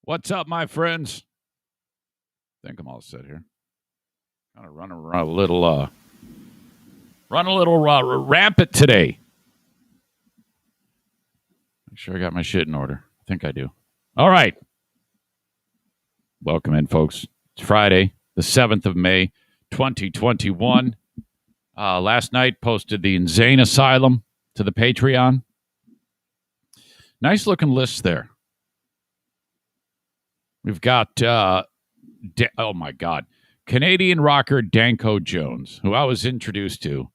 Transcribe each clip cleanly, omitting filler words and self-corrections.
What's up, my friends? I think I'm all set here. Kind of running around a little rampant today. Make sure I got my shit in order. I think I do. All right. Welcome in, folks. It's Friday, the 7th of May, 2021. Last night, posted the Zane Asylum to the Patreon. Nice looking list there. We've got, oh my God, Canadian rocker Danko Jones, who I was introduced to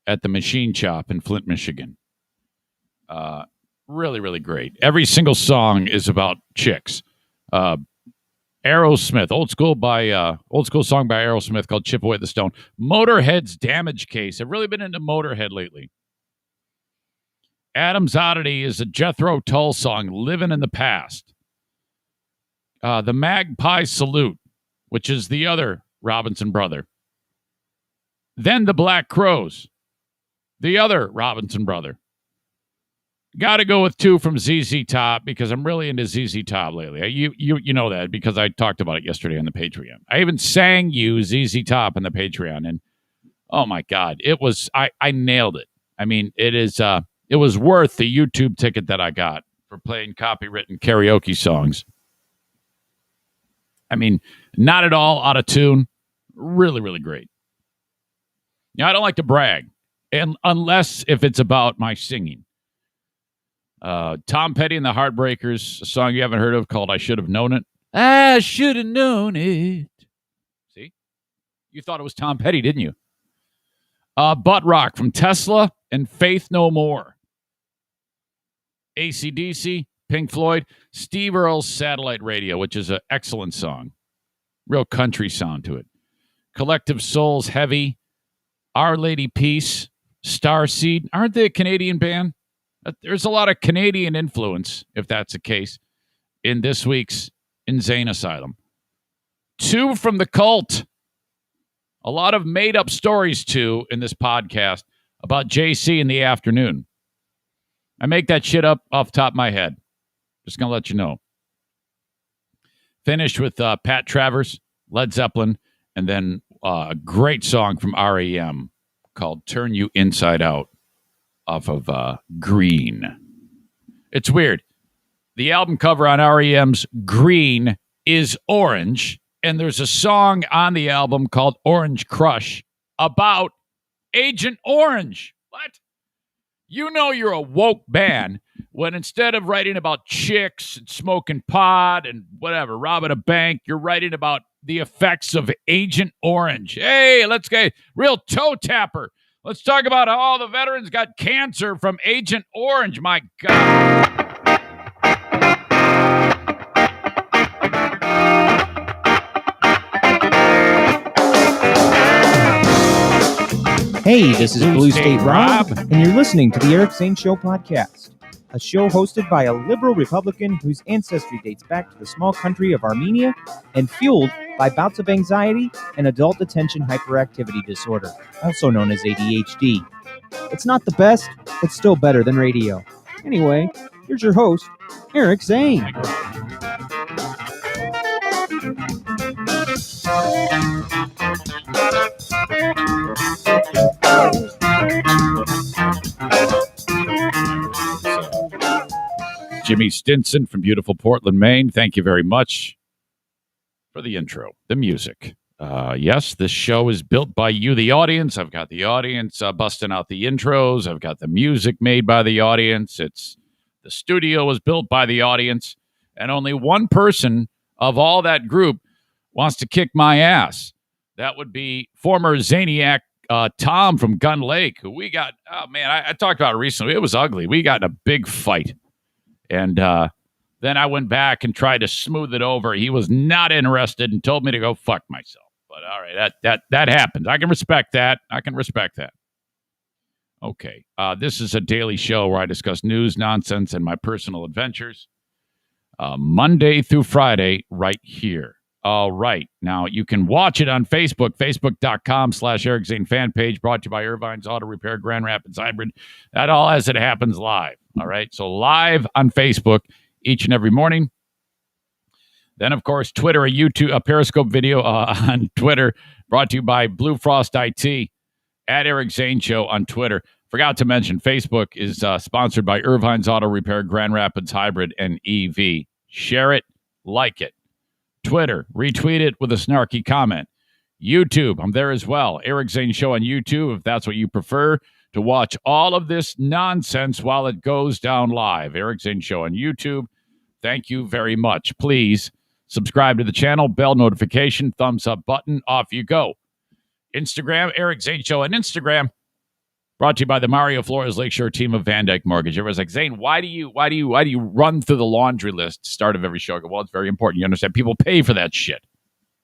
at the Machine Shop in Flint, Michigan. Really, really great. Every single song is about chicks. Aerosmith, old school song by Aerosmith called "Chip Away the Stone." Motorhead's "Damage Case." I've really been into Motorhead lately. Adam's Oddity is a Jethro Tull song, "Living in the Past." The Magpie Salute, which is the other Robinson brother. Then the Black Crows, the other Robinson brother. Got to go with two from ZZ Top because I'm really into ZZ Top lately. You know that because I talked about it yesterday on the Patreon. I even sang you ZZ Top on the Patreon, and oh my God, I nailed it. I mean, it was worth the YouTube ticket that I got for playing copywritten karaoke songs. I mean, not at all out of tune. Really, really great. Now, I don't like to brag, and unless if it's about my singing. Tom Petty and the Heartbreakers, a song you haven't heard of called "I Should Have Known It." I should have known it. See? You thought it was Tom Petty, didn't you? Butt Rock from Tesla and Faith No More. AC/DC, Pink Floyd, Steve Earle's Satellite Radio, which is an excellent song. Real country sound to it. Collective Soul's Heavy, Our Lady Peace, Starseed. Aren't they a Canadian band? There's a lot of Canadian influence, if that's the case, in this week's Insane Asylum. Two from The Cult. A lot of made-up stories, too, in this podcast about JC in the afternoon. I make that shit up off the top of my head. Just going to let you know. Finished with Pat Travers, Led Zeppelin, and then a great song from R.E.M. called "Turn You Inside Out" off of Green. It's weird. The album cover on R.E.M.'s Green is orange, and there's a song on the album called "Orange Crush" about Agent Orange. What? You know you're a woke band when instead of writing about chicks and smoking pot and whatever, robbing a bank, you're writing about the effects of Agent Orange. Hey, let's get real toe tapper. Let's talk about how all the veterans got cancer from Agent Orange. My God. Hey, this is Blue State Rob, and you're listening to the Eric Zane Show podcast, a show hosted by a liberal Republican whose ancestry dates back to the small country of Armenia and fueled by bouts of anxiety and adult attention hyperactivity disorder, also known as ADHD. It's not the best, but still better than radio. Anyway, here's your host, Eric Zane. Jimmy Stinson from beautiful Portland, Maine. Thank you very much for the intro, the music. Yes, this show is built by you, the audience. I've got the audience busting out the intros. I've got the music made by the audience. The studio was built by the audience. And only one person of all that group wants to kick my ass. That would be former Zaniac Tom from Gun Lake, who we got, oh man, I talked about it recently. It was ugly. We got in a big fight. And then I went back and tried to smooth it over. He was not interested and told me to go fuck myself. But all right, that happens. I can respect that. Okay. This is a daily show where I discuss news, nonsense, and my personal adventures. Monday through Friday, right here. All right. Now, you can watch it on Facebook, facebook.com/Eric Zane fan page, brought to you by Irvine's Auto Repair, Grand Rapids Hybrid. That all as it happens live. All right. So live on Facebook each and every morning. Then, of course, Twitter, a Periscope video on Twitter, brought to you by Blue Frost IT, at Eric Zane Show on Twitter. Forgot to mention, Facebook is sponsored by Irvine's Auto Repair, Grand Rapids Hybrid, and EV. Share it, like it. Twitter, retweet it with a snarky comment. YouTube, I'm there as well. Eric Zane Show on YouTube, if that's what you prefer to watch all of this nonsense while it goes down live. Eric Zane Show on YouTube. Thank you very much. Please subscribe to the channel, bell notification, thumbs up button, off you go. Instagram, Eric Zane Show on Instagram. Brought to you by the Mario Flores Lakeshore team of Van Dyke Mortgage. Everyone's like, Zane, why do you run through the laundry list start of every show? I go, well, it's very important. You understand? People pay for that shit.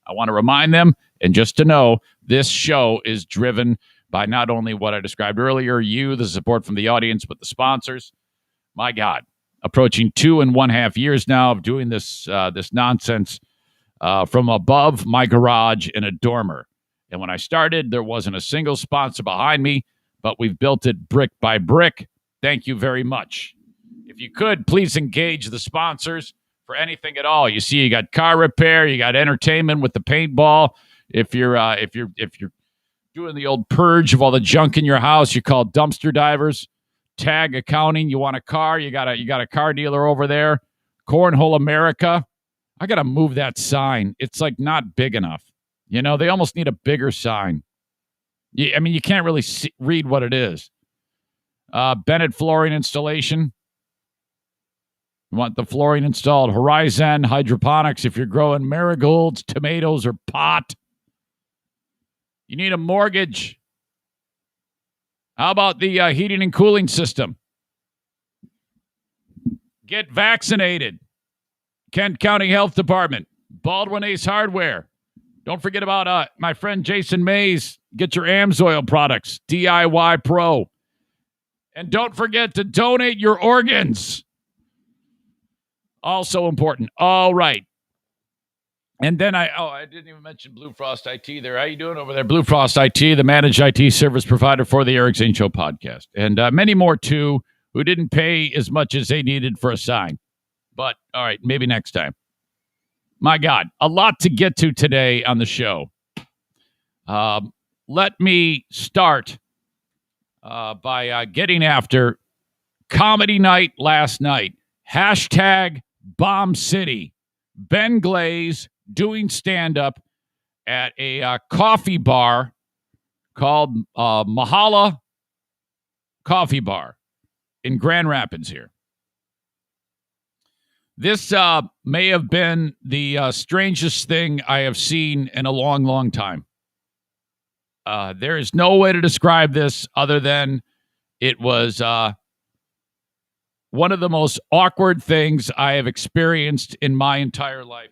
I want to remind them, and just to know, this show is driven by not only what I described earlier, you, the support from the audience, but the sponsors. My God, approaching 2.5 years now of doing this nonsense from above my garage in a dormer. And when I started, there wasn't a single sponsor behind me, but we've built it brick by brick. Thank you very much. If you could, please engage the sponsors for anything at all. You see, you got car repair, you got entertainment with the paintball. If you're doing the old purge of all the junk in your house, you call dumpster divers. Tag accounting, you want a car, you got a car dealer over there. Cornhole America. I got to move that sign. It's like not big enough. You know, they almost need a bigger sign. I mean, you can't really read what it is. Bennett Flooring Installation. You want the flooring installed. Horizon Hydroponics if you're growing marigolds, tomatoes, or pot. You need a mortgage. How about the heating and cooling system? Get vaccinated. Kent County Health Department. Baldwin Ace Hardware. Don't forget about my friend Jason Mays. Get your AMSOIL products. DIY Pro. And don't forget to donate your organs. Also important. All right. And then I didn't even mention Blue Frost IT there. How you doing over there? Blue Frost IT, the managed IT service provider for the Eric Zane Show podcast. And many more, too, who didn't pay as much as they needed for a sign. But, all right, maybe next time. My God, a lot to get to today on the show. Let me start by getting after comedy night last night. Hashtag Bomb City. Ben Glaze doing stand-up at a coffee bar called Mahala Coffee Bar in Grand Rapids here. This may have been the strangest thing I have seen in a long, long time. There is no way to describe this other than it was one of the most awkward things I have experienced in my entire life.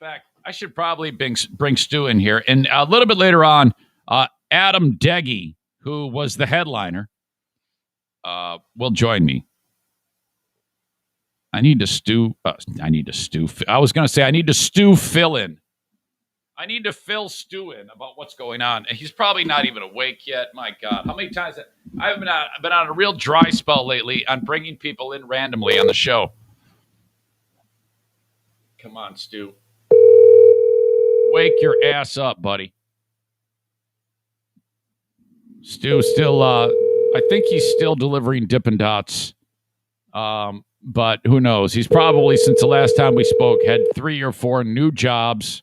In fact, I should probably bring Stu in here. And a little bit later on, Adam Deggy, who was the headliner, will join me. I need to stew. I was going to say I need to stew Phil in. I need to fill Stu in about what's going on. He's probably not even awake yet. My God, how many times I've been on a real dry spell lately on bringing people in randomly on the show. Come on, Stu. Wake your ass up, buddy. Stu still, I think he's still delivering Dippin' Dots. But who knows? He's probably, since the last time we spoke, had 3 or 4 new jobs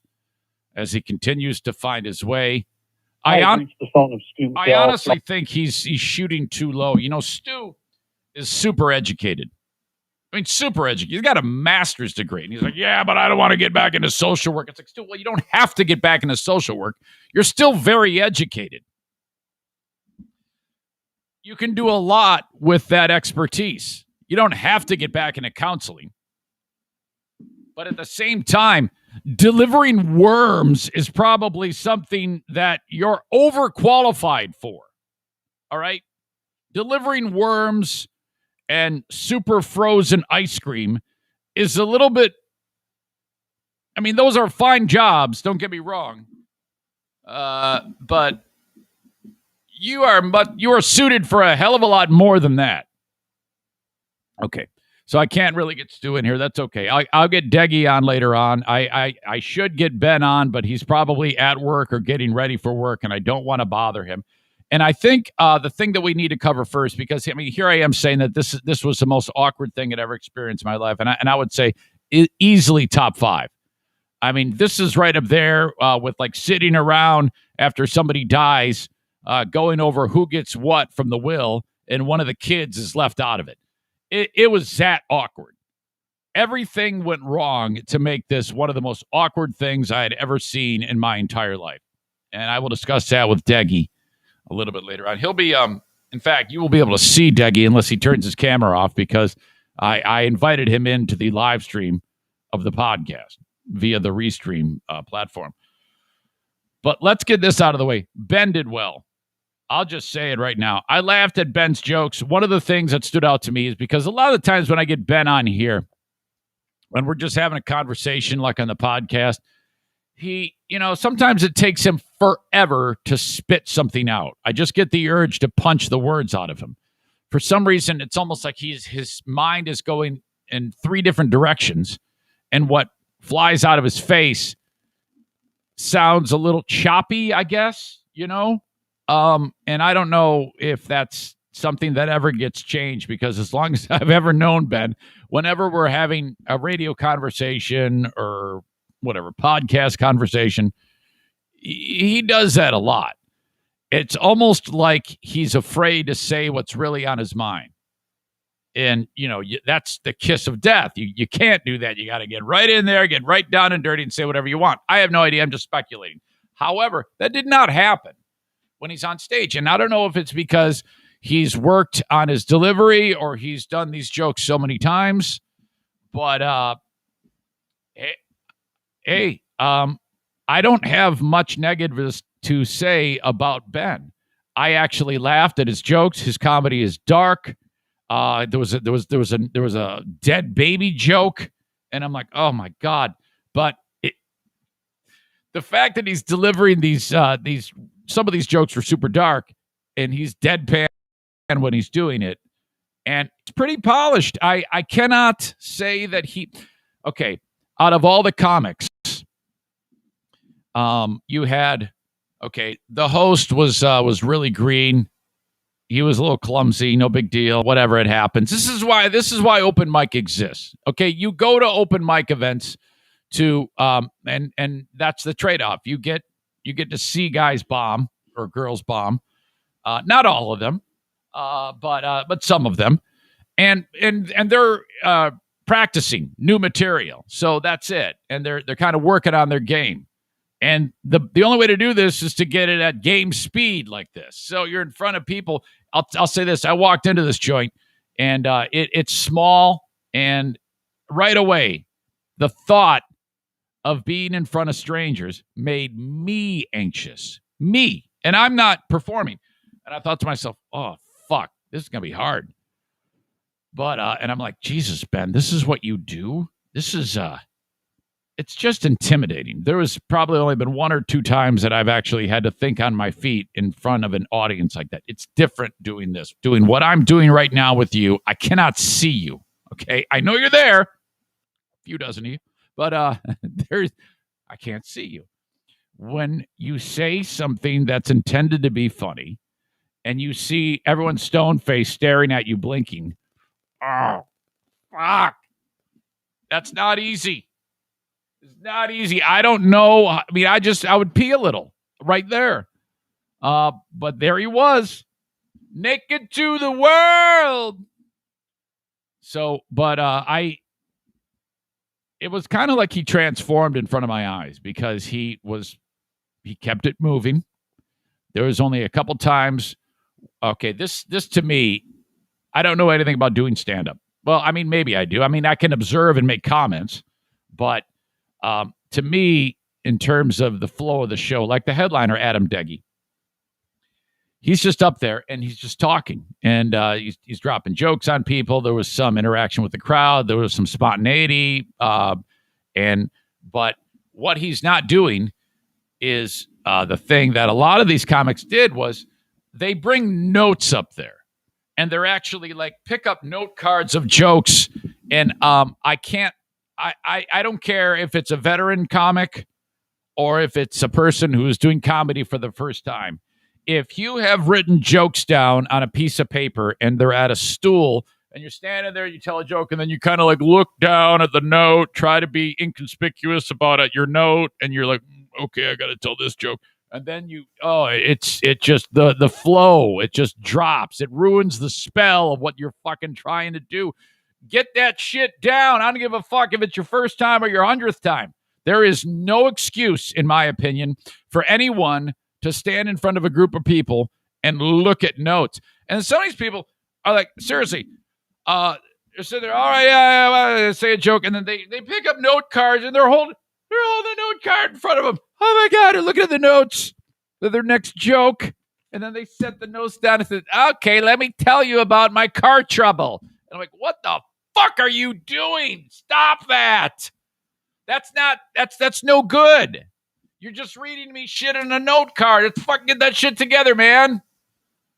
as he continues to find his way. I honestly think he's shooting too low. You know, Stu is super educated. I mean, super educated. He's got a master's degree. And he's like, yeah, but I don't want to get back into social work. It's like, Stu, well, you don't have to get back into social work. You're still very educated. You can do a lot with that expertise. You don't have to get back into counseling. But at the same time, delivering worms is probably something that you're overqualified for. All right? Delivering worms and super frozen ice cream is a little bit, I mean, those are fine jobs, don't get me wrong. But you are suited for a hell of a lot more than that. Okay. So I can't really get Stu in here. That's okay. I'll get Deggy on later on. I should get Ben on, but he's probably at work or getting ready for work, and I don't want to bother him. And I think the thing that we need to cover first, because I mean, here I am saying that this was the most awkward thing I'd ever experienced in my life, and I would say easily top 5. I mean, this is right up there with like sitting around after somebody dies, going over who gets what from the will, and one of the kids is left out of it. It was that awkward. Everything went wrong to make this one of the most awkward things I had ever seen in my entire life. And I will discuss that with Deggy a little bit later on. He'll be, in fact, you will be able to see Deggy unless he turns his camera off, because I invited him into the live stream of the podcast via the Restream platform. But let's get this out of the way. Ben did well. I'll just say it right now. I laughed at Ben's jokes. One of the things that stood out to me is because a lot of the times when I get Ben on here, when we're just having a conversation like on the podcast, he, sometimes it takes him forever to spit something out. I just get the urge to punch the words out of him. For some reason, it's almost like his mind is going in 3 different directions, and what flies out of his face sounds a little choppy, I guess, and I don't know if that's something that ever gets changed, because as long as I've ever known Ben, whenever we're having a radio conversation or whatever, podcast conversation, he does that a lot. It's almost like he's afraid to say what's really on his mind. And, that's the kiss of death. You can't do that. You got to get right in there, get right down and dirty and say whatever you want. I have no idea. I'm just speculating. However, that did not happen when he's on stage. And I don't know if it's because he's worked on his delivery or he's done these jokes so many times. But, I don't have much negative to say about Ben. I actually laughed at his jokes. His comedy is dark. There was a dead baby joke, and I'm like, oh my God. But the fact that he's delivering some of these jokes were super dark, and he's deadpan when he's doing it, and it's pretty polished. I cannot say that okay, out of all the comics, you had, the host was really green. He was a little clumsy, no big deal, whatever, it happens. This is why open mic exists. Okay, you go to open mic events to and that's the trade-off. You get to see guys bomb or girls bomb. Not all of them, but some of them. And they're practicing new material. So that's it. And they're kind of working on their game. And the only way to do this is to get it at game speed like this. So you're in front of people. I'll say this. I walked into this joint, and it's small. And right away, the thought of being in front of strangers made me anxious. Me. And I'm not performing. And I thought to myself, oh, fuck, this is going to be hard. But, and I'm like, Jesus, Ben, this is what you do? This is, it's just intimidating. There was probably only been 1 or 2 times that I've actually had to think on my feet in front of an audience like that. It's different doing this, doing what I'm doing right now with you. I cannot see you. Okay. I know you're there. A few dozen of you, but, I can't see you. When you say something that's intended to be funny and you see everyone stone faced staring at you blinking, oh, fuck. That's not easy. It's not easy. I don't know. I mean, I would pee a little right there. But there he was. Naked to the world. So, but it was kind of like he transformed in front of my eyes, because he kept it moving. There was only a couple times. Okay, this to me, I don't know anything about doing stand-up. Well, I mean, maybe I do. I mean, I can observe and make comments, but to me, in terms of the flow of the show, like the headliner, Adam Deggy, he's just up there and he's just talking, and he's dropping jokes on people. There was some interaction with the crowd. There was some spontaneity. But what he's not doing is the thing that a lot of these comics did was they bring notes up there, and they're actually like pick up note cards of jokes And I can't. I don't care if it's a veteran comic or if it's a person who is doing comedy for the first time. If you have written jokes down on a piece of paper and they're at a stool and you're standing there, you tell a joke, and then you kind of like look down at the note, try to be inconspicuous about it, your note, and you're like, okay, I got to tell this joke. And then it just the flow, it just drops. It ruins the spell of what you're fucking trying to do. Get that shit down. I don't give a fuck if it's your first time or your 100th time. There is no excuse, in my opinion, for anyone to stand in front of a group of people and look at notes. And some of these people are like, seriously, they're sitting there, all right, yeah, say a joke, and then they pick up note cards and they're holding the note card in front of them. Oh my God, they're looking at the notes of their next joke. And then they set the notes down and said, okay, let me tell you about my car trouble. And I'm like, what the fuck are you doing? Stop that. That's no good. You're just reading me shit in a note card. Let's fucking get that shit together, man.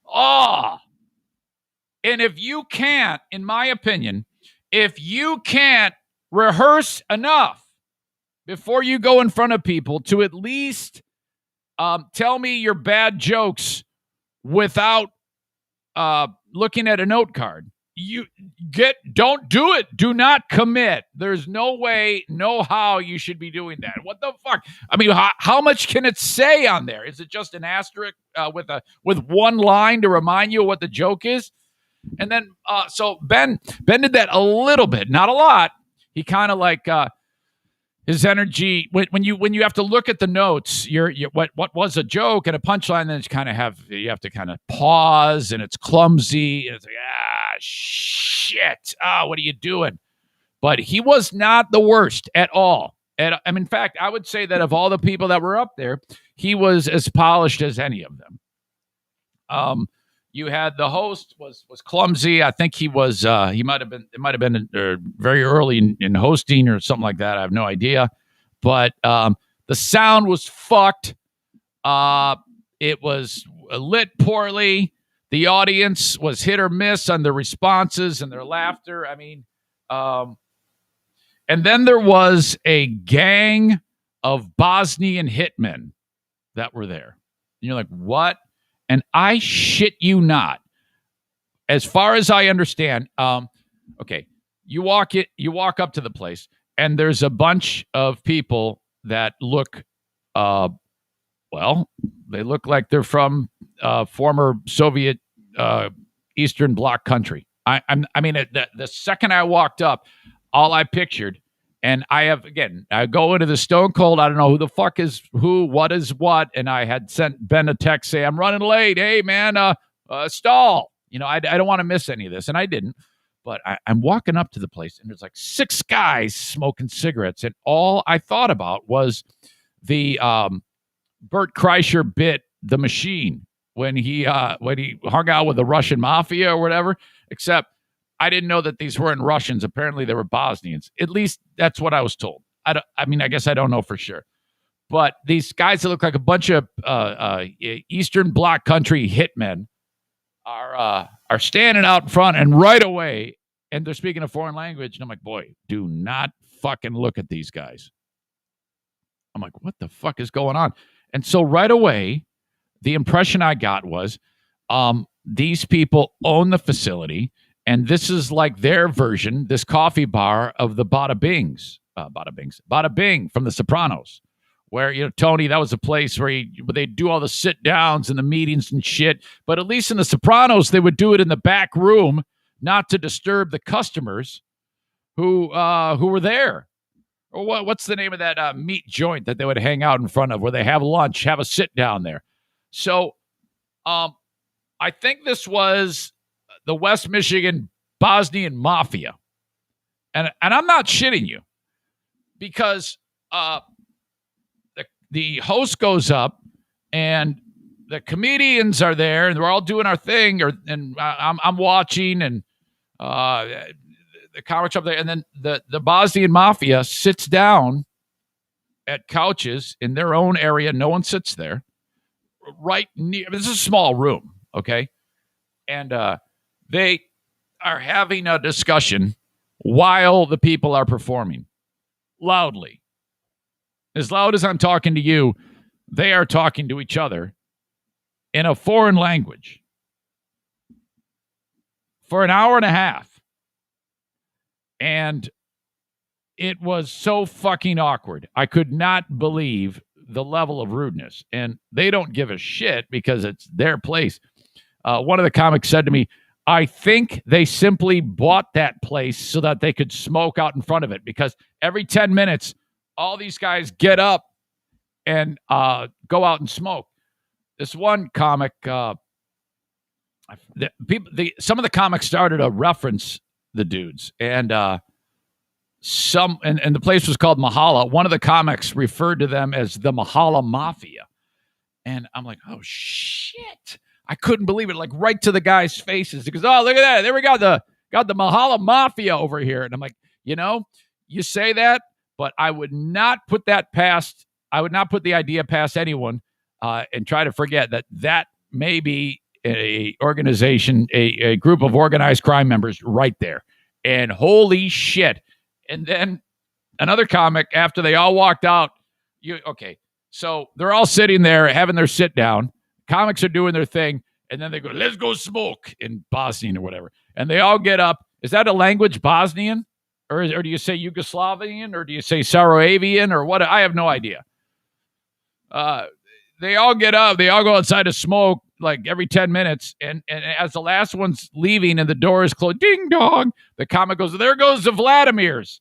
Oh. And if you can't, in my opinion, if you can't rehearse enough before you go in front of people to at least tell me your bad jokes without looking at a note card, don't do it. Do not commit. There's no way, no how you should be doing that. What the fuck? I mean, how much can it say on there? Is it just an asterisk with one line to remind you what the joke is? And then so Ben did that a little bit, not a lot. He kind of like his energy when you have to look at the notes, you're what was a joke and a punchline, then you have to kind of pause, and it's clumsy, and it's like, shit, what are you doing? But he was not the worst at all. And in fact, I would say that of all the people that were up there, he was as polished as any of them. You had the host was clumsy. I think he was it might have been very early in hosting or something like that. I have no idea. But the sound was fucked. It was lit poorly. The audience was hit or miss on their responses and their laughter. I mean, and then there was a gang of Bosnian hitmen that were there. And you're like, what? And I shit you not. As far as I understand, okay, you walk up to the place, and there's a bunch of people that look, they look like they're from former Soviet Eastern Bloc country. I mean, the second I walked up, all I pictured, and I go into the stone cold, I don't know who the fuck is who, what is what, and I had sent Ben a text, say, I'm running late. Hey, man, stall. You know, I don't want to miss any of this, and I didn't. But I'm walking up to the place, and there's like 6 guys smoking cigarettes, and all I thought about was the Bert Kreischer bit, The Machine, when he hung out with the Russian mafia or whatever, except I didn't know that these weren't Russians. Apparently, they were Bosnians. At least that's what I was told. I guess I don't know for sure. But these guys that look like a bunch of Eastern Bloc country hitmen are standing out in front, and right away, and they're speaking a foreign language. And I'm like, boy, do not fucking look at these guys. I'm like, what the fuck is going on? And so right away, the impression I got was these people own the facility, and this is like their version, this coffee bar of the Bada Bing from The Sopranos, where, you know, Tony, that was a place where they do all the sit downs and the meetings and shit. But at least in The Sopranos, they would do it in the back room, not to disturb the customers who were there. Or what's the name of that meat joint that they would hang out in front of, where they have lunch, have a sit down there? So I think this was the West Michigan Bosnian Mafia. And I'm not shitting you, because the host goes up, and the comedians are there, and we're all doing our thing, and I'm watching, and the comics up there, and then the Bosnian Mafia sits down at couches in their own area. No one sits there. Right near, this is a small room, okay? And they are having a discussion while the people are performing loudly. As loud as I'm talking to you, they are talking to each other in a foreign language for an hour and a half. And it was so fucking awkward. I could not believe the level of rudeness. And they don't give a shit because it's their place. One of the comics said to me, I think they simply bought that place so that they could smoke out in front of it, because every 10 minutes, all these guys get up and go out and smoke. This one comic, some of the comics started to reference the dudes, and the place was called Mahala. One of the comics referred to them as the Mahala Mafia, and I'm like, oh shit! I couldn't believe it. Like right to the guys' faces. He goes, oh, look at that! There we got the Mahala Mafia over here, and I'm like, you say that, but I would not put that past. I would not put the idea past anyone, and try to forget that may be a organization, a group of organized crime members right there. And holy shit. And then another comic, after they all walked out, so they're all sitting there having their sit down. Comics are doing their thing. And then they go, let's go smoke in Bosnian or whatever. And they all get up. Is that a language, Bosnian? Or do you say Yugoslavian? Or do you say Sarajevian? Or what? I have no idea. They all get up. They all go outside to smoke like every 10 minutes. And as the last one's leaving and the door is closed, ding dong, the comic goes, there goes the Vladimirs.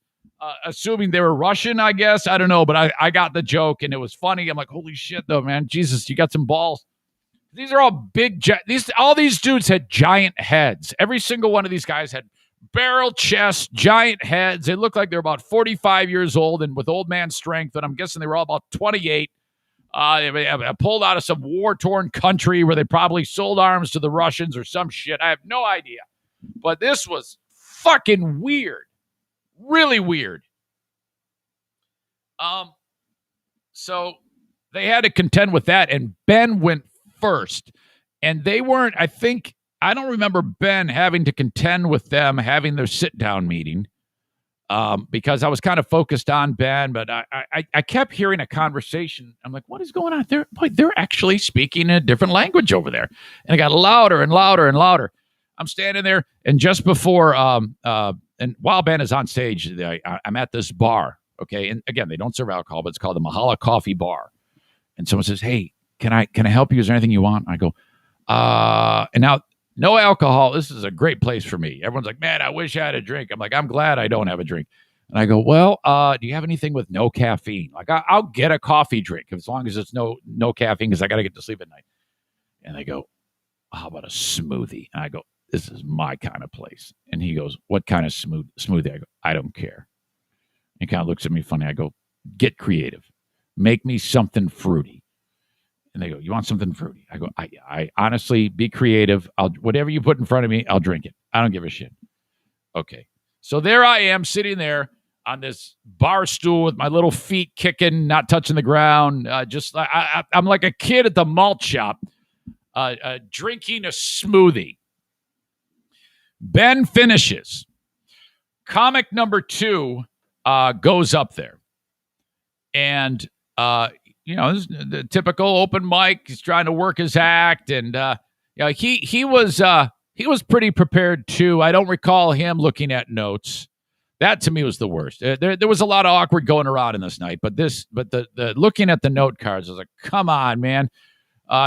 Assuming they were Russian, I guess. I don't know, but I got the joke and it was funny. I'm like, holy shit, though, man. Jesus, you got some balls. These are all big. All these dudes had giant heads. Every single one of these guys had barrel chests, giant heads. They looked like they were about 45 years old and with old man strength. And I'm guessing they were all about 28. They pulled out of some war-torn country where they probably sold arms to the Russians or some shit. I have no idea. But this was fucking weird. Really weird. So they had to contend with that, and Ben went first. And they weren't, I don't remember Ben having to contend with them having their sit-down meeting. Because I was kind of focused on Ben, but I kept hearing a conversation. I'm like, what is going on? They're actually speaking a different language over there. And it got louder and louder and louder. I'm standing there, and just before, and while Ben is on stage, I'm at this bar, okay? And again, they don't serve alcohol, but it's called the Mahala Coffee Bar. And someone says, hey, can I help you? Is there anything you want? I go, and now, no alcohol. This is a great place for me. Everyone's like, man, I wish I had a drink. I'm like, I'm glad I don't have a drink. And I go, well, do you have anything with no caffeine? Like, I'll get a coffee drink as long as it's no caffeine, because I got to get to sleep at night. And they go, how about a smoothie? And I go, this is my kind of place. And he goes, what kind of smoothie? I go, I don't care. He kind of looks at me funny. I go, get creative. Make me something fruity. And they go, you want something fruity? I go, I honestly, be creative. Whatever you put in front of me, I'll drink it. I don't give a shit. Okay. So there I am sitting there on this bar stool with my little feet kicking, not touching the ground. I'm like a kid at the malt shop, drinking a smoothie. Ben finishes. Comic number 2 goes up there. And, this is the typical open mic. He's trying to work his act. And, he was pretty prepared too. I don't recall him looking at notes. That to me was the worst. There was a lot of awkward going around in this night, but the looking at the note cards, I was like, come on, man.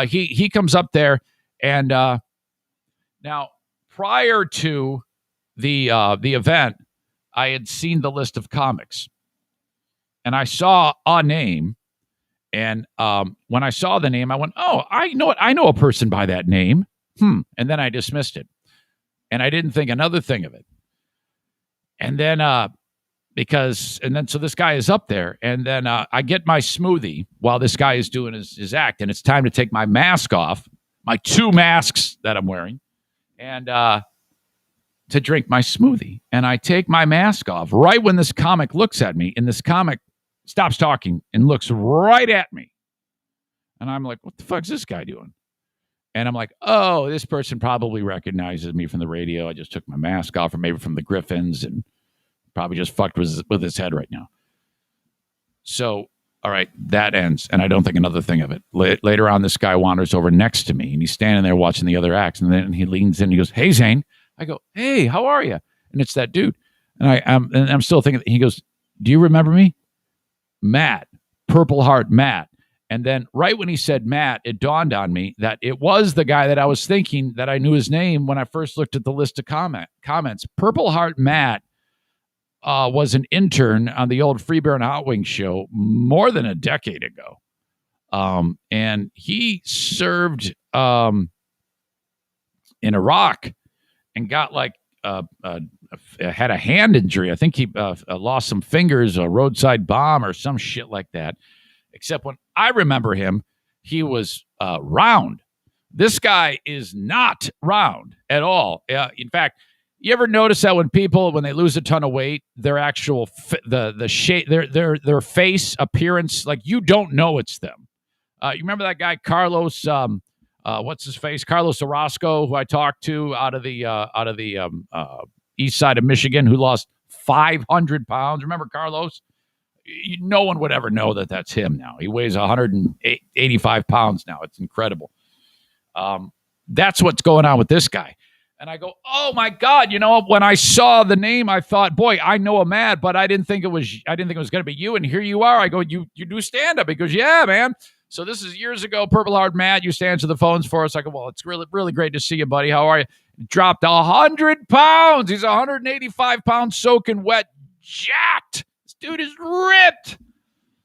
He comes up there, and now prior to the event, I had seen the list of comics, and I saw a name, and when I saw the name, I went, oh, I know it. I know a person by that name. And then I dismissed it, and I didn't think another thing of it. And then, so this guy is up there, and then I get my smoothie while this guy is doing his act, and it's time to take my mask off, my 2 masks that I'm wearing, and to drink my smoothie. And I take my mask off right when this comic looks at me, and this comic stops talking and looks right at me. And I'm like, what the fuck's this guy doing? And I'm like, oh, this person probably recognizes me from the radio. I just took my mask off, or maybe from the Griffins. And Probably just fucked with his head right now. So, all right, that ends, and I don't think another thing of it. Later on, this guy wanders over next to me, and he's standing there watching the other acts, and then he leans in and he goes, "Hey, Zane." I go, "Hey, how are you?" And it's that dude. And I'm still thinking, he goes, "Do you remember me?" Matt, Purple Heart Matt. And then right when he said Matt, it dawned on me that it was the guy that I was thinking that I knew his name when I first looked at the list of comments. Purple Heart Matt was an intern on the old Free Bear and Hot Wings show more than a decade ago. And he served in Iraq and got had a hand injury. I think he lost some fingers, a roadside bomb or some shit like that. Except when I remember him, he was round. This guy is not round at all. In fact, you ever notice that when they lose a ton of weight, their actual the shape, their face appearance, like you don't know it's them. You remember that guy Carlos? What's his face? Carlos Orozco, who I talked to out of the east side of Michigan, who lost 500 pounds. Remember Carlos? No one would ever know that that's him now. He weighs 185 pounds now. It's incredible. That's what's going on with this guy. And I go, oh my God, when I saw the name, I thought, boy, I know a Matt, but I didn't think it was going to be you. And here you are. I go, you do stand up. He goes, yeah, man. So this is years ago. Purple Heart Matt used to answer the phones for us. I go, well, it's really, really great to see you, buddy. How are you? Dropped 100 pounds. He's 185 pounds soaking wet, jacked. This dude is ripped.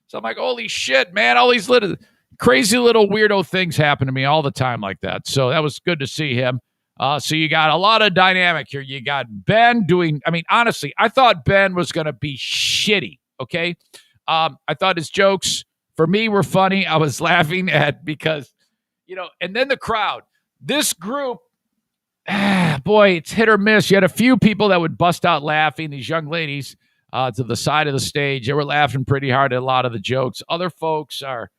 So I'm like, holy shit, man. All these crazy little weirdo things happen to me all the time like that. So that was good to see him. So you got a lot of dynamic here. You got Ben honestly, I thought Ben was going to be shitty, okay? I thought his jokes, for me, were funny. I was laughing at because, and then the crowd. This group, boy, it's hit or miss. You had a few people that would bust out laughing, these young ladies to the side of the stage. They were laughing pretty hard at a lot of the jokes. Other folks are,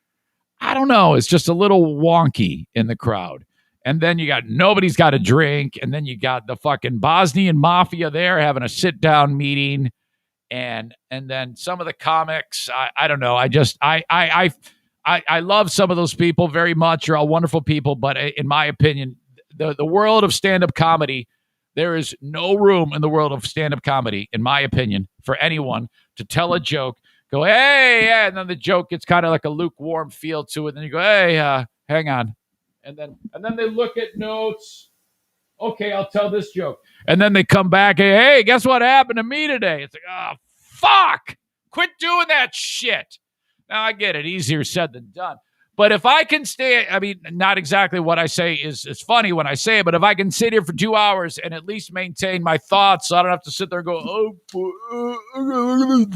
I don't know, it's just a little wonky in the crowd. And then you got nobody's got a drink. And then you got the fucking Bosnian mafia there having a sit-down meeting. And then some of the comics, I don't know. I love some of those people very much. They're all wonderful people. But in my opinion, the world of stand-up comedy, there is no room in the world of stand-up comedy, in my opinion, for anyone to tell a joke, go, hey, yeah, and then the joke gets kind of like a lukewarm feel to it. And then you go, hey, hang on. And then they look at notes. Okay, I'll tell this joke. And then they come back. Hey, guess what happened to me today? It's like, oh, fuck. Quit doing that shit. Now, I get it. Easier said than done. But if I can not exactly what I say is funny when I say it, but if I can sit here for 2 hours and at least maintain my thoughts so I don't have to sit there and go, oh,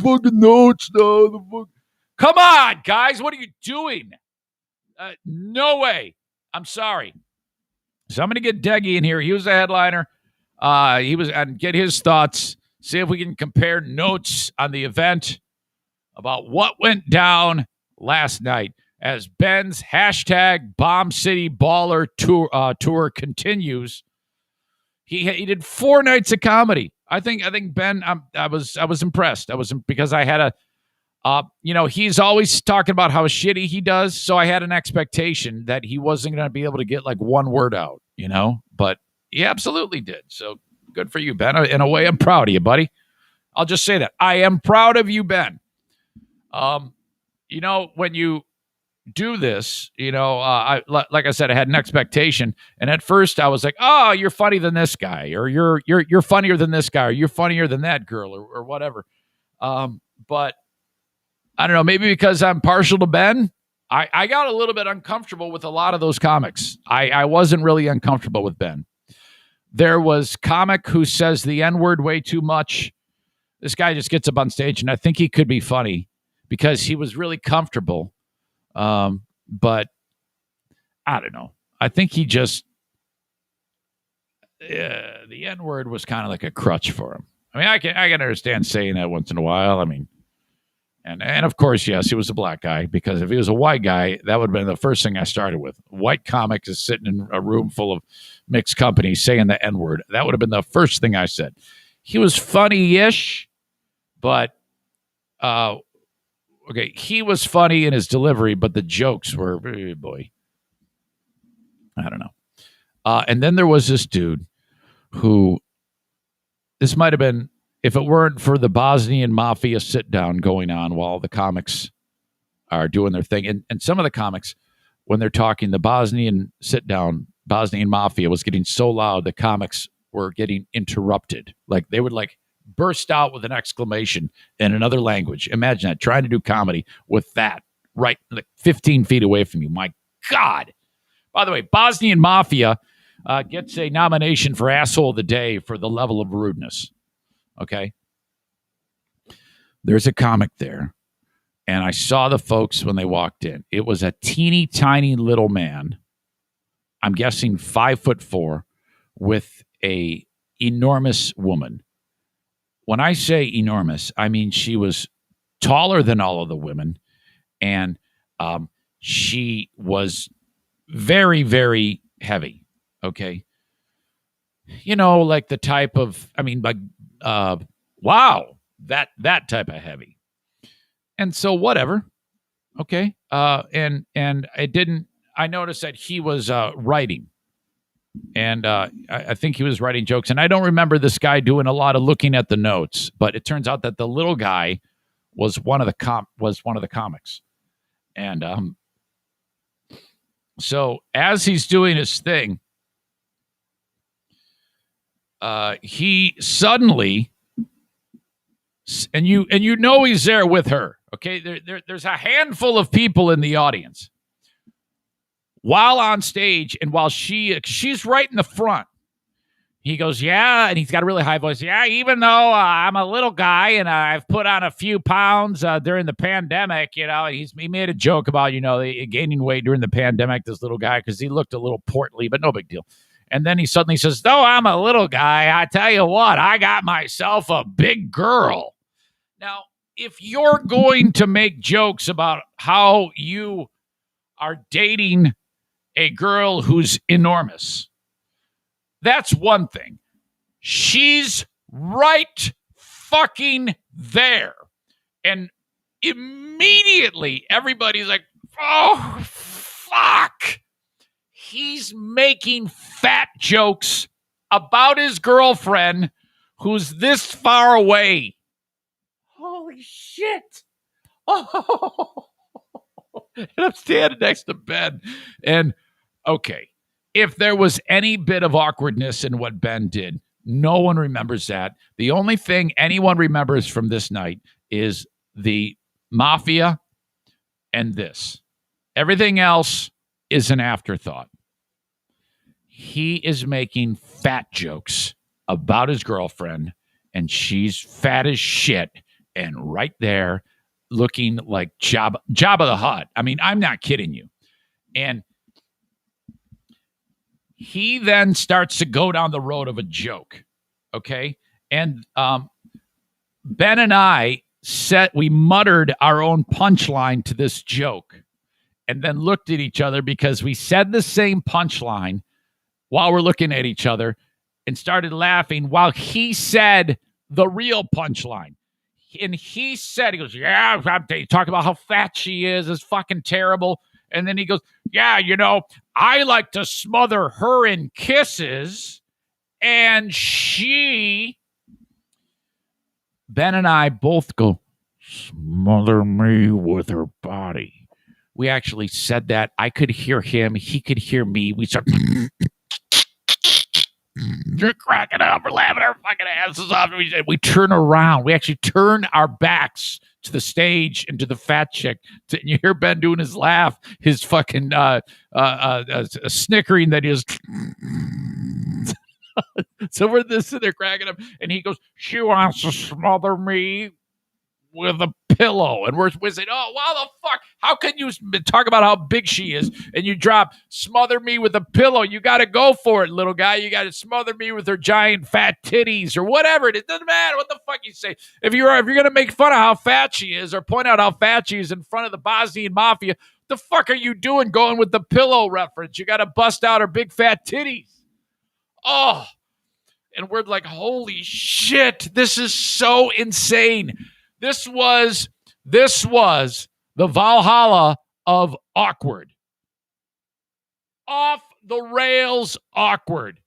fucking notes now. Come on, guys. What are you doing? No way. I'm sorry. So I'm going to get Deggy in here. He was the headliner. And get his thoughts. See if we can compare notes on the event about what went down last night as Ben's hashtag Bomb City Baller tour continues. He did 4 nights of comedy. I think Ben. I was impressed. Because I had he's always talking about how shitty he does. So I had an expectation that he wasn't going to be able to get like one word out, but he absolutely did. So good for you, Ben. In a way, I'm proud of you, buddy. I'll just say that. I am proud of you, Ben. When you do this, like I said, I had an expectation. And at first I was like, oh, you're funnier than this guy, or you're funnier than this guy, or you're funnier than that girl, or whatever. But I don't know, maybe because I'm partial to Ben, I got a little bit uncomfortable with a lot of those comics. I wasn't really uncomfortable with Ben. There was comic who says the N-word way too much. This guy just gets up on stage, and I think he could be funny because he was really comfortable. But I don't know. I think he just, the N-word was kind of like a crutch for him. I can understand saying that once in a while. And of course, yes, he was a black guy, because if he was a white guy, that would have been the first thing I started with. White comic is sitting in a room full of mixed company saying the N-word. That would have been the first thing I said. He was funny-ish, But okay, he was funny in his delivery, but the jokes were, boy, I don't know. And then there was this dude who, this might have been, if it weren't for the Bosnian mafia sit down going on while the comics are doing their thing. And some of the comics, when they're talking, the Bosnian sit down, Bosnian mafia was getting so loud, the comics were getting interrupted. Like they would like burst out with an exclamation in another language. Imagine that, trying to do comedy with that right like 15 feet away from you. My God. By the way, Bosnian mafia gets a nomination for asshole of the day for the level of rudeness. Okay. There's a comic there. And I saw the folks when they walked in. It was a teeny tiny little man. I'm guessing 5'4", with a enormous woman. When I say enormous, I mean she was taller than all of the women, and she was very, very heavy. Okay, you know, like the type of, I mean, like, wow, that type of heavy. And so whatever. Okay. And it didn't, I noticed that he was writing. And I think he was writing jokes. And I don't remember this guy doing a lot of looking at the notes, but it turns out that the little guy was one of the comics. And so as he's doing his thing, he suddenly, and you know he's there with her. Okay, there's a handful of people in the audience while on stage, and while she's right in the front. He goes, yeah, and he's got a really high voice. Yeah, even though I'm a little guy and I've put on a few pounds during the pandemic, you know, he made a joke about, you know, gaining weight during the pandemic, this little guy, because he looked a little portly, but no big deal. And then he suddenly says, though I'm a little guy, I tell you what, I got myself a big girl. Now, if you're going to make jokes about how you are dating a girl who's enormous, that's one thing. She's right fucking there. And immediately everybody's like, oh, fuck. He's making fat jokes about his girlfriend who's this far away. Holy shit. Oh. And I'm standing next to Ben. And okay, if there was any bit of awkwardness in what Ben did, no one remembers that. The only thing anyone remembers from this night is the mafia and this. Everything else is an afterthought. He is making fat jokes about his girlfriend, and she's fat as shit and right there looking like Jabba the Hutt. I mean, I'm not kidding you. And he then starts to go down the road of a joke. Okay. And Ben and I we muttered our own punchline to this joke and then looked at each other because we said the same punchline while we're looking at each other and started laughing while he said the real punchline. And he goes, yeah, talk about how fat she is. It's fucking terrible. And then he goes, yeah, you know, I like to smother her in kisses. And Ben and I both go, smother me with her body. We actually said that. I could hear him. He could hear me. We start cracking up. We're laughing our fucking asses off. We turn around. We actually turn our backs to the stage and to the fat chick. And you hear Ben doing his laugh, his fucking snickering that is. So we're sitting there cracking up, and he goes, she wants to smother me with a pillow. And we're saying, oh, wow, the fuck? How can you talk about how big she is and you drop smother me with a pillow? You got to go for it, little guy. You got to smother me with her giant fat titties or whatever it is. It doesn't matter what the fuck you say. If you're going to make fun of how fat she is or point out how fat she is in front of the Bosnian mafia, what the fuck are you doing going with the pillow reference? You got to bust out her big fat titties. Oh, And we're like, holy shit, this is so insane. This was the Valhalla of awkward. Off the rails awkward.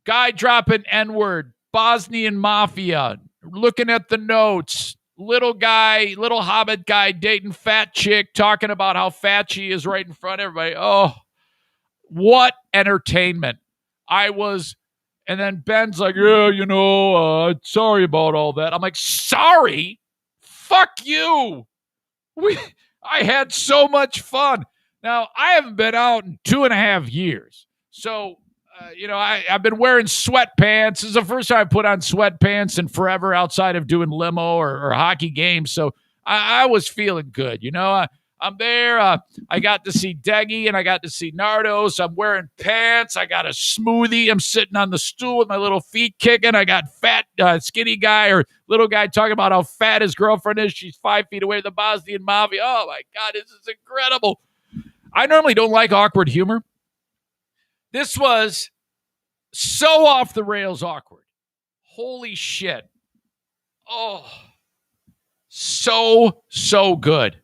Guy dropping N-word, Bosnian mafia, looking at the notes, little hobbit guy dating fat chick, talking about how fat she is right in front of everybody. Oh, what entertainment. And then Ben's like, yeah, sorry about all that. I'm like, sorry? Fuck you. I had so much fun. Now, I haven't been out in 2.5 years. So, I've been wearing sweatpants. This is the first time I put on sweatpants in forever outside of doing limo or hockey games. So I was feeling good. I'm there. I got to see Deggy and I got to see Nardos. I'm wearing pants. I got a smoothie. I'm sitting on the stool with my little feet kicking. I got fat, skinny guy or little guy talking about how fat his girlfriend is. She's 5 feet away from the Bosnian mafia. Oh, my God, this is incredible. I normally don't like awkward humor. This was so off the rails awkward. Holy shit. Oh, so good.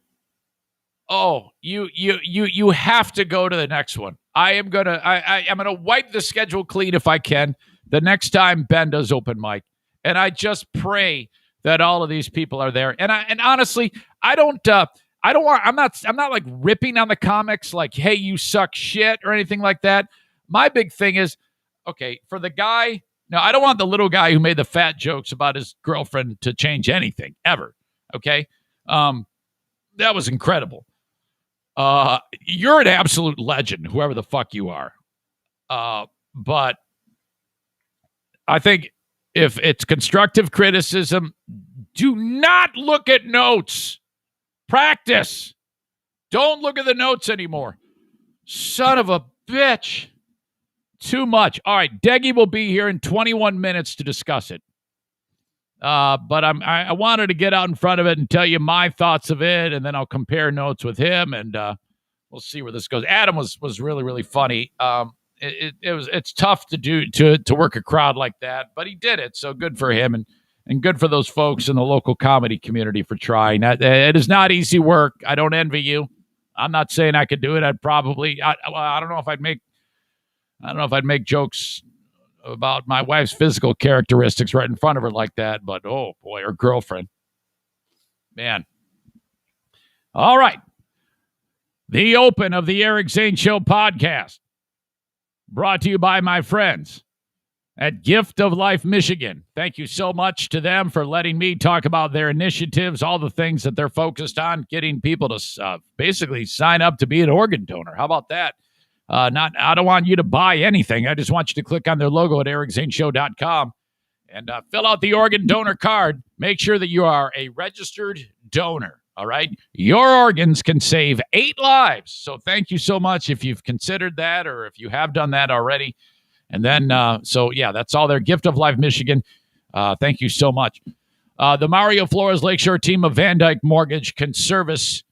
Oh, you have to go to the next one. I'm gonna wipe the schedule clean if I can the next time Ben does open mic, and I just pray that all of these people are there. And honestly, I'm not like ripping on the comics like, hey, you suck shit or anything like that. My big thing is, okay, for the guy, now I don't want the little guy who made the fat jokes about his girlfriend to change anything ever. Okay. That was incredible. You're an absolute legend, whoever the fuck you are. But I think if it's constructive criticism, do not look at notes. Practice. Don't look at the notes anymore. Son of a bitch. Too much. All right, Deggy will be here in 21 minutes to discuss it. But I wanted to get out in front of it and tell you my thoughts of it, and then I'll compare notes with him, and we'll see where this goes. Adam was really, really funny. It's tough to work a crowd like that, but he did it, so good for him, and good for those folks in the local comedy community for trying. It is not easy work. I don't envy you. I'm not saying I could do it. I don't know if I'd make jokes about my wife's physical characteristics right in front of her like that, but oh boy, her girlfriend. Man. All right. The open of the Eric Zane Show podcast, brought to you by my friends at Gift of Life, Michigan. Thank you so much to them for letting me talk about their initiatives, all the things that they're focused on, getting people to basically sign up to be an organ donor. How about that? I don't want you to buy anything. I just want you to click on their logo at ericzaneshow.com and fill out the organ donor card. Make sure that you are a registered donor. All right. Your organs can save 8 lives. So thank you so much if you've considered that or if you have done that already. And then, that's all there. Gift of Life, Michigan. Thank you so much. The Mario Flores Lakeshore team of Van Dyke Mortgage can service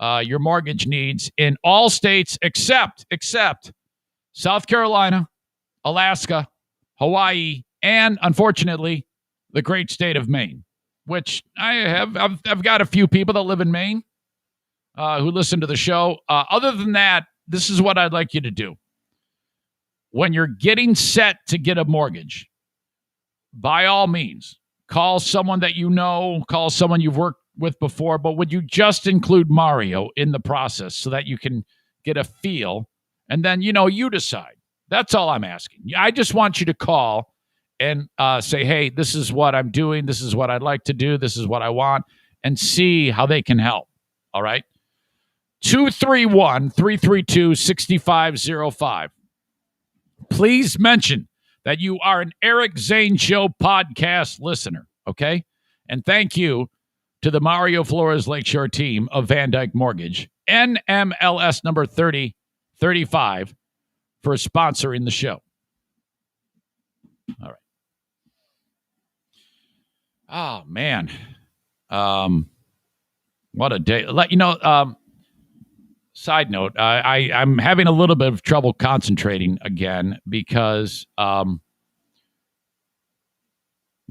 your mortgage needs in all states except South Carolina, Alaska, Hawaii, and unfortunately, the great state of Maine, which I've got a few people that live in Maine who listen to the show. Other than that, this is what I'd like you to do. When you're getting set to get a mortgage, by all means, call someone that you know, call someone you've worked with before, but would you just include Mario in the process so that you can get a feel and then, you decide. That's all I'm asking. I just want you to call and say, hey, this is what I'm doing. This is what I'd like to do. This is what I want, and see how they can help. All right. 231-332-6505. Please mention that you are an Eric Zane Show podcast listener. Okay. And thank you to the Mario Flores Lakeshore team of Van Dyke Mortgage, NMLS number 3035, for sponsoring the show. All right. Oh, man. What a day. Side note, I'm having a little bit of trouble concentrating again because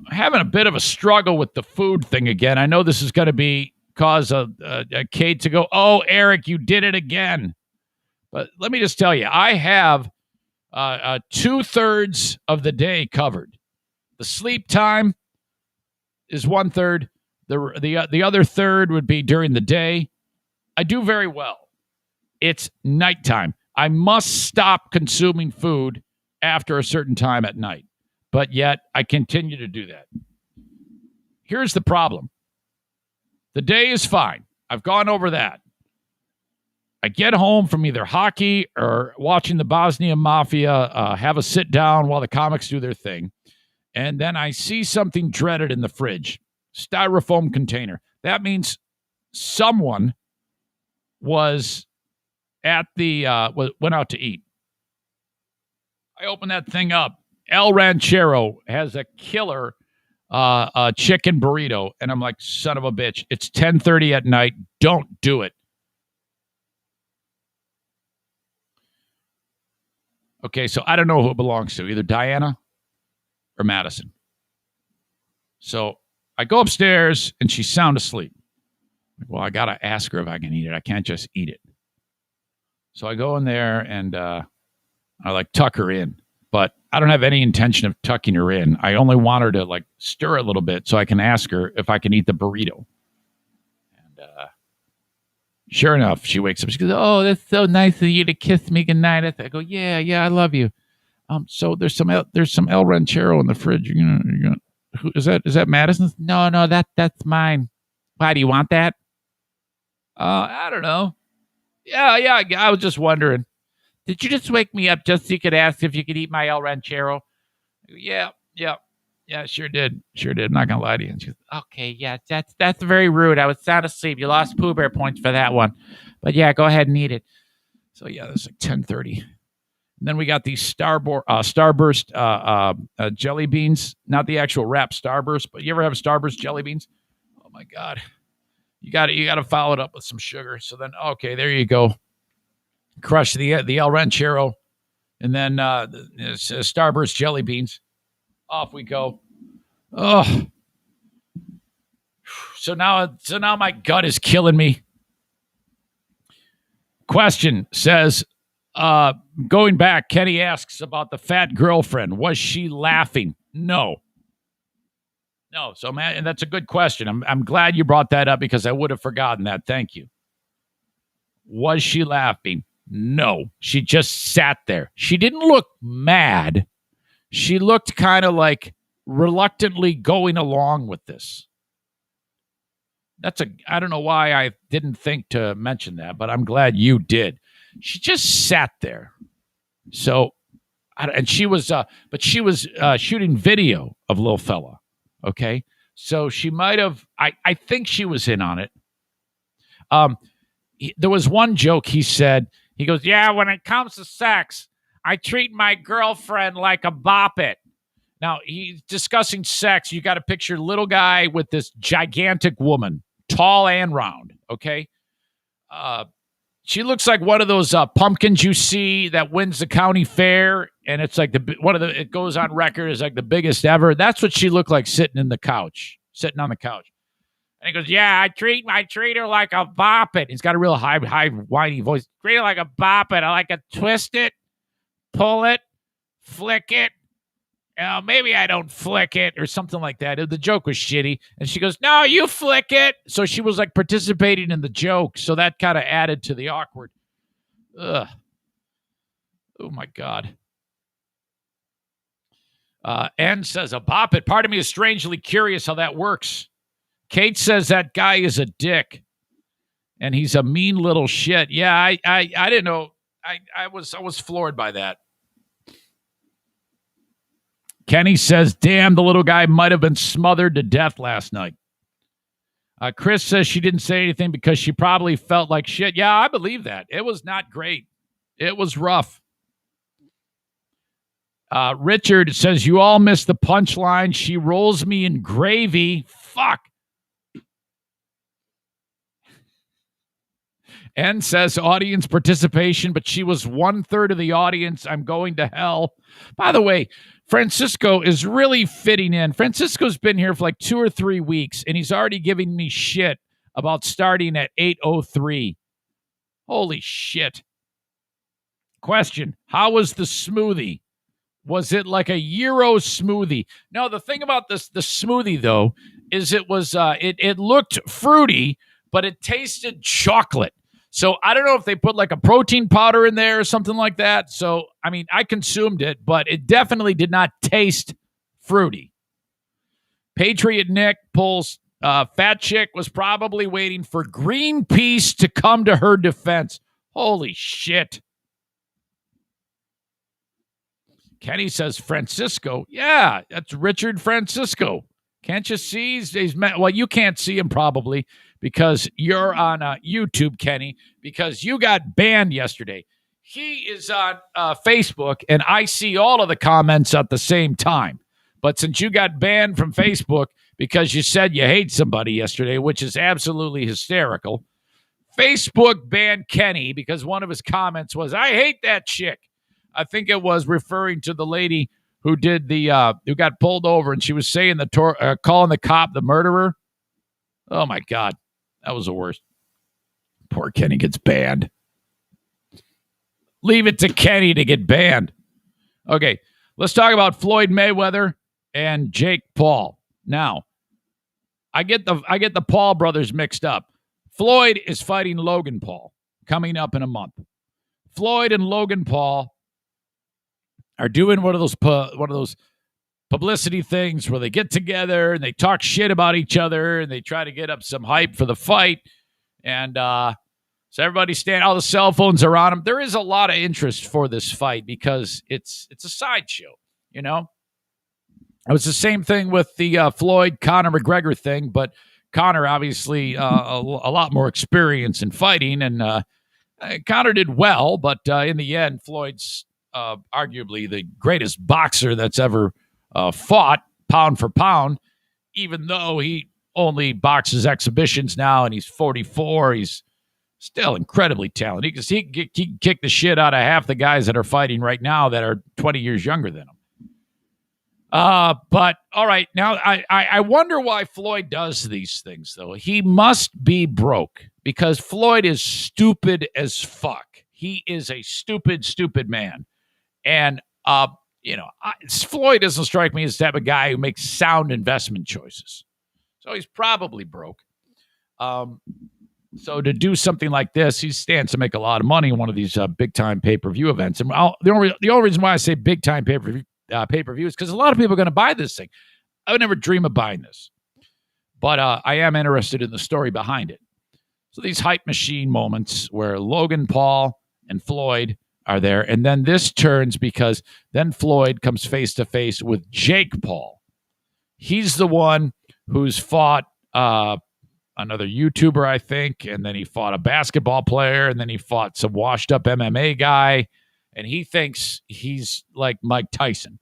having a bit of a struggle with the food thing again. I know this is going to cause a Kate to go, "Oh, Eric, you did it again." But let me just tell you, I have 2/3 of the day covered. The sleep time is 1/3. The other third would be during the day. I do very well. It's nighttime. I must stop consuming food after a certain time at night. But yet, I continue to do that. Here's the problem. The day is fine. I've gone over that. I get home from either hockey or watching the Bosnian Mafia, have a sit down while the comics do their thing. And then I see something dreaded in the fridge. Styrofoam container. That means someone was at went out to eat. I open that thing up. El Ranchero has a killer chicken burrito, and I'm like, son of a bitch. It's 10:30 at night. Don't do it. Okay, so I don't know who it belongs to, either Diana or Madison. So I go upstairs, and she's sound asleep. Well, I got to ask her if I can eat it. I can't just eat it. So I go in there, and I tuck her in. But I don't have any intention of tucking her in. I only want her to stir a little bit so I can ask her if I can eat the burrito. And sure enough, she wakes up. She goes, "Oh, that's so nice of you to kiss me goodnight." I go, "Yeah, I love you." So there's some El Ranchero in the fridge. You're gonna who is that? Is that Madison's? No, that's mine. Why do you want that? I don't know. Yeah. I was just wondering. Did you just wake me up just so you could ask if you could eat my El Ranchero? Yeah, sure did. I'm not going to lie to you. And she goes, "Okay, yeah, that's very rude. I was sound asleep. You lost Pooh Bear points for that one. But yeah, go ahead and eat it." So yeah, it's 10:30. And then we got these Starburst jelly beans. Not the actual wrap Starburst, but you ever have Starburst jelly beans? Oh my God. You got to follow it up with some sugar. So then, okay, there you go. Crush the El Ranchero, and then Starburst jelly beans. Off we go. Oh, so now my gut is killing me. Question says, going back, Kenny asks about the fat girlfriend. Was she laughing? No. So man, and that's a good question. I'm glad you brought that up because I would have forgotten that. Thank you. Was she laughing? No, she just sat there. She didn't look mad. She looked kind of reluctantly going along with this. I don't know why I didn't think to mention that, but I'm glad you did. She just sat there. So, and she was shooting video of little fella. Okay. So she might have, I think she was in on it. There was one joke he said. He goes, "Yeah, when it comes to sex, I treat my girlfriend like a bop it." Now, he's discussing sex. You got to picture little guy with this gigantic woman, tall and round, okay? She looks like one of those pumpkins you see that wins the county fair, and it's it goes on record as the biggest ever. That's what she looked like sitting on the couch. And he goes, "Yeah, I treat her like a bop it." He's got a real high, whiny voice. "Treat her like a bop it. I like to twist it, pull it, flick it. Maybe I don't flick it," or something like that. The joke was shitty. And she goes, "No, you flick it." So she was participating in the joke. So that kind of added to the awkward. Ugh. Oh my God. N says, "A bop it. Part of me is strangely curious how that works." Kate says that guy is a dick, and he's a mean little shit. Yeah, I didn't know. I was floored by that. Kenny says, "Damn, the little guy might have been smothered to death last night." Chris says she didn't say anything because she probably felt like shit. Yeah, I believe that. It was not great. It was rough. Richard says, "You all missed the punchline. She rolls me in gravy." Fuck. N says audience participation, but she was 1/3 of the audience. I'm going to hell. By the way, Francisco is really fitting in. Francisco's been here for like 2 or 3 weeks, and he's already giving me shit about starting at 8:03. Holy shit. Question, how was the smoothie? Was it like a Euro smoothie? No, the thing about the smoothie, though, is it was it looked fruity, but it tasted chocolate. So I don't know if they put like a protein powder in there or something like that. So, I mean, I consumed it, but it definitely did not taste fruity. Patriot Nick pulls Fat Chick was probably waiting for Greenpeace to come to her defense. Holy shit. Kenny says Francisco. Yeah, that's Richard Francisco. Can't you see? Well, you can't see him probably because you're on YouTube, Kenny, because you got banned yesterday. He is on Facebook, and I see all of the comments at the same time. But since you got banned from Facebook because you said you hate somebody yesterday, which is absolutely hysterical, Facebook banned Kenny because one of his comments was, I hate that chick. I think it was referring to the lady who did the who got pulled over, and she was saying calling the cop the murderer. Oh my God, that was the worst. Poor Kenny gets banned. Leave it to Kenny to get banned. Okay, let's talk about Floyd Mayweather and Jake Paul. Now, I get the Paul brothers mixed up. Floyd is fighting Logan Paul coming up in a month. Floyd and Logan Paul are doing one of those publicity things where they get together and they talk shit about each other and they try to get up some hype for the fight. And so everybody's all the cell phones are on them. There is a lot of interest for this fight because it's a sideshow, you know? It was the same thing with the Floyd-Conor McGregor thing, but Conor obviously a lot more experience in fighting, and Conor did well, but in the end, Floyd's arguably the greatest boxer that's ever fought, pound for pound, even though he only boxes exhibitions now and he's 44. He's still incredibly talented because he can kick the shit out of half the guys that are fighting right now that are 20 years younger than him. But all right, now I wonder why Floyd does these things, though. He must be broke because Floyd is stupid as fuck. He is a stupid man. And, Floyd doesn't strike me as the type of guy who makes sound investment choices. So he's probably broke. So to do something like this, he stands to make a lot of money in one of these big-time pay-per-view events. And the only reason why I say big-time pay-per-view is because a lot of people are going to buy this thing. I would never dream of buying this. But I am interested in the story behind it. So these hype machine moments where Logan Paul and Floyd are there. And then this turns because then Floyd comes face-to-face with Jake Paul. He's the one who's fought another YouTuber, I think, and then he fought a basketball player, and then he fought some washed-up MMA guy, and he thinks he's like Mike Tyson.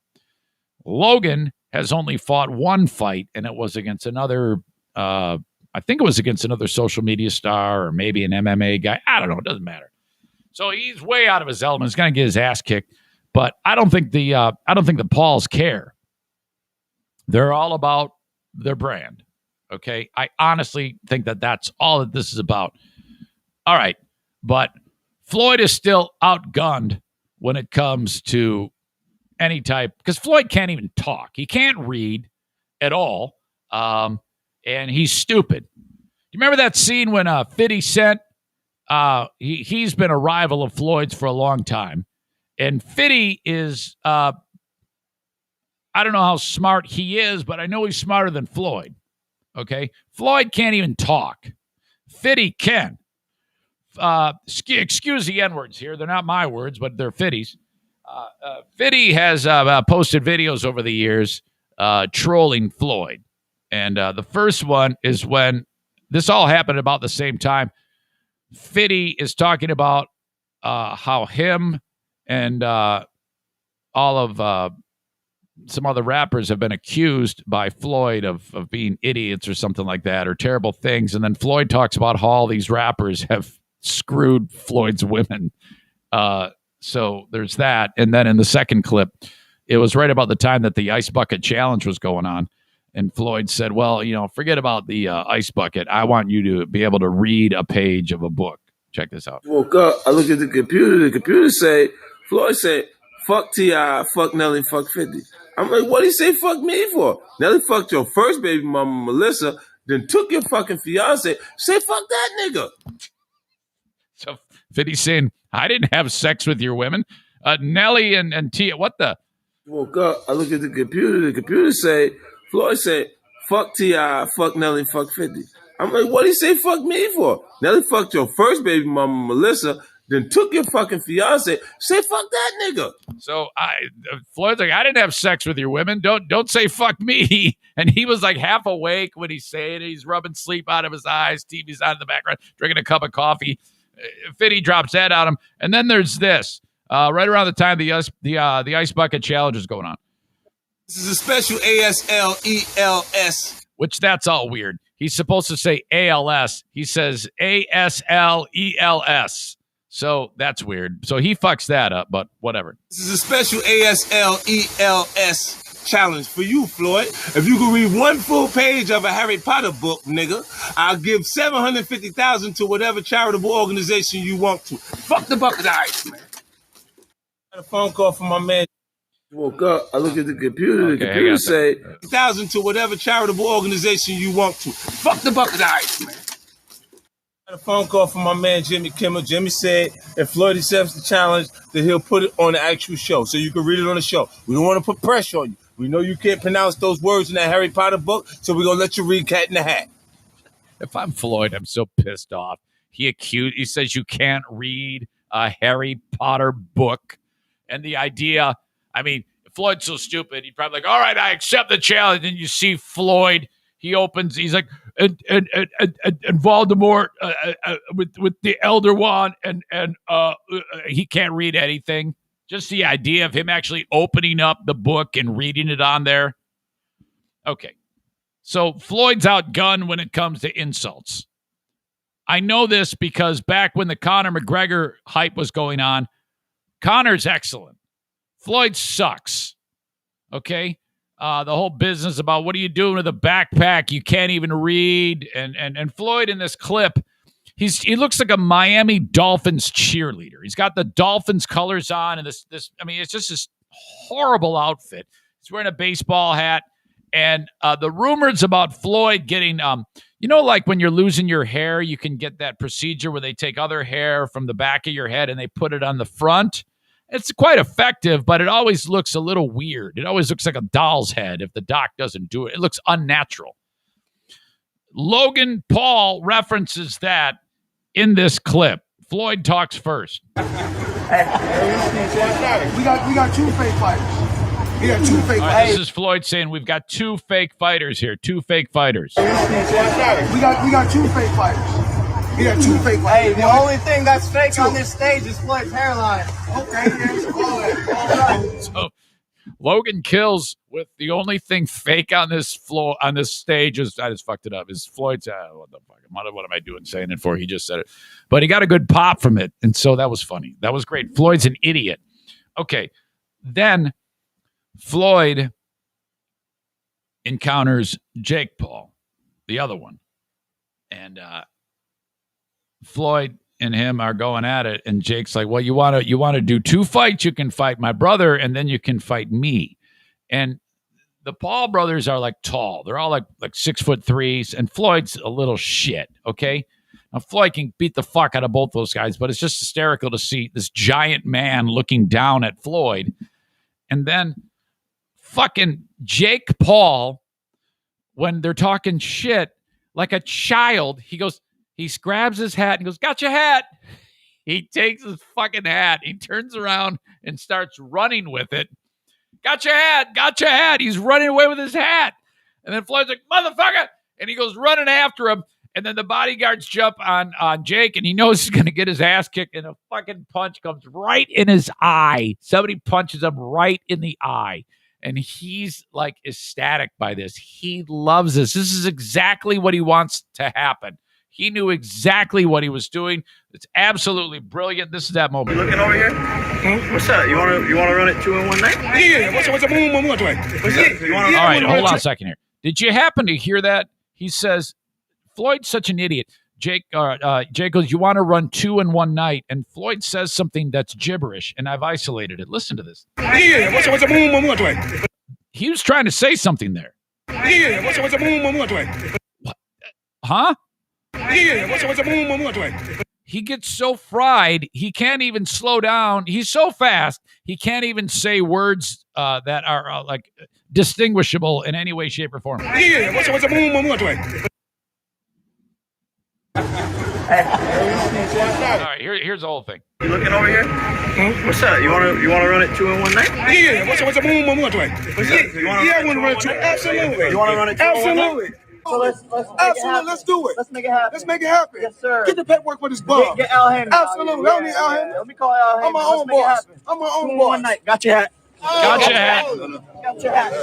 Logan has only fought one fight, and it was against another, I think it was against another social media star or maybe an MMA guy. I don't know. It doesn't matter. So he's way out of his element. He's going to get his ass kicked. But I don't think the Pauls care. They're all about their brand. Okay, I honestly think that that's all that this is about. All right, but Floyd is still outgunned when it comes to any type, because Floyd can't even talk. He can't read at all, and he's stupid. Do you remember that scene when 50 Cent, he's been a rival of Floyd's for a long time, and 50 is, I don't know how smart he is, but I know he's smarter than Floyd. Okay, Floyd can't even talk. 50 can. Excuse the N-words here. They're not my words, but they're 50's. 50 has posted videos over the years trolling Floyd. And the first one is when this all happened about the same time. 50 is talking about how him and all of some other rappers have been accused by Floyd of being idiots or something like that, or terrible things. And then Floyd talks about how all these rappers have screwed Floyd's women. So there's that. And then in the second clip, it was right about the time that the ice bucket challenge was going on. And Floyd said, well, forget about the ice bucket. I want you to be able to read a page of a book. Check this out. Woke up, I look at the computer. The computer say, Floyd said, fuck T.I., fuck Nelly, fuck 50. I'm like, what did he say fuck me for? Nelly fucked your first baby mama, Melissa, then took your fucking fiance. Say fuck that nigga. So 50 saying, I didn't have sex with your women. Nelly and Tia, what the? Woke up, I look at the computer. The computer say, Floyd said, fuck T.I., fuck Nelly, fuck 50. I'm like, what did he say fuck me for? Nelly fucked your first baby mama, Melissa, then took your fucking fiance. Say fuck that nigga. So Floyd's like, I didn't have sex with your women. Don't say fuck me. And he was like half awake when he's saying it. He's rubbing sleep out of his eyes. TV's on in the background, drinking a cup of coffee. Fitty drops that on him. And then there's this. Right around the time the ice bucket challenge is going on. This is a special ASLELS. Which that's all weird. He's supposed to say ALS. He says ASLELS. So that's weird. So he fucks that up, but whatever. This is a special ASLELS challenge for you, Floyd. If you can read one full page of a Harry Potter book, nigga, I'll give $750,000 to whatever charitable organization you want to. Fuck the bucket of ice, man. I got a phone call from my man. Woke up, I looked at the computer. The computer say $1,000 to whatever charitable organization you want to. Fuck the bucket of ice, man. I got a phone call from my man Jimmy Kimmel. Jimmy said if Floyd accepts the challenge, then he'll put it on the actual show, so you can read it on the show. We don't want to put pressure on you. We know you can't pronounce those words in that Harry Potter book, so we're gonna let you read Cat in the Hat. If I'm Floyd, I'm so pissed off. He says you can't read a Harry Potter book, and the idea. I mean, if Floyd's so stupid, he'd probably like, all right, I accept the challenge. And you see Floyd, he's like, and Voldemort with the Elder Wand, and he can't read anything. Just the idea of him actually opening up the book and reading it on there. Okay. So Floyd's outgunned when it comes to insults. I know this because back when the Conor McGregor hype was going on, Conor's excellent. Floyd sucks, okay? The whole business about what are you doing with a backpack you can't even read, and Floyd in this clip, he looks like a Miami Dolphins cheerleader. He's got the Dolphins colors on, and this I mean, it's just this horrible outfit. He's wearing a baseball hat, and the rumors about Floyd getting, like when you're losing your hair, you can get that procedure where they take other hair from the back of your head and they put it on the front. It's quite effective, but it always looks a little weird. It always looks like a doll's head if the doc doesn't do it. It looks unnatural. Logan Paul references that in this clip. Floyd talks first. Hey, we got two fake fighters. We got two fake fighters. This is Floyd saying we've got two fake fighters here. Two fake fighters. We got two fake fighters. We got two fake fighters. Hey, the only thing that's fake on this stage is Floyd's hairline. Okay, so Logan kills with the only thing fake on this floor on this stage is I just fucked it up. Is Floyd's what the fuck? What am I doing saying it for? He just said it, but he got a good pop from it, and so that was funny. That was great. Floyd's an idiot. Okay, then Floyd encounters Jake Paul, the other one, and Floyd and him are going at it, and Jake's like, well, you want to do two fights? You can fight my brother, and then you can fight me. And the Paul brothers are like tall. They're all like 6'3", and Floyd's a little shit, okay? Now, Floyd can beat the fuck out of both those guys, but it's just hysterical to see this giant man looking down at Floyd. And then fucking Jake Paul, when they're talking shit, like a child, he grabs his hat and goes, got your hat. He takes his fucking hat. He turns around and starts running with it. Got your hat. He's running away with his hat. And then Floyd's like, motherfucker. And he goes running after him. And then the bodyguards jump on Jake, and he knows he's going to get his ass kicked, and a fucking punch comes right in his eye. Somebody punches him right in the eye. And he's like ecstatic by this. He loves this. This is exactly what he wants to happen. He knew exactly what he was doing. It's absolutely brilliant. This is that moment. You looking over here? What's up? You wanna run it 2 in 1 night? Yeah. What's the boom? What's it? All right, hold on a second here. Did you happen to hear that? He says, Floyd's such an idiot. Jake goes, you want to run 2 in 1 night? And Floyd says something that's gibberish, and I've isolated it. Listen to this. Yeah. What's the boom? What's it? He was trying to say something there. Yeah. What's the boom? What's it? Huh? Yeah. What's the boom? What's it? He gets so fried, he can't even slow down. He's so fast, he can't even say words that are like distinguishable in any way, shape, or form. Yeah. What's the boom? What's it? All right, here's the whole thing. You looking over here? What's up? You wanna run it 2 in 1 night? Yeah. What's the boom? What's it? Yeah. I want to run 2. Absolutely. You wanna run it 2 in 1 night? Absolutely. So let's Absolutely. Let's do it. Let's make it happen. Let's make it happen. Yes, sir. Get the paperwork for this bum. Get Al Hammond. Absolutely. I don't need Al Hammond. Let me call Al Hammond. I'm my own boss. I'm my own 2 in boss. 1 night. Got your hat. Gotcha hat. Got your hat.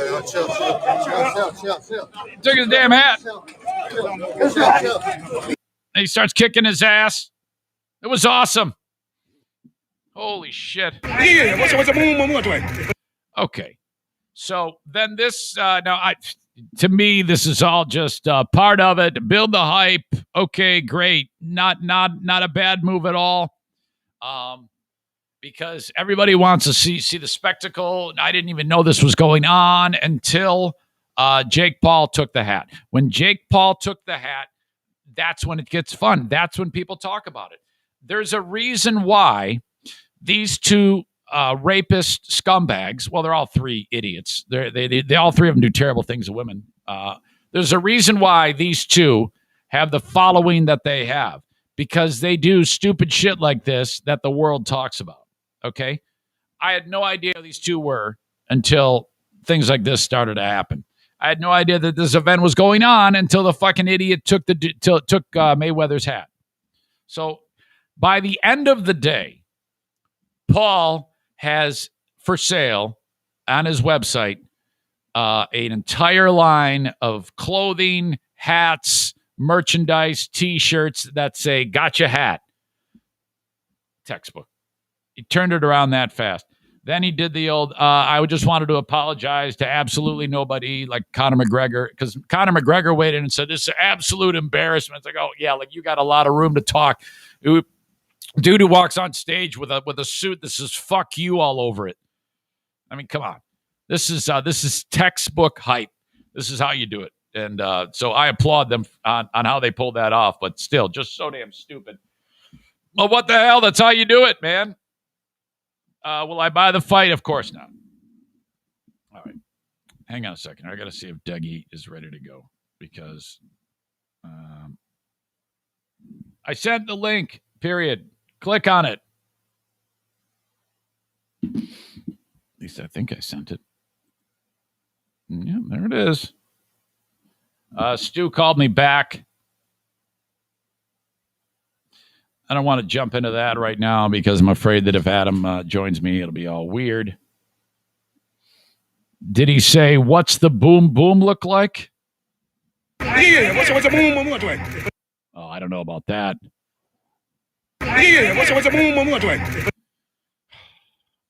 Took his damn hat. And he starts kicking his ass. It was awesome. Holy shit. Yeah. What's the boom? What's it? Okay. So then this, to me, this is all just part of it. Build the hype. Okay, great. Not a bad move at all. Because everybody wants to see the spectacle. I didn't even know this was going on until Jake Paul took the hat. When Jake Paul took the hat, that's when it gets fun. That's when people talk about it. There's a reason why these two rapist scumbags, well, they're all 3 idiots. They all 3 of them do terrible things to women. There's a reason why these 2 have the following that they have, because they do stupid shit like this that the world talks about. Okay? I had no idea who these 2 were until things like this started to happen. I had no idea that this event was going on until the fucking idiot took Mayweather's hat. So by the end of the day, Paul has for sale on his website an entire line of clothing, hats, merchandise, T-shirts that say "Gotcha hat." Textbook. He turned it around that fast. Then he did the old, I just wanted to apologize to absolutely nobody, like Conor McGregor, because Conor McGregor weighed in and said, this is an absolute embarrassment. It's like, oh, yeah, like you got a lot of room to talk. Dude who walks on stage with a suit that says "fuck you" all over it. I mean, come on. This is textbook hype. This is how you do it. And so I applaud them on how they pulled that off, but still, just so damn stupid. Well, what the hell? That's how you do it, man. Will I buy the fight? Of course not. All right. Hang on a second. I got to see if Dougie is ready to go because I sent the link, period. Click on it. At least I think I sent it. Yeah, there it is. Stu called me back. I don't want to jump into that right now because I'm afraid that if Adam joins me, it'll be all weird. Did he say, what's the boom boom look like? Yeah, what's the boom look like? Oh, I don't know about that. Yeah, what's the boom look like? Oh,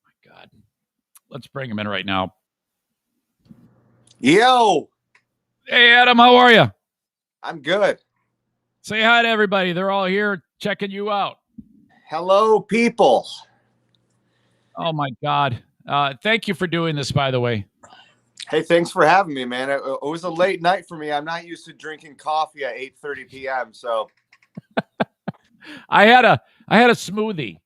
my God. Let's bring him in right now. Yo. Hey, Adam, how are you? I'm good. Say hi to everybody. They're all here checking you out. Hello, people. Oh, my God. Thank you for doing this, by the way. Hey, thanks for having me, man. It was a late night for me. I'm not used to drinking coffee at 8:30 p.m., so. I had a smoothie.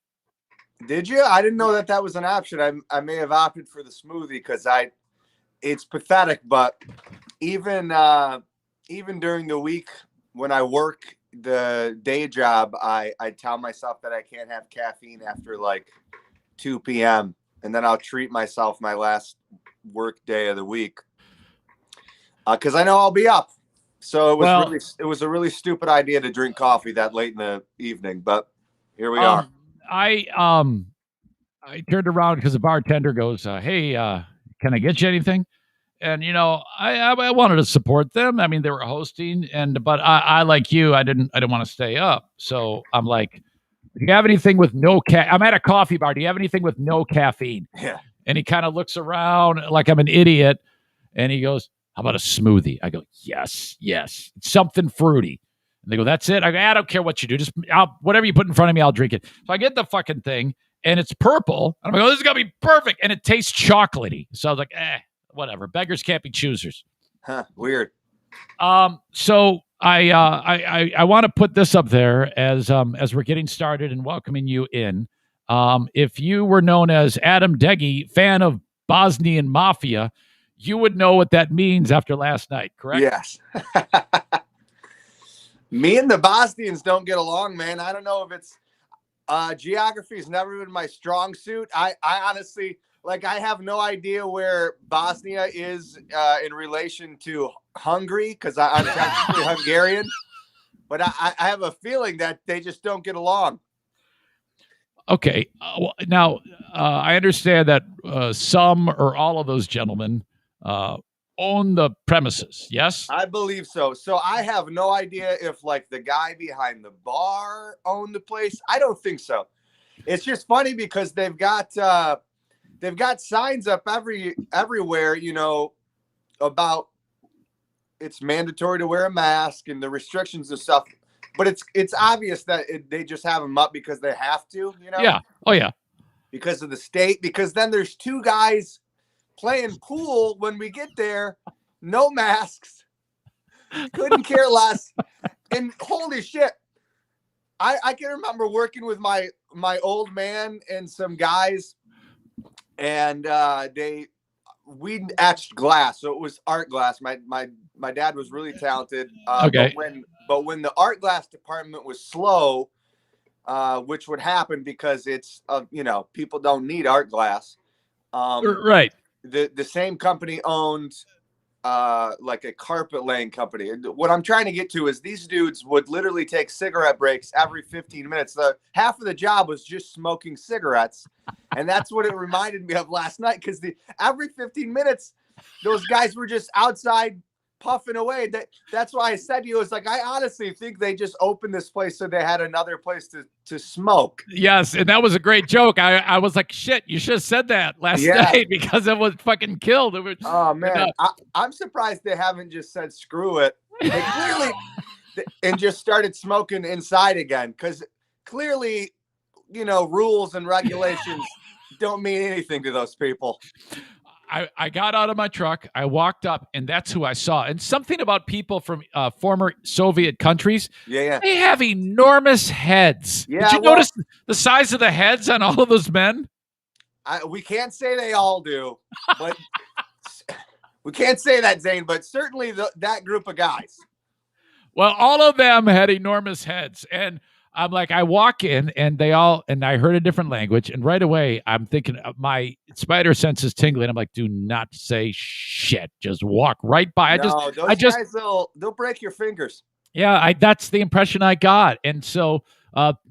Did you? I didn't know that was an option. I may have opted for the smoothie because it's pathetic, but even during the week when I work the day job, I tell myself that I can't have caffeine after like 2 p.m. and then I'll treat myself my last work day of the week because I know I'll be up. So it was a really stupid idea to drink coffee that late in the evening, but here we are. I turned around because the bartender goes, "Hey, can I get you anything?" And I wanted to support them. I mean, they were hosting, but I like you, I didn't want to stay up. So I'm like, do you have anything with no I'm at a coffee bar. Do you have anything with no caffeine? Yeah. And he kind of looks around like I'm an idiot, and he goes, "How about a smoothie?" I go, "Yes, something fruity." And they go, "That's it." I go, "I don't care what you do, just whatever you put in front of me, I'll drink it." So I get the fucking thing, and it's purple. And I'm like, "Oh, this is gonna be perfect," and it tastes chocolatey. So I was like, whatever. Beggars can't be choosers. Huh, weird. So I want to put this up there as we're getting started and welcoming you in. If you were known as Adam Deggy, fan of Bosnian Mafia, you would know what that means after last night, correct? Yes. Me and the Bosnians don't get along, man. I don't know if it's geography has never been my strong suit. I honestly, I have no idea where Bosnia is in relation to Hungary, because I'm technically Hungarian. But I have a feeling that they just don't get along. Okay. Now, I understand that some or all of those gentlemen own the premises, yes? I believe so. So I have no idea if, the guy behind the bar owned the place. I don't think so. It's just funny because they've got signs up everywhere, about it's mandatory to wear a mask and the restrictions and stuff. But it's obvious that they just have them up because they have to, Yeah. Oh, yeah. Because of the state. Because then there's two guys playing pool when we get there, no masks, couldn't care less. And holy shit, I can remember working with my old man and some guys, and we etched glass, so it was art glass. My dad was really talented. Okay. But when the art glass department was slow, which would happen because it's people don't need art glass. Right. The same company owned a carpet laying company. What I'm trying to get to is these dudes would literally take cigarette breaks every 15 minutes. Half of the job was just smoking cigarettes. And that's what it reminded me of last night, because every 15 minutes, those guys were just outside puffing away. That's why I said to you, it's I honestly think they just opened this place so they had another place to smoke. Yes, and that was a great joke. I was like, shit, you should have said that last night, because it was fucking killed. It was, oh man, I'm surprised they haven't just said screw it. They clearly and just started smoking inside again, because clearly, rules and regulations don't mean anything to those people. I got out of my truck, I walked up, and that's who I saw. And something about people from former Soviet countries, they have enormous heads. Yeah, did you notice the size of the heads on all of those men? We can't say they all do, but we can't say that, Zane, but certainly that group of guys. Well, all of them had enormous heads, and I'm like, I walk in, and I heard a different language, and right away I'm thinking my spider sense is tingling. I'm like, do not say shit. Just walk right by. Those guys, they'll break your fingers. Yeah, that's the impression I got. And so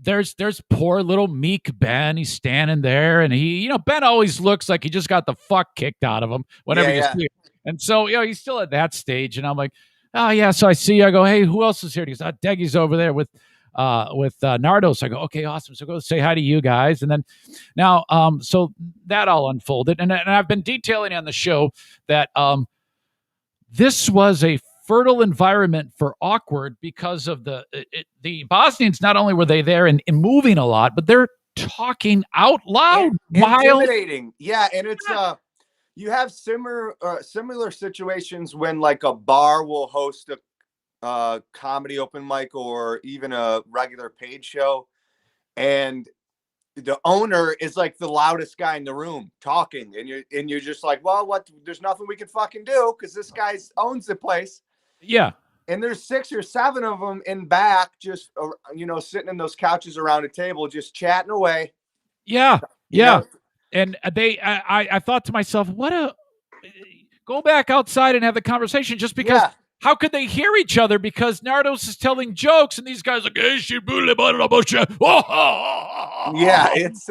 there's poor little meek Ben. He's standing there, and he, Ben always looks like he just got the fuck kicked out of him whenever you see him. And so, he's still at that stage, and I'm like, oh yeah. So I see, I go, hey, who else is here? He goes, Deggy's over there with Nardos. I go, okay, awesome. So go say hi to you guys. And then now, so that all unfolded. And I've been detailing on the show that this was a fertile environment for awkward, because of the Bosnians. Not only were they there and moving a lot, but they're talking out loud. Intimidating. Yeah. And it's, you have similar situations when a bar will host a comedy open mic or even a regular paid show, and the owner is the loudest guy in the room talking, and you're just like, well, what? There's nothing we can fucking do because this guy owns the place. Yeah. And there's 6 or 7 of them in back, just sitting in those couches around a table, just chatting away. Yeah. Yeah. And I thought to myself, go back outside and have the conversation, just because. Yeah. How could they hear each other? Because Nardos is telling jokes, and these guys are like, yeah, it's.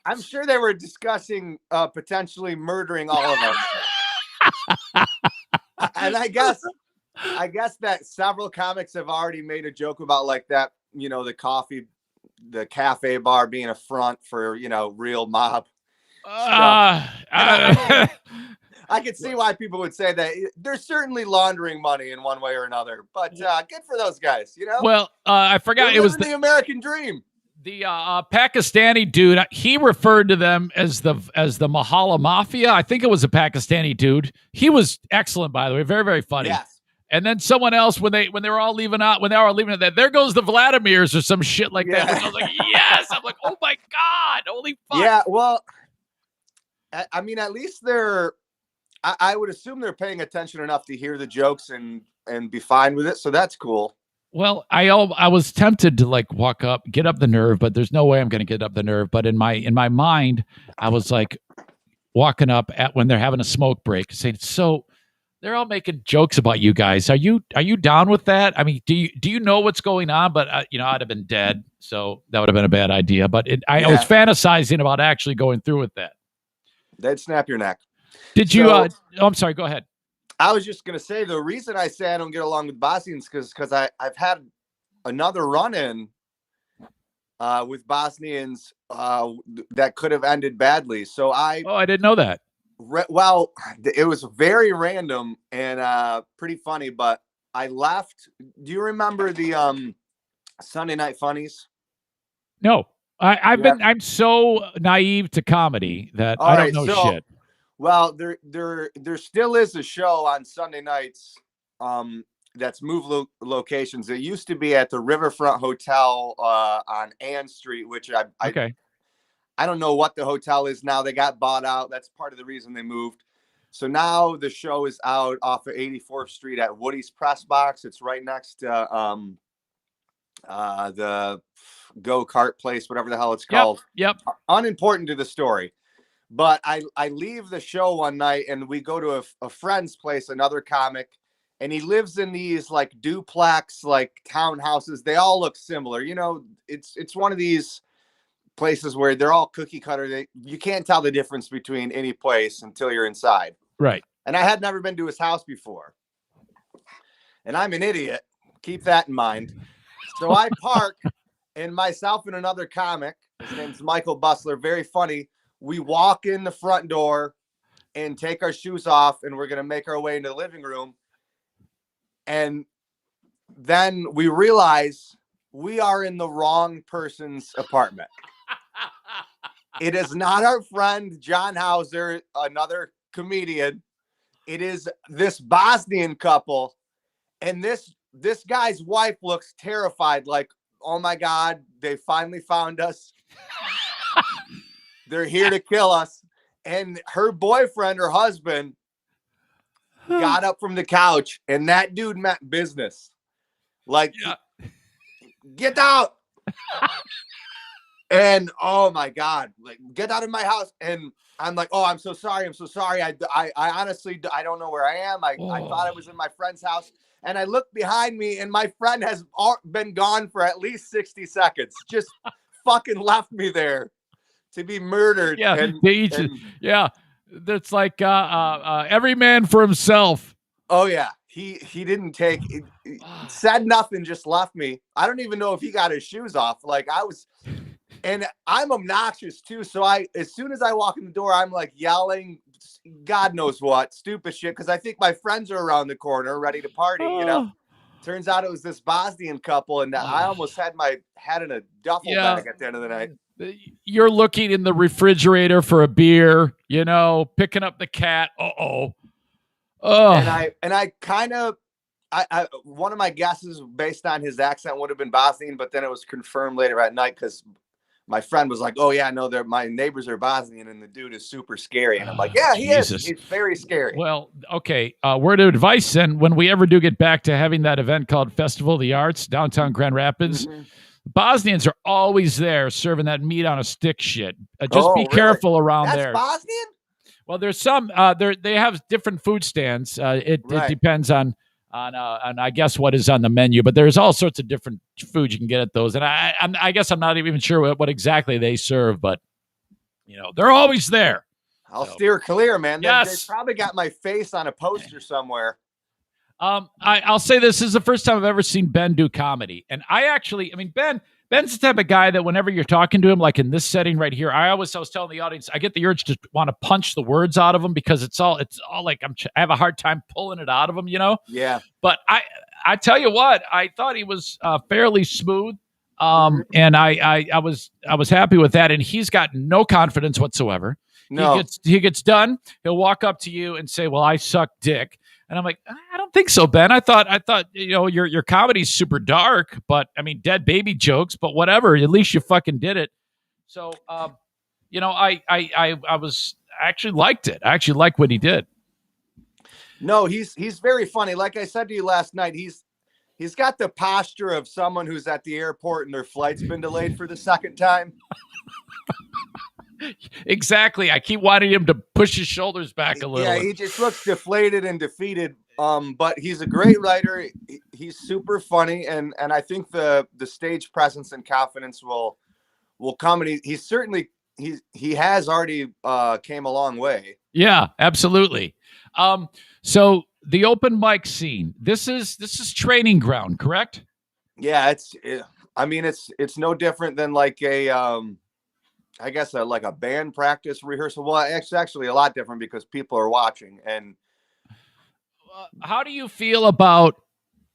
I'm sure they were discussing potentially murdering all of us. And I guess that several comics have already made a joke about like that, the cafe bar being a front for, real mob stuff. I could see why people would say that. They're certainly laundering money in one way or another, but good for those guys, Well, I forgot it was the American dream. The Pakistani dude, he referred to them as the Mahala Mafia. I think it was a Pakistani dude. He was excellent, by the way, very, very funny. Yes. And then someone else when they were all leaving out, that there goes the Vladimirs or some shit like that. I was like, yes. I'm like, oh my God, holy fuck. Yeah, well, I mean, at least I would assume they're paying attention enough to hear the jokes and be fine with it. So that's cool. Well, I was tempted to like walk up, get up the nerve, but there's no way I'm going to get up the nerve. But in my mind, I was like walking up when they're having a smoke break, saying, "So they're all making jokes about you guys. Are you down with that? I mean, do you know what's going on?" But I'd have been dead, so that would have been a bad idea. But I was fantasizing about actually going through with that. They'd snap your neck. Did you? I'm sorry. Go ahead. I was just going to say the reason I say I don't get along with Bosnians because I've had another run-in with Bosnians that could have ended badly. So I didn't know that. Well, it was very random and pretty funny, but I left. Do you remember the Sunday Night Funnies? No, I'm so naive to comedy that I don't know shit. Well, there still is a show on Sunday nights that's moved locations. It used to be at the Riverfront Hotel on Ann Street, which I don't know what the hotel is now. They got bought out. That's part of the reason they moved. So now the show is out off of 84th Street at Woody's Press Box. It's right next to the go-kart place, whatever the hell it's called. Yep. Unimportant to the story. But I leave the show one night and we go to a friend's place, another comic, and he lives in these like duplex, like townhouses. They all look similar. It's one of these places where they're all cookie cutter. You can't tell the difference between any place until you're inside. Right. And I had never been to his house before. And I'm an idiot. Keep that in mind. So I park and myself and another comic, his name's Michael Bustler, very funny. We walk in the front door and take our shoes off, and we're going to make our way into the living room. And then we realize we are in the wrong person's apartment. It is not our friend John Hauser, another comedian. It is this Bosnian couple. And this guy's wife looks terrified, like, oh my God, they finally found us. They're here to kill us. And her boyfriend, her husband, got up from the couch, and that dude meant business. Like, get out. And oh my God, like, get out of my house. And I'm like, oh, I'm so sorry. I honestly, I don't know where I am. I thought I was in my friend's house. And I look behind me, and my friend has been gone for at least 60 seconds. Just fucking left me there to be murdered. Yeah. That's like every man for himself. Oh yeah. He didn't take it, said nothing, just left me. I don't even know if he got his shoes off. Like and I'm obnoxious too. So as soon as I walk in the door, I'm like yelling, God knows what, stupid shit. Cause I think my friends are around the corner ready to party, Turns out it was this Bosnian couple, and I almost had my head in a duffel bag at the end of the night. You're looking in the refrigerator for a beer, picking up the cat. Oh. And I kind of, one of my guesses based on his accent would have been Bosnian, but then it was confirmed later at night because my friend was like, oh yeah, no, my neighbors are Bosnian, and the dude is super scary. And I'm like, yeah, he is. He's very scary. Well, okay. Word of advice then, when we ever do get back to having that event called Festival of the Arts, downtown Grand Rapids, Bosnians are always there serving that meat on a stick shit. Just be careful around there. That's Bosnian? Well, there's some, they have different food stands. It depends on I guess what is on the menu, but there's all sorts of different food you can get at those. And I guess I'm not even sure what exactly they serve, but they're always there. I'll steer clear, man. Yes. They probably got my face on a poster somewhere. I'll say this is the first time I've ever seen Ben do comedy. And Ben's the type of guy that whenever you're talking to him, like in this setting right here, I was telling the audience, I get the urge to want to punch the words out of him because it's all like I have a hard time pulling it out of him, Yeah. But I tell you what, I thought he was fairly smooth. And I was happy with that. And he's got no confidence whatsoever. No. He gets done. He'll walk up to you and say, "Well, I suck dick." And I'm like, I don't think so, Ben. I thought, your comedy's super dark, but I mean, dead baby jokes, but whatever. At least you fucking did it. So, I actually liked it. I actually like what he did. No, he's very funny. Like I said to you last night, he's got the posture of someone who's at the airport and their flight's been delayed for the second time. Exactly. I keep wanting him to push his shoulders back a little. Yeah, he just looks deflated and defeated. But he's a great writer. He's super funny, and I think the stage presence and confidence will come. And he certainly he has already came a long way. Yeah, absolutely. So the open mic scene. This is training ground, correct? Yeah, it's no different than like a I guess like a band practice rehearsal. Well, it's actually a lot different because people are watching. And how do you feel about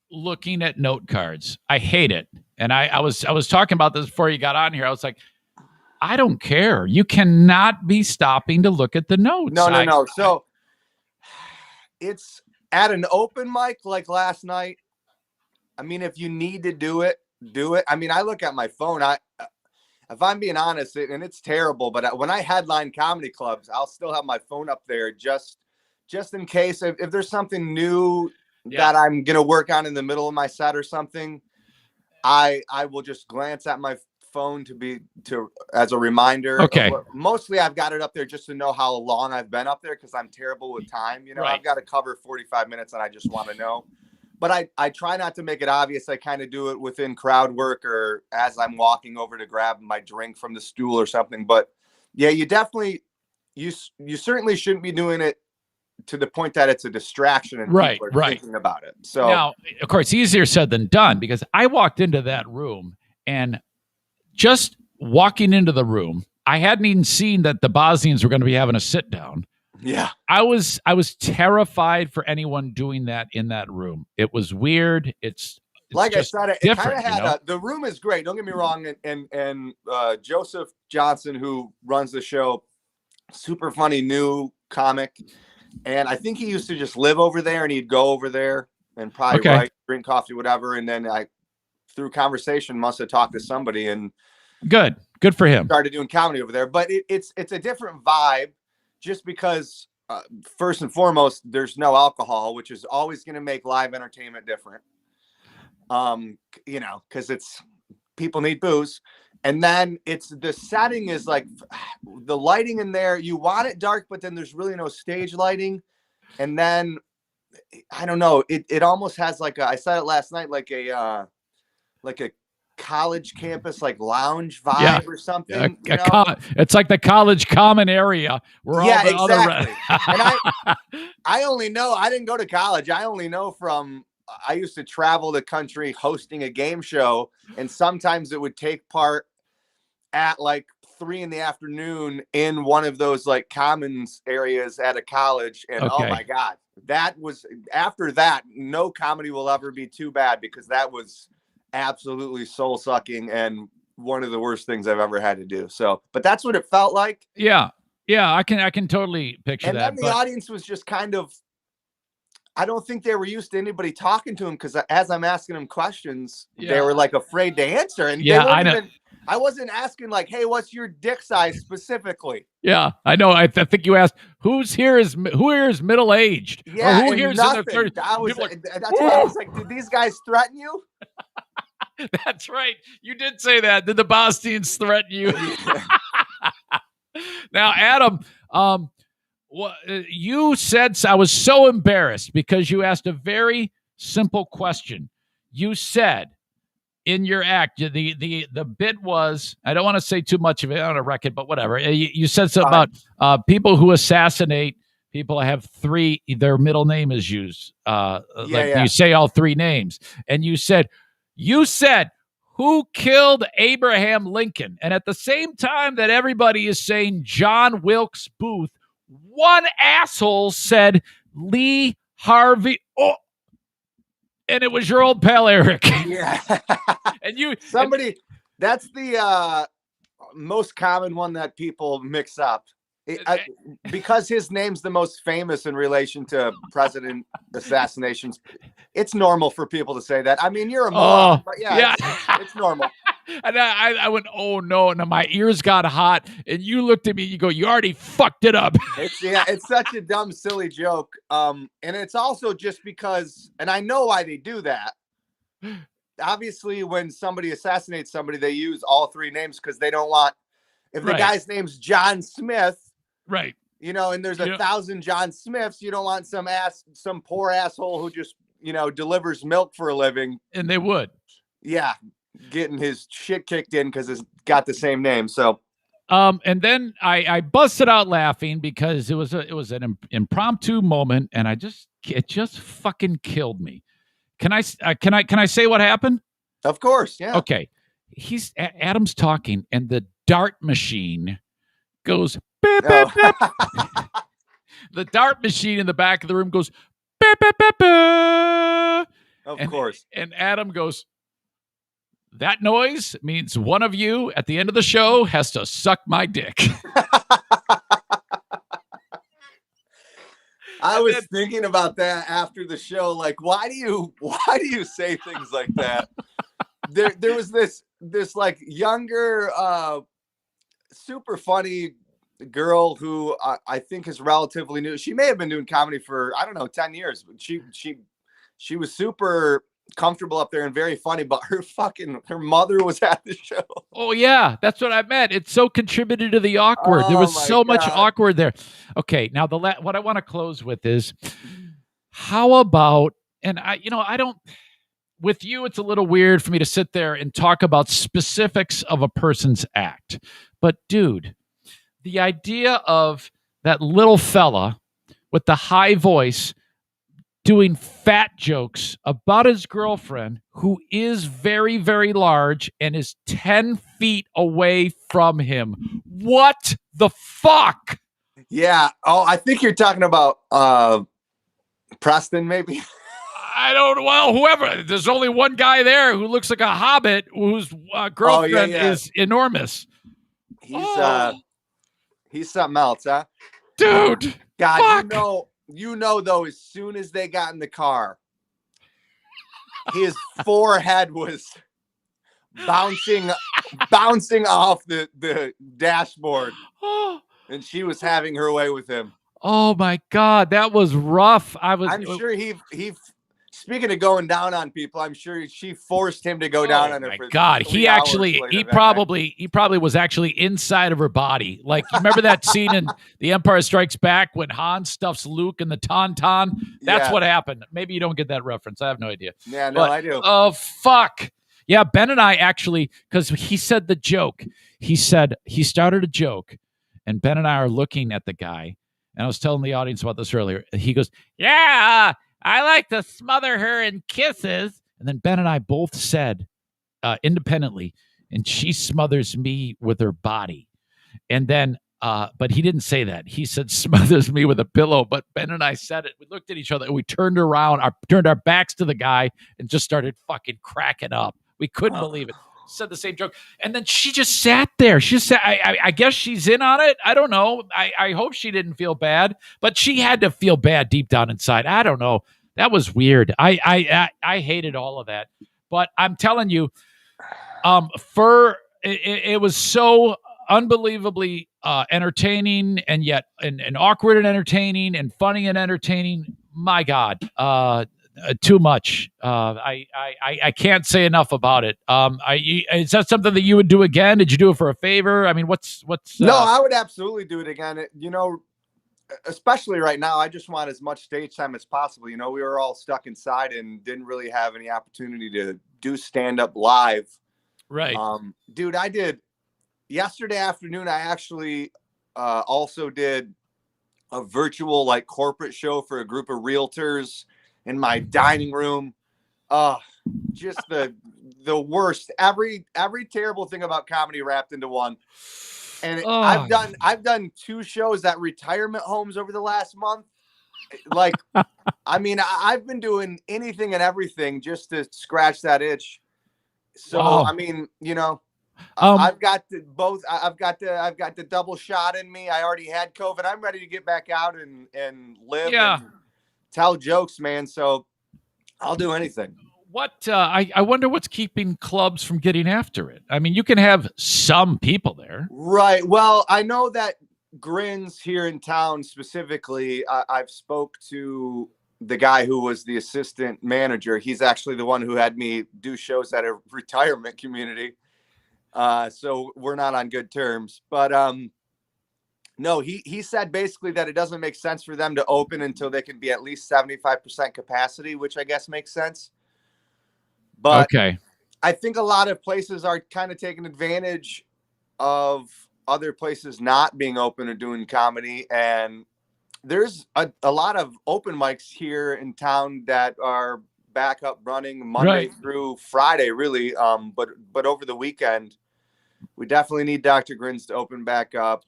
looking at note cards? I hate it. And I was talking about this before you got on here. I was like, I don't care. You cannot be stopping to look at the notes. No. So it's at an open mic like last night. I mean, if you need to do it, do it. I mean, I look at my phone. If I'm being honest, and it's terrible, but when I headline comedy clubs, I'll still have my phone up there just in case if there's something new that I'm going to work on in the middle of my set or something, I will just glance at my phone as a reminder. Okay. Mostly I've got it up there just to know how long I've been up there because I'm terrible with time. Right. I've got to cover 45 minutes and I just want to know. But I try not to make it obvious. I kind of do it within crowd work or as I'm walking over to grab my drink from the stool or something. But yeah, you definitely, you certainly shouldn't be doing it to the point that it's a distraction and people are thinking about it. So now, of course, easier said than done because I walked into that room and just walking into the room, I hadn't even seen that the Bosnians were going to be having a sit down. Yeah, I was terrified for anyone doing that in that room. It was weird. It's like I said, it kind of had a, the room is great. Don't get me wrong. And Joseph Johnson, who runs the show, super funny new comic. And I think he used to just live over there and he'd go over there and probably write, drink coffee, whatever. And then through conversation, must have talked to somebody and good for him. Started doing comedy over there. But it's a different vibe. Just because, first and foremost, there's no alcohol, which is always going to make live entertainment different. Because it's people need booze, and then the setting is like the lighting in there. You want it dark, but then there's really no stage lighting, and then I don't know. It almost has like I said it last night, like a college campus like lounge vibe or something. It's like the college common area where all the exactly. other And I only know, I didn't go to college. I only know from I used to travel the country hosting a game show, and sometimes it would take part at like 3 p.m. in one of those like commons areas at a college. And oh my God, that was after that, no comedy will ever be too bad because that was absolutely soul sucking and one of the worst things I've ever had to do. So, but that's what it felt like. Yeah. I can totally picture that. And then the audience was just kind of, I don't think they were used to anybody talking to them because as I'm asking them questions, they were like afraid to answer. And I wasn't asking like, hey, what's your dick size specifically? Yeah, I know. I think you asked who here is middle aged? Yeah, or who here is in their 30s? That's why I was like, did these guys threaten you? That's right. You did say that. Did the Bosnians threaten you? Now, Adam, you said I was so embarrassed because you asked a very simple question. You said in your act, the bit was, I don't want to say too much of it on a record, but whatever. You said something about people who assassinate people have three, their middle name is used. You say all three names. And you said, who killed Abraham Lincoln? And at the same time that everybody is saying John Wilkes Booth, one asshole said Lee Harvey. Oh, and it was your old pal Eric. Yeah. And you that's the most common one that people mix up. Because his name's the most famous in relation to president assassinations, it's normal for people to say that. I mean, you're a moron, but yeah. It's normal. And I went, oh no, and my ears got hot, and you looked at me, you go, you already fucked it up. It's such a dumb, silly joke. And it's also just because, and I know why they do that. Obviously, when somebody assassinates somebody, they use all three names because they don't want, if the guy's name's John Smith, right? And there's 1,000 John Smiths, you don't want some poor asshole who just, delivers milk for a living. And they would. Yeah. Getting his shit kicked in because it's got the same name. So, and then I busted out laughing because it was an impromptu moment, and it just fucking killed me. Can I say what happened? Of course, yeah. Okay, Adam's talking, and the dart machine goes beep, beep, beep. The dart machine in the back of the room goes beep, beep, beep, beep. Of course, and Adam goes, that noise means one of you at the end of the show has to suck my dick. I was thinking about that after the show. Like, why do you say things like that? There was this like younger, super funny girl who I think is relatively new. She may have been doing comedy for, I don't know, 10 years. But she was super comfortable up there and very funny, but her mother was at the show. Oh yeah, that's what I meant. It so contributed to the awkward. There was so much awkward there. Okay, now what I want to close with is, how about, and I don't, with you, it's a little weird for me to sit there and talk about specifics of a person's act, but dude, the idea of that little fella with the high voice doing fat jokes about his girlfriend, who is very, very large and is 10 feet away from him. What the fuck? Yeah. Oh, I think you're talking about Preston, maybe. I don't know. Well, whoever. There's only one guy there who looks like a hobbit whose girlfriend is enormous. He's something else, huh? Dude. God, fuck. You know, though, as soon as they got in the car, his forehead was bouncing off the dashboard, and she was having her way with him. Oh my God, that was rough. I'm sure he. Speaking of going down on people, I'm sure she forced him to go down on her. My God, he probably was actually inside of her body. Like, you remember that scene in The Empire Strikes Back when Han stuffs Luke in the tauntaun? That's what happened. Maybe you don't get that reference. I have no idea. Yeah, no, I do. Oh, fuck. Yeah, Ben and I actually, because he said the joke. He said he started a joke, and Ben and I are looking at the guy, and I was telling the audience about this earlier. He goes, yeah, I like to smother her in kisses. And then Ben and I both said independently, and she smothers me with her body. And then, but he didn't say that. He said smothers me with a pillow. But Ben and I said it. We looked at each other and we turned around, turned our backs to the guy and just started fucking cracking up. We couldn't believe it. Said the same joke. And then she just sat there. She said, I guess she's in on it. I don't know. I hope she didn't feel bad, but she had to feel bad deep down inside. I don't know. That was weird. I hated all of that. But I'm telling you, it was so unbelievably entertaining, and yet and awkward and entertaining and funny and entertaining. My God. Too much. I can't say enough about it. Is that something that you would do again? Did you do it for a favor? I mean, what's No, I would absolutely do it again. Especially right now, I just want as much stage time as possible. We were all stuck inside and didn't really have any opportunity to do stand-up live. Right. Dude, I did yesterday afternoon. I actually also did a virtual like corporate show for a group of realtors in my dining room. Just the worst. Every terrible thing about comedy wrapped into one. And I've done 2 shows at retirement homes over the last month. Like, I mean, I've been doing anything and everything just to scratch that itch. So, Wow. I mean, you know, I've got I've got the double shot in me. I already had COVID. I'm ready to get back out and live and tell jokes, man. So I'll do anything. What I wonder what's keeping clubs from getting after it. I mean, you can have some people there, right? Well, I know that Grins here in town specifically. I've spoke to the guy who was the assistant manager. He's actually the one who had me do shows at a retirement community. So we're not on good terms, but no, he said basically that it doesn't make sense for them to open until they can be at least 75% capacity, which I guess makes sense. But okay, I think a lot of places are kind of taking advantage of other places not being open or doing comedy. And there's a lot of open mics here in town that are back up running Monday through Friday, really. But over the weekend, we definitely need Dr. Grins to open back up.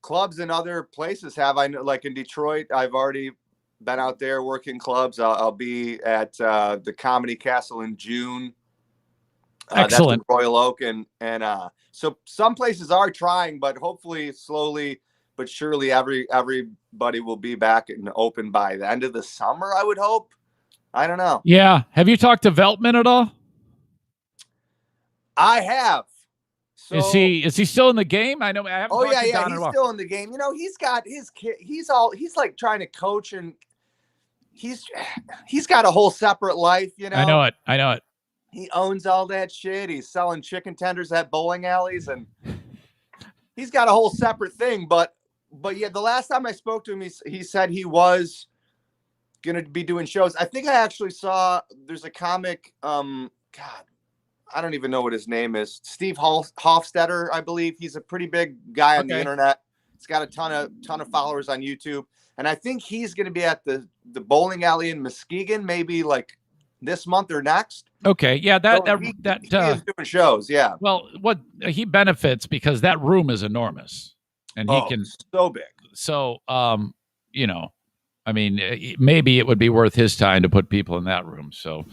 Clubs in other places have, I know, like in Detroit, I've already been out there working clubs. I'll be at the Comedy Castle in June. excellent. That's in Royal Oak, and so some places are trying, but hopefully slowly but surely everybody will be back and open by the end of the summer, I would hope. I don't know. Yeah, have you talked to Veltman at all? I have. So, is he still in the game? I know. I haven't oh talked to yeah, Don he's at all. still in the game. You know, he's got his kid. He's like trying to coach, and he's got a whole separate life. You know, I know it. He owns all that shit. He's selling chicken tenders at bowling alleys, and he's got a whole separate thing. But yeah, the last time I spoke to him, he said he was going to be doing shows. I think I actually saw there's a comic. God, I don't even know what his name is. Steve Hofstetter, I believe. He's a pretty big guy on the internet. He's got a ton of followers on YouTube, and I think he's going to be at the bowling alley in Muskegon, maybe like this month or next. Okay, yeah, he is doing shows. Yeah. Well, what he benefits because that room is enormous, and he can so big. So, you know, I mean, maybe it would be worth his time to put people in that room. So,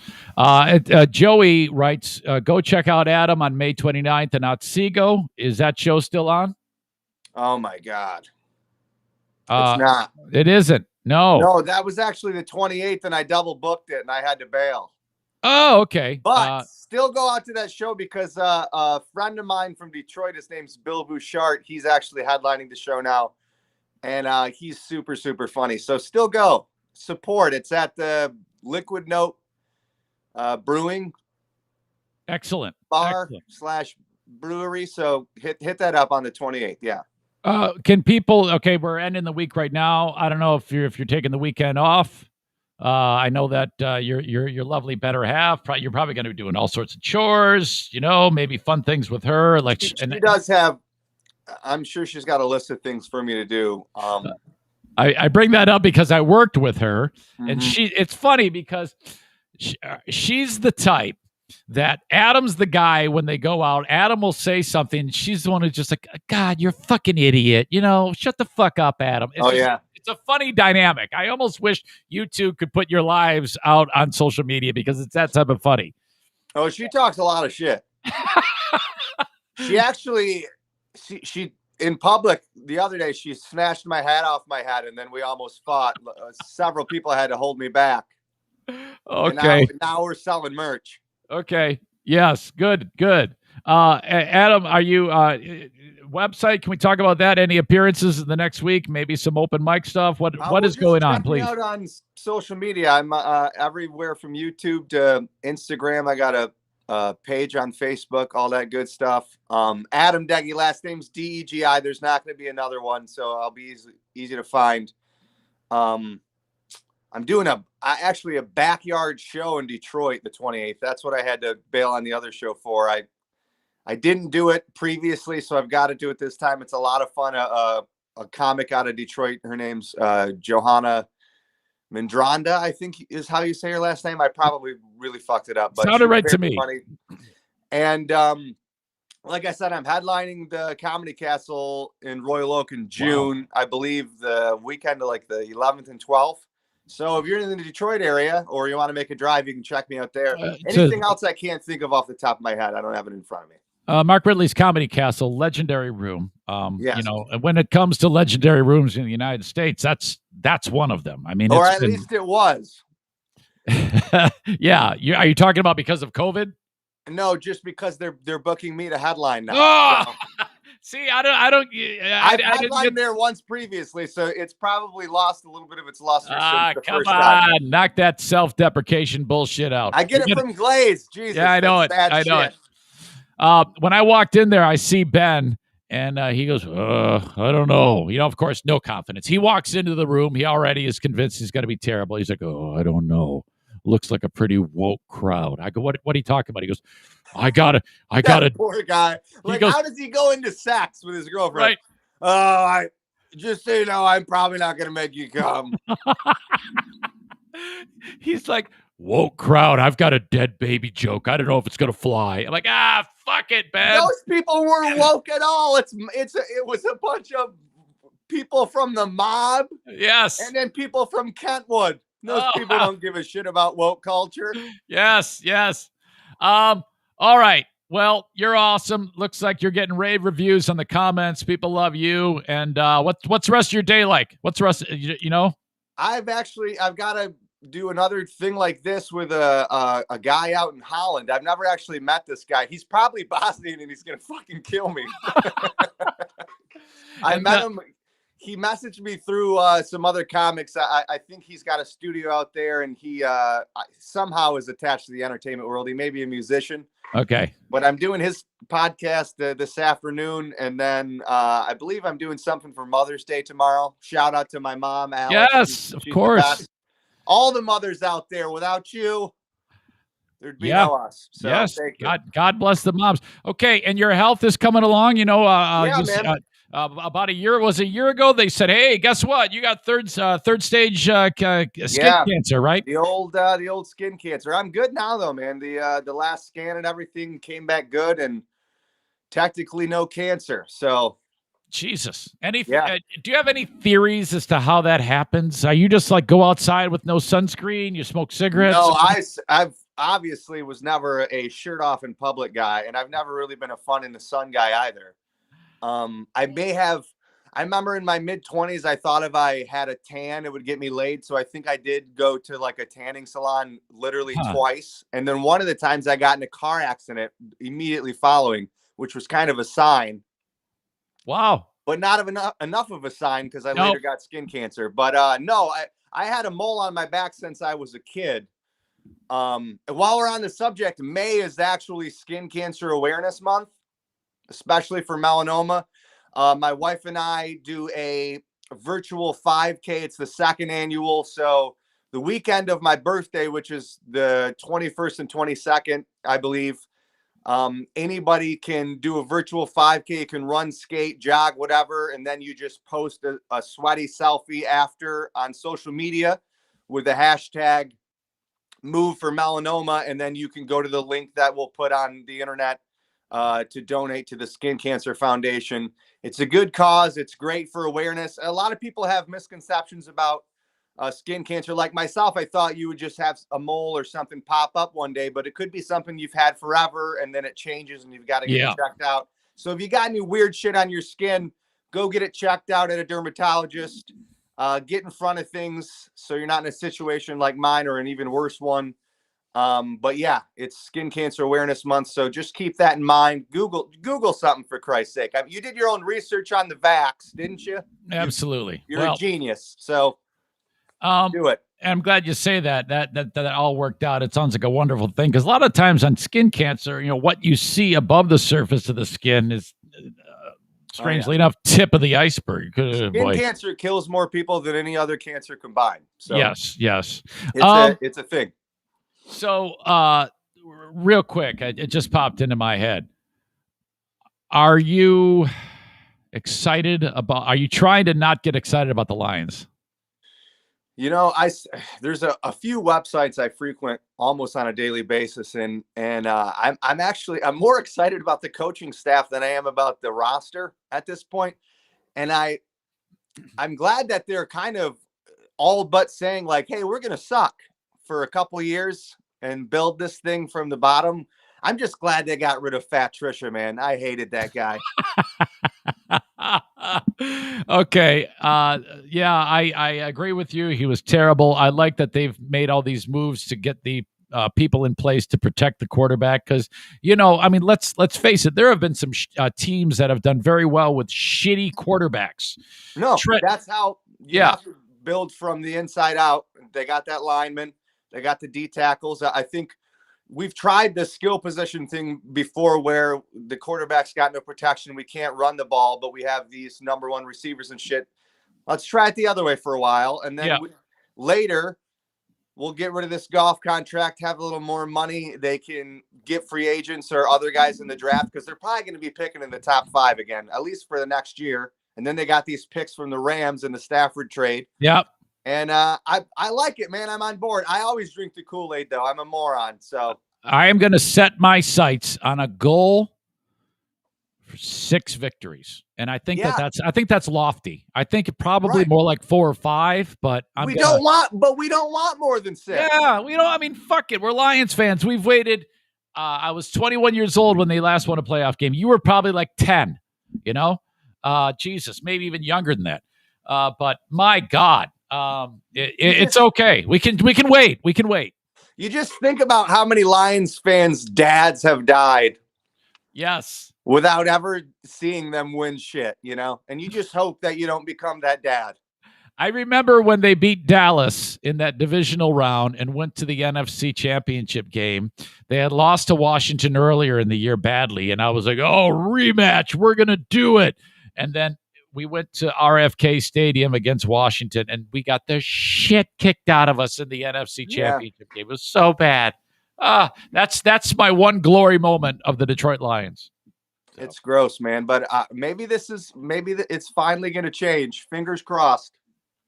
Joey writes, go check out Adam on May 29th in Otsego. Is that show still on? Oh my God. It's not. It isn't. No, that was actually the 28th, and I double booked it, and I had to bail. Oh, okay. But still go out to that show because a friend of mine from Detroit, his name's Bill Bouchard. He's actually headlining the show now, and he's super, super funny. So still go support. It's at the Liquid Note Brewing. Excellent. Bar / brewery. So hit that up on the 28th. Yeah. Can people? Okay, we're ending the week right now. I don't know if you're taking the weekend off. I know that your lovely better half. You're probably going to be doing all sorts of chores. You know, maybe fun things with her. Like she does have. I'm sure she's got a list of things for me to do. I bring that up because I worked with her, and it's funny because she's the type that Adam's the guy when they go out. Adam will say something. She's the one who's just like, God, you're a fucking idiot. You know, shut the fuck up, Adam. It's a funny dynamic. I almost wish you two could put your lives out on social media because it's that type of funny. Oh, she talks a lot of shit. She actually, she in public the other day, she snatched my hat off my head, and then we almost fought. Several people had to hold me back. Okay. Now we're selling merch. Okay. Yes. Good. Adam, are you website? Can we talk about that? Any appearances in the next week? Maybe some open mic stuff. What is going on? Please. Out on social media. I'm everywhere from YouTube to Instagram. I got a page on Facebook. All that good stuff. Adam Deggy. Last name's DEGI. There's not going to be another one, so I'll be easy to find. I'm doing actually a backyard show in Detroit the 28th. That's what I had to bail on the other show for. I didn't do it previously, so I've got to do it this time. It's a lot of fun. A a comic out of Detroit. Her name's Johanna Mandronda, I think is how you say her last name. I probably really fucked it up, but sounded right to me. Funny. And like I said, I'm headlining the Comedy Castle in Royal Oak in June. Wow. I believe the weekend of like the 11th and 12th. So if you're in the Detroit area or you want to make a drive, you can check me out there. Anything else I can't think of off the top of my head, I don't have it in front of me. Mark Ridley's Comedy Castle, legendary room. Yes. You know, when it comes to legendary rooms in the United States, that's one of them. I mean, or at least it was. Yeah. Are you talking about because of COVID? No, just because they're booking me to headline now. Oh! So. See, I've headlined there once previously, so it's probably lost a little bit of its luster. Come on, knock that self-deprecation bullshit out. I get it from Glaze. Jesus, yeah, I know it. I know it. When I walked in there, I see Ben, and he goes, I don't know. You know, of course, no confidence. He walks into the room. He already is convinced he's going to be terrible. He's like, I don't know. Looks like a pretty woke crowd. I go, what are you talking about? He goes, I got it. Poor guy. Like, how does he go into sex with his girlfriend? Right. I just so you know, I'm probably not going to make you come. He's like, woke crowd. I've got a dead baby joke. I don't know if it's going to fly. I'm like, fuck it, Ben. Those people weren't woke at all. It was a bunch of people from the mob. Yes. And then people from Kentwood. Those people don't give a shit about woke culture. Yes. All right. Well, you're awesome. Looks like you're getting rave reviews on the comments. People love you. And what's the rest of your day like? What's the rest? You know, I've got to do another thing like this with a guy out in Holland. I've never actually met this guy. He's probably Bosnian and he's gonna fucking kill me. I met him. He messaged me through some other comics. I think he's got a studio out there, and he somehow is attached to the entertainment world. He may be a musician. Okay. But I'm doing his podcast this afternoon, and then I believe I'm doing something for Mother's Day tomorrow. Shout out to my mom, Alice. Yes, of course. All the mothers out there. Without you, there'd be no us. So yes. Thank you. God bless the moms. Okay, and your health is coming along. You know, man. About a year ago, they said, "Hey, guess what? You got third stage skin cancer, right?" The old skin cancer. I'm good now, though, man. The last scan and everything came back good, and technically no cancer. So, Jesus. Do you have any theories as to how that happens? Are you just like go outside with no sunscreen? You smoke cigarettes? No, I've obviously was never a shirt off in public guy, and I've never really been a fun in the sun guy either. I remember in my mid-20s, I thought if I had a tan, it would get me laid. So I think I did go to like a tanning salon literally twice. And then one of the times I got in a car accident immediately following, which was kind of a sign. Wow. But not enough of a sign because I later got skin cancer. But no, I had a mole on my back since I was a kid. While we're on the subject, May is actually Skin Cancer Awareness Month, especially for melanoma. My wife and I do a virtual 5K. It's the second annual. So the weekend of my birthday, which is the 21st and 22nd, I believe, anybody can do a virtual 5K. You can run, skate, jog, whatever. And then you just post a sweaty selfie after on social media with the hashtag move for melanoma. And then you can go to the link that we'll put on the internet to donate to the Skin Cancer Foundation. It's a good cause. It's great for awareness. A lot of people have misconceptions about skin cancer. Like myself, I thought you would just have a mole or something pop up one day, but it could be something you've had forever and then it changes and you've got to get it checked out. So if you got any weird shit on your skin, go get it checked out at a dermatologist. Get in front of things so you're not in a situation like mine or an even worse one. But yeah, it's Skin Cancer Awareness Month, so just keep that in mind. Google something for Christ's sake. I mean, you did your own research on the vax, didn't you? Absolutely. You're a genius. So do it. And I'm glad you say that all worked out. It sounds like a wonderful thing because a lot of times on skin cancer, you know, what you see above the surface of the skin is strangely enough tip of the iceberg. Skin cancer kills more people than any other cancer combined. So yes. It's a thing. So, real quick, it just popped into my head. Are you excited about? Are you trying to not get excited about the Lions? There's a few websites I frequent almost on a daily basis, and I'm more excited about the coaching staff than I am about the roster at this point. And I'm glad that they're kind of all but saying like, hey, we're going to suck for a couple of years and build this thing from the bottom. I'm just glad they got rid of Fat Trisha, man. I hated that guy. Okay. Yeah, I agree with you. He was terrible. I like that they've made all these moves to get the people in place to protect the quarterback. Because, let's face it. There have been some teams that have done very well with shitty quarterbacks. No, that's how you have to build from the inside out. They got that lineman. They got the D tackles. I think we've tried the skill position thing before where the quarterback's got no protection. We can't run the ball, but we have these number one receivers and shit. Let's try it the other way for a while. And then later we'll get rid of this golf contract, have a little more money. They can get free agents or other guys in the draft because they're probably going to be picking in the top 5 again, at least for the next year. And then they got these picks from the Rams in the Stafford trade. Yep. And I like it, man. I'm on board. I always drink the Kool-Aid, though. I'm a moron. So I am going to set my sights on a goal for 6 victories, and I think that's lofty. I think probably more like 4 or 5. But we don't want more than 6. Yeah, we don't. I mean, fuck it. We're Lions fans. We've waited. I was 21 years old when they last won a playoff game. You were probably like 10. Jesus, maybe even younger than that. But my God. It's okay. We can wait. We can wait. You just think about how many Lions fans' dads have died. Yes. Without ever seeing them win shit, and you just hope that you don't become that dad. I remember when they beat Dallas in that divisional round and went to the NFC Championship game. They had lost to Washington earlier in the year badly, and I was like, oh, rematch. We're going to do it. And then we went to RFK Stadium against Washington, and we got the shit kicked out of us in the NFC Championship game. It was so bad. That's my one glory moment of the Detroit Lions. So. It's gross, man. But maybe it's finally going to change. Fingers crossed.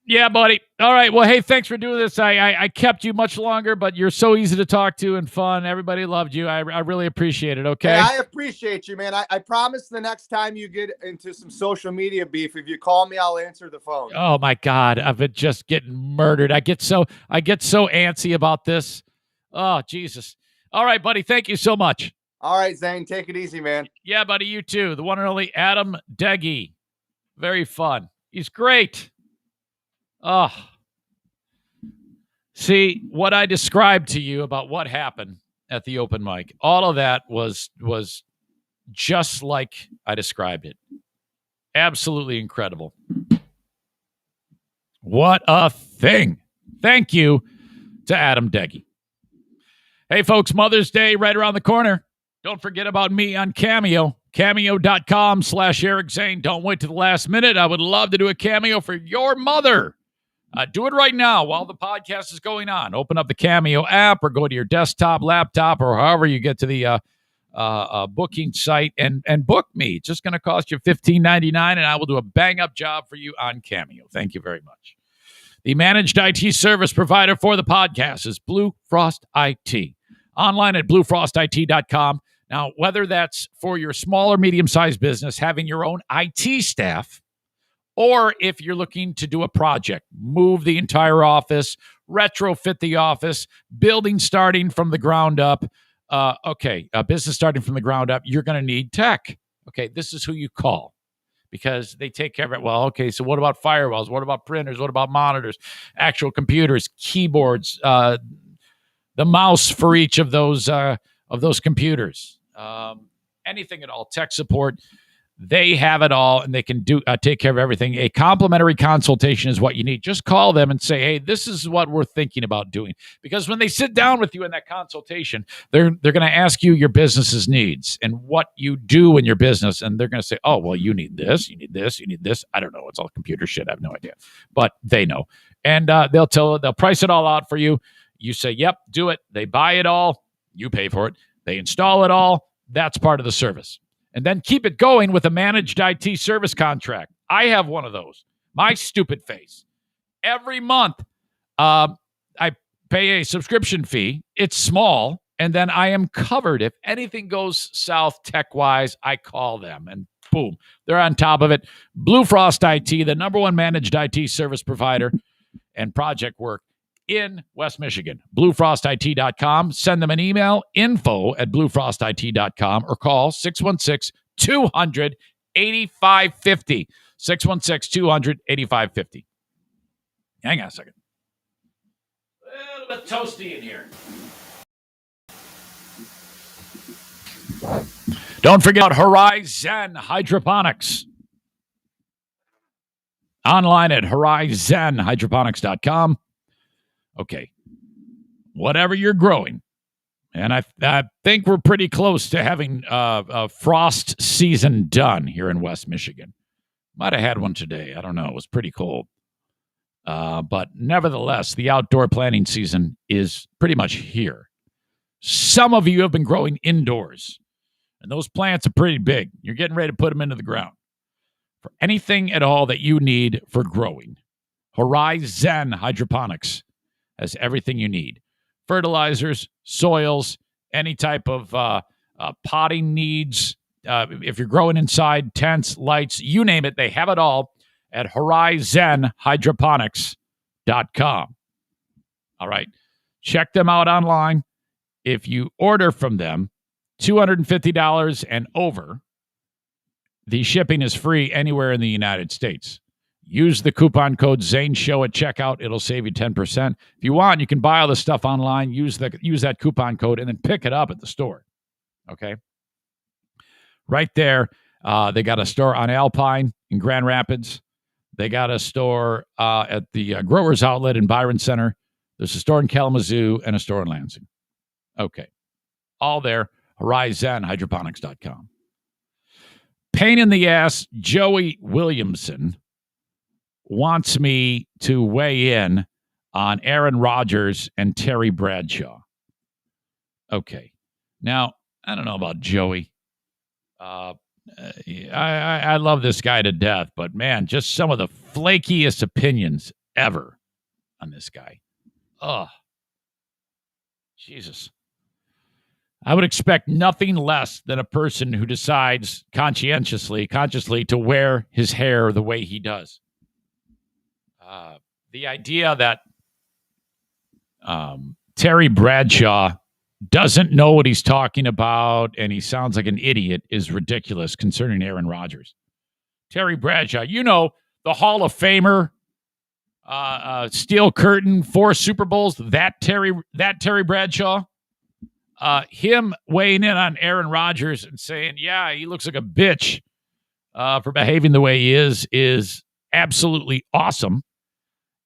Yeah, buddy. All right. Well, hey, thanks for doing this. I kept you much longer, but you're so easy to talk to and fun. Everybody loved you. I really appreciate it. Okay. Hey, I appreciate you, man. I promise the next time you get into some social media beef, if you call me, I'll answer the phone. Oh my God. I've been just getting murdered. I get so antsy about this. Oh, Jesus. All right, buddy. Thank you so much. All right, Zane. Take it easy, man. Yeah, buddy. You too. The one and only Adam Deggy. Very fun. He's great. Oh, see what I described to you about what happened at the open mic. All of that was just like I described it. Absolutely incredible. What a thing. Thank you to Adam Deggy. Hey, folks, Mother's Day right around the corner. Don't forget about me on Cameo. Cameo.com/Eric Zane. Don't wait to the last minute. I would love to do a cameo for your mother. Do it right now while the podcast is going on. Open up the Cameo app or go to your desktop, laptop, or however you get to the booking site and book me. It's just going to cost you $15.99, and I will do a bang-up job for you on Cameo. Thank you very much. The managed IT service provider for the podcast is Blue Frost IT. Online at bluefrostit.com. Now, whether that's for your small or medium-sized business, having your own IT staff, or if you're looking to do a project, move the entire office, retrofit the office, building starting from the ground up. Business starting from the ground up, you're going to need tech. Okay, this is who you call because they take care of it. Well, okay, so what about firewalls? What about printers? What about monitors, actual computers, keyboards, the mouse for each of those computers, anything at all, tech support. They have it all, and they can take care of everything. A complimentary consultation is what you need. Just call them and say, hey, this is what we're thinking about doing. Because when they sit down with you in that consultation, they're going to ask you your business's needs and what you do in your business. And they're going to say, oh, well, you need this, you need this, you need this. I don't know. It's all computer shit. I have no idea. But they know. And they'll price it all out for you. You say, yep, do it. They buy it all. You pay for it. They install it all. That's part of the service. and then keep it going with a managed IT service contract. I have one of those. My stupid face. Every month, I pay a subscription fee. It's small, and then I am covered. If anything goes south tech-wise, I call them, and boom, they're on top of it. Blue Frost IT, the number one managed IT service provider and project work in West Michigan. BlueFrostIT.com. Send them an email, info@BlueFrostIT.com, or call 616-200-8550. 616-200-8550. Hang on a second. A little bit toasty in here. Don't forget about Horizon Hydroponics. Online at horizonhydroponics.com. Okay. Whatever you're growing. And I think we're pretty close to having a frost season done here in West Michigan. Might have had one today. I don't know. It was pretty cold. But nevertheless, the outdoor planting season is pretty much here. Some of you have been growing indoors, and those plants are pretty big. You're getting ready to put them into the ground. For anything at all that you need for growing, Horizon Hydroponics has everything you need. Fertilizers, soils, any type of potting needs. If you're growing inside, tents, lights, you name it, they have it all at horizonhydroponics.com. All right. Check them out online. If you order from them, $250 and over, the shipping is free anywhere in the United States. Use the coupon code ZaneShow at checkout. It'll save you 10%. If you want, you can buy all the stuff online, use that coupon code, and then pick it up at the store. Okay? Right there, they got a store on Alpine in Grand Rapids. They got a store at the Growers Outlet in Byron Center. There's a store in Kalamazoo and a store in Lansing. Okay. All there, horizonhydroponics.com. Pain in the ass, Joey Williamson wants me to weigh in on Aaron Rodgers and Terry Bradshaw. Okay. Now, I don't know about Joey. I love this guy to death, but man, just some of the flakiest opinions ever on this guy. Oh, Jesus. I would expect nothing less than a person who decides consciously to wear his hair the way he does. The idea that Terry Bradshaw doesn't know what he's talking about and he sounds like an idiot is ridiculous concerning Aaron Rodgers. Terry Bradshaw, the Hall of Famer, Steel Curtain, 4 Super Bowls, that Terry Bradshaw. Him weighing in on Aaron Rodgers and saying, yeah, he looks like a bitch for behaving the way he is absolutely awesome.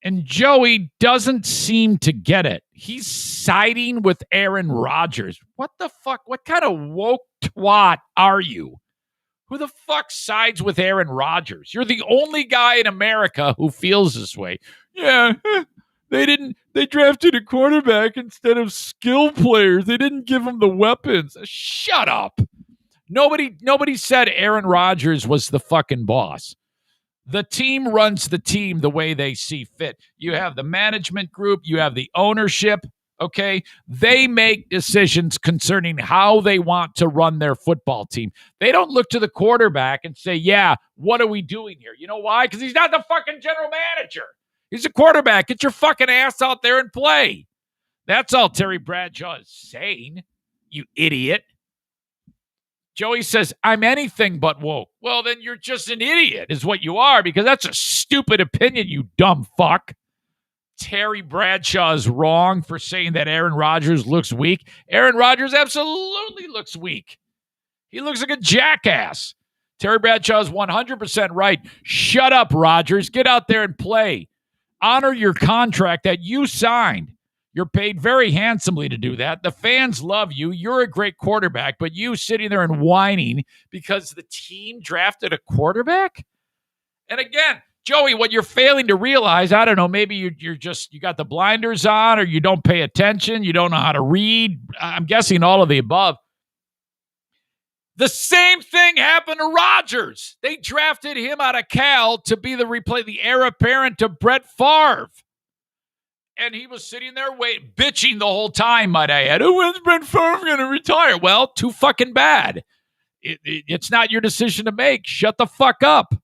And Joey doesn't seem to get it. He's siding with Aaron Rodgers. What the fuck? What kind of woke twat are you? Who the fuck sides with Aaron Rodgers? You're the only guy in America who feels this way. Yeah, they drafted a quarterback instead of skill players. They didn't give him the weapons. Shut up. Nobody said Aaron Rodgers was the fucking boss. The team runs the team the way they see fit. You have the management group. You have the ownership. Okay? They make decisions concerning how they want to run their football team. They don't look to the quarterback and say, yeah, what are we doing here? You know why? Because he's not the fucking general manager. He's a quarterback. Get your fucking ass out there and play. That's all Terry Bradshaw is saying, you idiot. Joey says, I'm anything but woke. Well, then you're just an idiot is what you are, because that's a stupid opinion, you dumb fuck. Terry Bradshaw is wrong for saying that Aaron Rodgers looks weak. Aaron Rodgers absolutely looks weak. He looks like a jackass. Terry Bradshaw is 100% right. Shut up, Rodgers. Get out there and play. Honor your contract that you signed. You're paid very handsomely to do that. The fans love you. You're a great quarterback, but you sitting there and whining because the team drafted a quarterback? And again, Joey, what you're failing to realize, I don't know, maybe you got the blinders on, or you don't pay attention, you don't know how to read. I'm guessing all of the above. The same thing happened to Rodgers. They drafted him out of Cal to be the heir apparent to Brett Favre. And he was sitting there bitching the whole time, might I add. Oh, when's Brett Favre going to retire? Well, too fucking bad. It's not your decision to make. Shut the fuck up.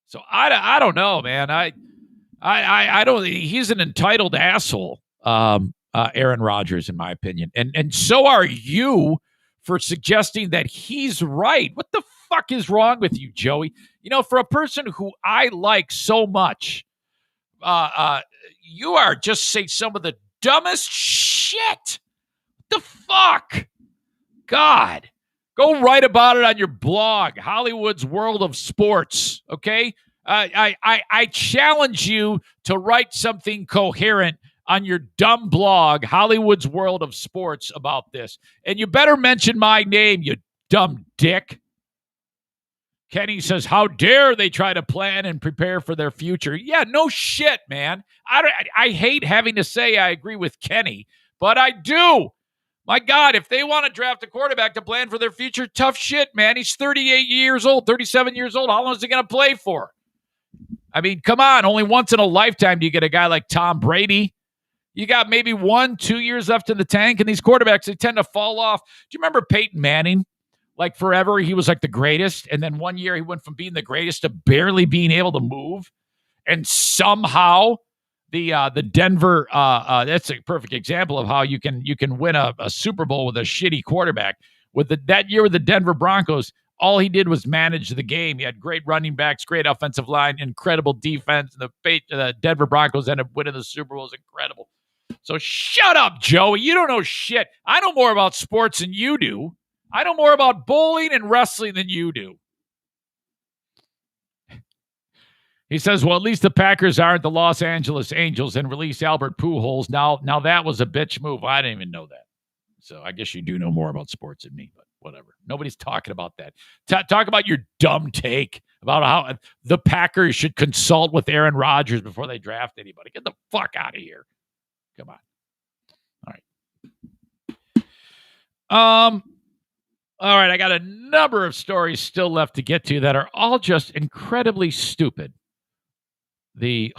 So I don't know, man. I don't. He's an entitled asshole, Aaron Rodgers, in my opinion, and so are you for suggesting that he's right. What the fuck is wrong with you, Joey? You know, for a person who I like so much, you are just saying some of the dumbest shit. What the fuck? God. Go write about it on your blog, Hollywood's World of Sports, okay? I challenge you to write something coherent on your dumb blog, Hollywood's World of Sports, about this. And you better mention my name, you dumb dick. Kenny says, how dare they try to plan and prepare for their future? Yeah, no shit, man. I hate having to say I agree with Kenny, but I do. My God, if they want to draft a quarterback to plan for their future, tough shit, man. He's 38 years old, 37 years old. How long is he going to play for? I mean, come on. Only once in a lifetime do you get a guy like Tom Brady. You got maybe 1-2 years left in the tank, and these quarterbacks, they tend to fall off. Do you remember Peyton Manning? Like forever, he was like the greatest, and then one year he went from being the greatest to barely being able to move, and somehow the Denver that's a perfect example of how you can win a Super Bowl with a shitty quarterback. That year with the Denver Broncos, all he did was manage the game. He had great running backs, great offensive line, incredible defense. The Denver Broncos ended up winning the Super Bowl. It was incredible. So shut up, Joey. You don't know shit. I know more about sports than you do. I know more about bowling and wrestling than you do. He says, well, at least the Packers aren't the Los Angeles Angels and release Albert Pujols. Now that was a bitch move. I didn't even know that. So I guess you do know more about sports than me, but whatever. Nobody's talking about that. Talk about your dumb take about how the Packers should consult with Aaron Rodgers before they draft anybody. Get the fuck out of here. Come on. All right. I got a number of stories still left to get to that are all just incredibly stupid. The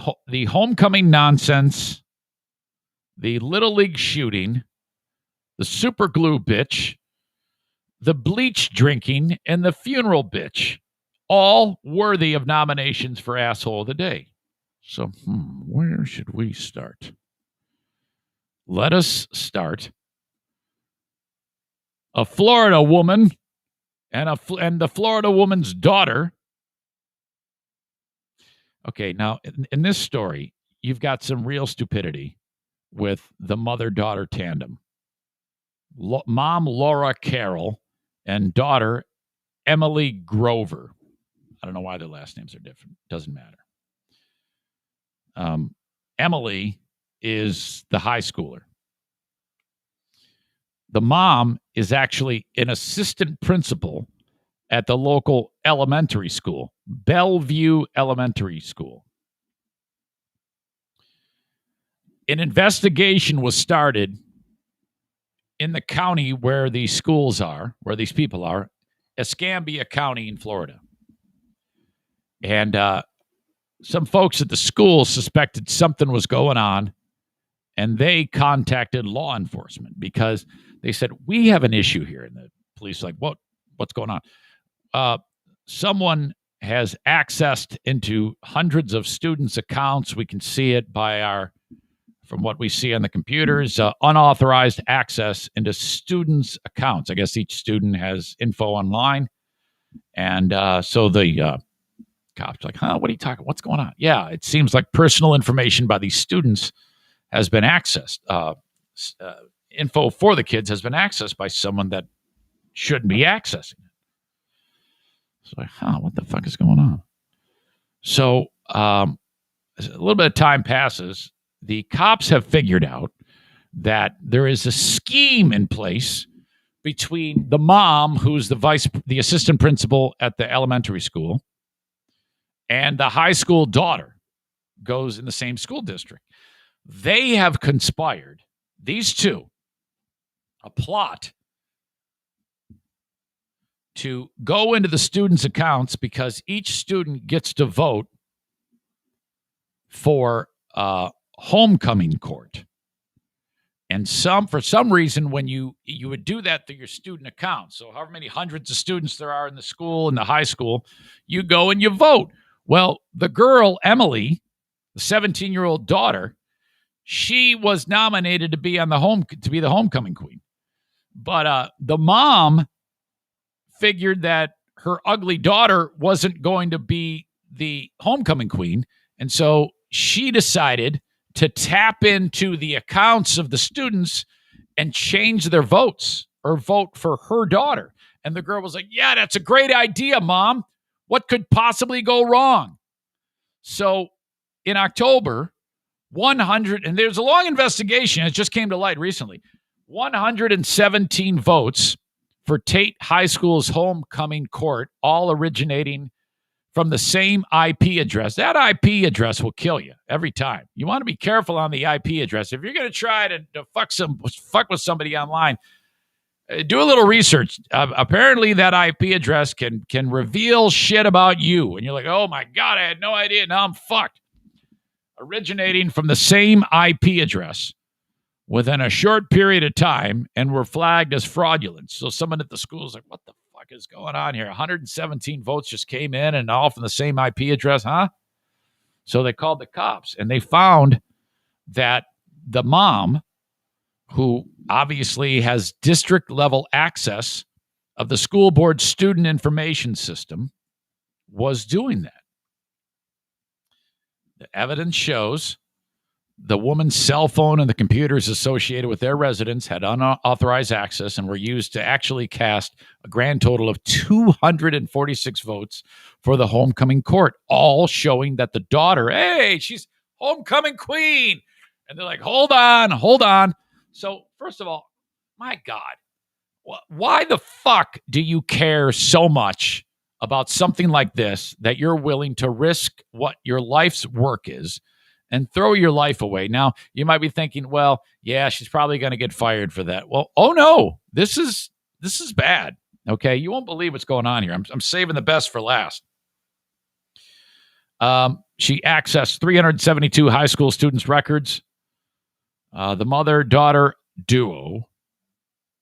homecoming nonsense, the Little League shooting, the super glue bitch, the bleach drinking, and the funeral bitch, all worthy of nominations for Asshole of the Day. So, where should we start? Let us start. A Florida woman and the Florida woman's daughter. Okay, now in this story, you've got some real stupidity with the mother-daughter tandem. Mom Laura Carroll and daughter Emily Grover. I don't know why their last names are different. Doesn't matter. Emily is the high schooler. The mom is actually an assistant principal at the local elementary school, Bellevue Elementary School. An investigation was started in the county where these schools are, where these people are, Escambia County in Florida. And some folks at the school suspected something was going on, and they contacted law enforcement because they said, we have an issue here. And the police were like, what's going on? Someone has accessed into hundreds of students' accounts. We can see it from what we see on the computers, unauthorized access into students' accounts. I guess each student has info online. And so the cops are like, what are you talking? What's going on? Yeah, it seems like personal information by these students has been accessed. Info for the kids has been accessed by someone that shouldn't be accessing it. So what the fuck is going on? So a little bit of time passes. The cops have figured out that there is a scheme in place between the mom, who's the assistant principal at the elementary school, and the high school daughter, goes in the same school district. They have conspired, these two, a plot to go into the students' accounts because each student gets to vote for homecoming court. And for some reason, when you would do that through your student account, so however many hundreds of students there are in the school, in the high school, you go and you vote. Well, the girl, Emily, the 17-year-old daughter, she was nominated to be the homecoming queen. But the mom figured that her ugly daughter wasn't going to be the homecoming queen. And so she decided to tap into the accounts of the students and change their votes or vote for her daughter. And the girl was like, yeah, that's a great idea, Mom. What could possibly go wrong? So in October, 100, and there's a long investigation. It just came to light recently. 117 votes for Tate High School's homecoming court, all originating from the same IP address. That IP address will kill you every time. You want to be careful on the IP address. If you're going to try to fuck with somebody online, do a little research. Apparently, that IP address can reveal shit about you. And you're like, oh my God, I had no idea. Now I'm fucked. Originating from the same IP address within a short period of time and were flagged as fraudulent. So someone at the school is like, what the fuck is going on here? 117 votes just came in and all from the same IP address, huh? So they called the cops and they found that the mom, who obviously has district level access of the school board student information system, was doing that. The evidence shows the woman's cell phone and the computers associated with their residence had unauthorized access and were used to actually cast a grand total of 246 votes for the homecoming court, all showing that the daughter, hey, she's homecoming queen. And they're like, hold on. So first of all, my God, why the fuck do you care so much about something like this that you're willing to risk what your life's work is and throw your life away? Now, you might be thinking, well, yeah, she's probably going to get fired for that. Well, oh no, this is bad. Okay, you won't believe what's going on here. I'm saving the best for last. She accessed 372 high school students' records. The mother-daughter duo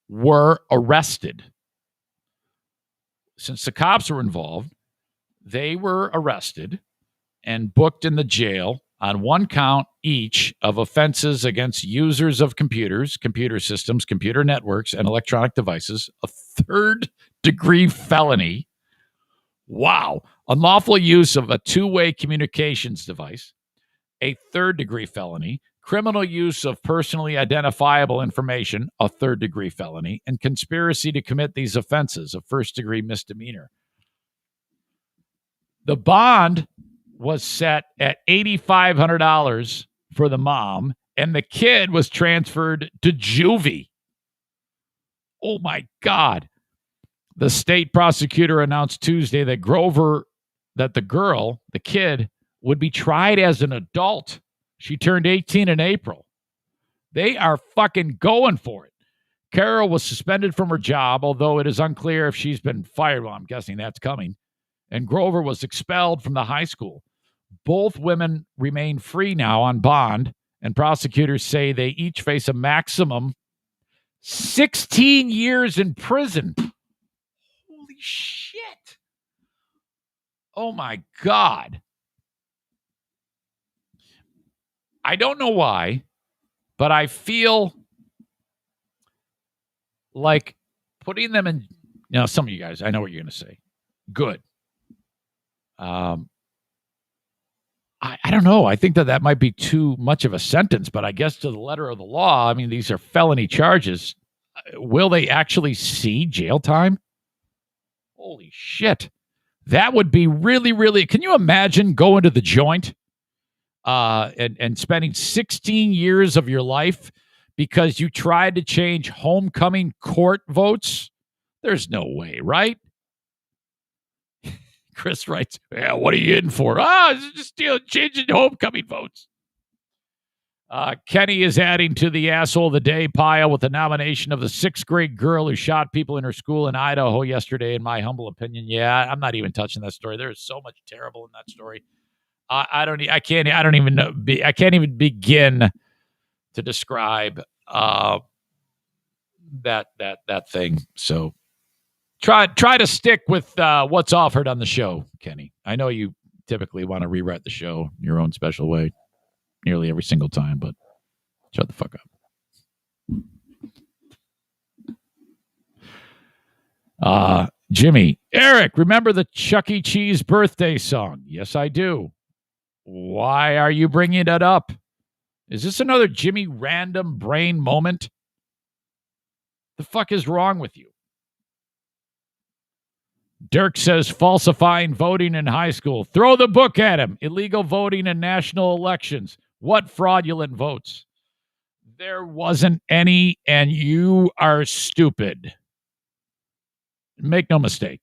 were arrested. Since the cops were involved, they were arrested and booked in the jail on one count each of offenses against users of computers, computer systems, computer networks, and electronic devices, a third-degree felony. Wow. Unlawful use of a two-way communications device, a third-degree felony, criminal use of personally identifiable information, a third-degree felony, and conspiracy to commit these offenses, a first-degree misdemeanor. The bond was set at $8,500 for the mom, and the kid was transferred to juvie. Oh, my God. The state prosecutor announced Tuesday that the kid, would be tried as an adult. She turned 18 in April. They are fucking going for it. Carol was suspended from her job, although it is unclear if she's been fired. Well, I'm guessing that's coming. And Grover was expelled from the high school. Both women remain free now on bond, and prosecutors say they each face a maximum 16 years in prison. Holy shit. Oh, my God. I don't know why, but I feel like putting them in, some of you guys, I know what you're going to say. Good. I don't know. I think that might be too much of a sentence, but I guess to the letter of the law, I mean, these are felony charges. Will they actually see jail time? Holy shit. That would be really, really, can you imagine going to the joint and spending 16 years of your life because you tried to change homecoming court votes? There's no way, right? Chris writes, yeah, what are you in for? It's just changing homecoming votes. Kenny is adding to the asshole of the day pile with the nomination of the 6th grade girl who shot people in her school in Idaho yesterday, in my humble opinion. Yeah, I'm not even touching that story. There is so much terrible in that story. I can't even begin to describe that thing. So try to stick with what's offered on the show, Kenny. I know you typically want to rewrite the show your own special way nearly every single time, but shut the fuck up. Jimmy, Eric, remember the Chuck E. Cheese birthday song? Yes, I do. Why are you bringing it up? Is this another Jimmy random brain moment? The fuck is wrong with you? Dirk says falsifying voting in high school. Throw the book at him. Illegal voting in national elections. What fraudulent votes? There wasn't any, and you are stupid. Make no mistake.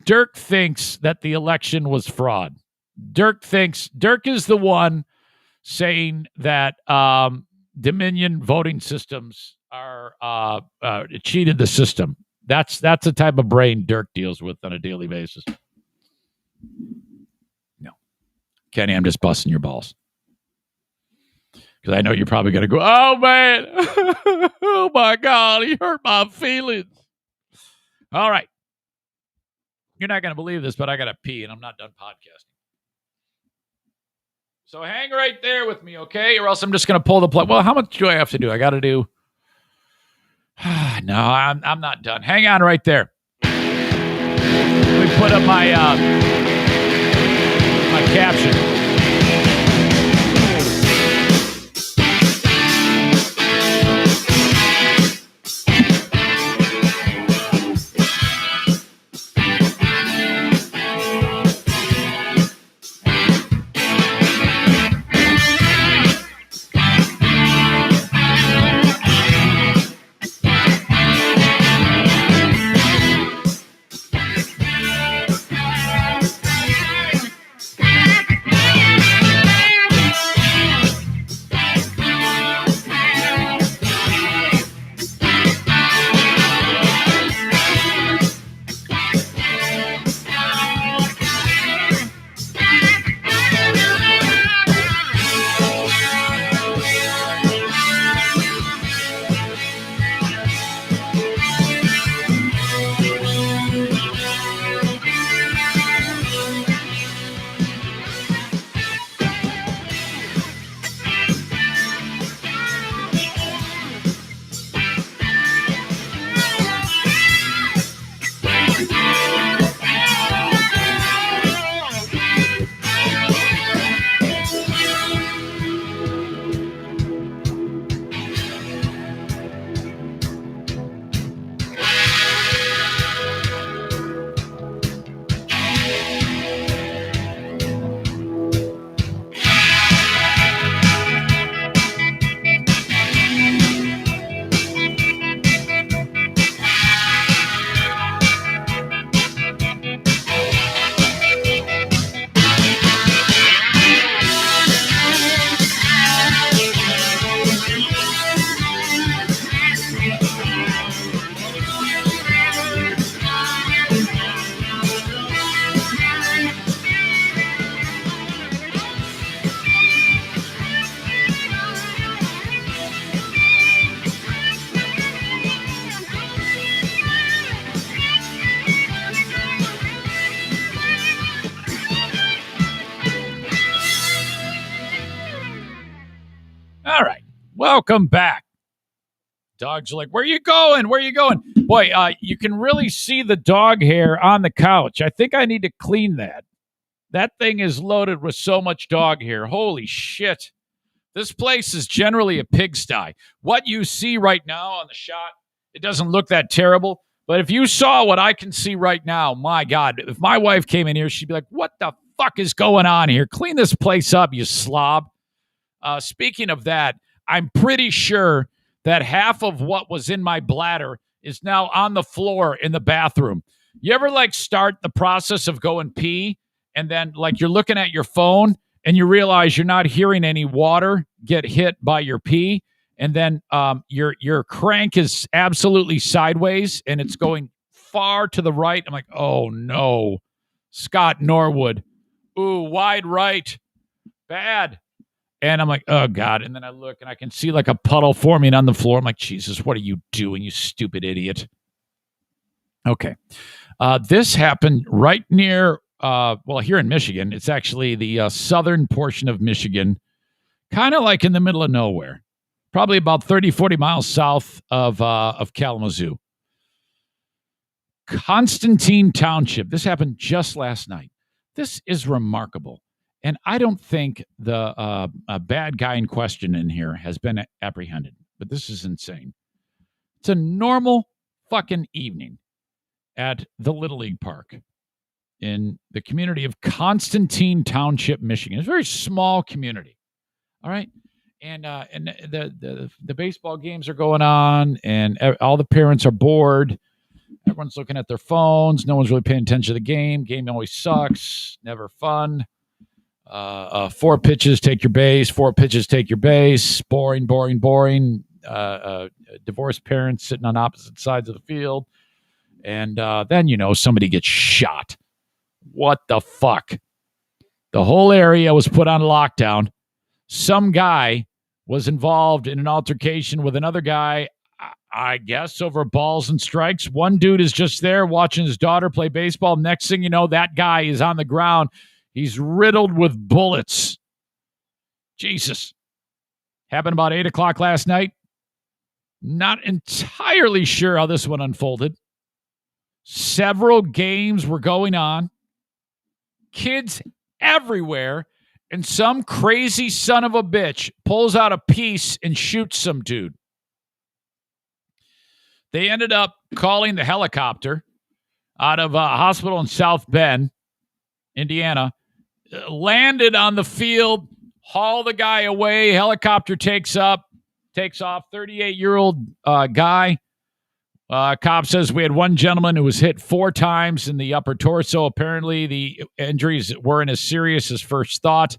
Dirk thinks that the election was fraud. Dirk is the one saying that Dominion voting systems are cheated the system. That's the type of brain Dirk deals with on a daily basis. No. Kenny, I'm just busting your balls. Because I know you're probably going to go, oh, man. Oh, my God. He hurt my feelings. All right. You're not going to believe this, but I got to pee, and I'm not done podcasting. So hang right there with me, okay? Or else I'm just going to pull the plug. Well, how much do I have to do? I got to do... No, I'm not done. Hang on right there. Let me put up my my caption. All right. Welcome back. Dogs are like, where you going? Where you going? Boy, you can really see the dog hair on the couch. I think I need to clean that. That thing is loaded with so much dog hair. Holy shit. This place is generally a pigsty. What you see right now on the shot, it doesn't look that terrible. But if you saw what I can see right now, my God, if my wife came in here, she'd be like, what the fuck is going on here? Clean this place up, you slob. Speaking of that, I'm pretty sure that half of what was in my bladder is now on the floor in the bathroom. You ever start the process of going pee and then you're looking at your phone and you realize you're not hearing any water get hit by your pee, and then your crank is absolutely sideways and it's going far to the right. I'm like, oh no, Scott Norwood. Ooh, wide right. Bad. And I'm like, oh God. And then I look and I can see like a puddle forming on the floor. I'm like, Jesus, what are you doing, you stupid idiot? Okay. This happened right near, here in Michigan. It's actually the southern portion of Michigan, kind of like in the middle of nowhere, probably about 30, 40 miles south of Kalamazoo. Constantine Township. This happened just last night. This is remarkable. And I don't think the bad guy in question in here has been apprehended, but this is insane. It's a normal fucking evening at the Little League Park in the community of Constantine Township, Michigan. It's a very small community. All right. And the baseball games are going on, and all the parents are bored. Everyone's looking at their phones. No one's really paying attention to the game. Game always sucks. Never fun. 4 pitches, take your base. 4 pitches, take your base. Boring, boring, boring. Divorced parents sitting on opposite sides of the field. And then, somebody gets shot. What the fuck? The whole area was put on lockdown. Some guy was involved in an altercation with another guy, I guess, over balls and strikes. One dude is just there watching his daughter play baseball. Next thing you know, that guy is on the ground. He's riddled with bullets. Jesus. Happened about 8 o'clock last night. Not entirely sure how this one unfolded. Several games were going on. Kids everywhere. And some crazy son of a bitch pulls out a piece and shoots some dude. They ended up calling the helicopter out of a hospital in South Bend, Indiana. Landed on the field, haul the guy away. Helicopter takes off. 38-year-old guy. Cop says we had one gentleman who was hit 4 times in the upper torso. Apparently, the injuries weren't as serious as first thought.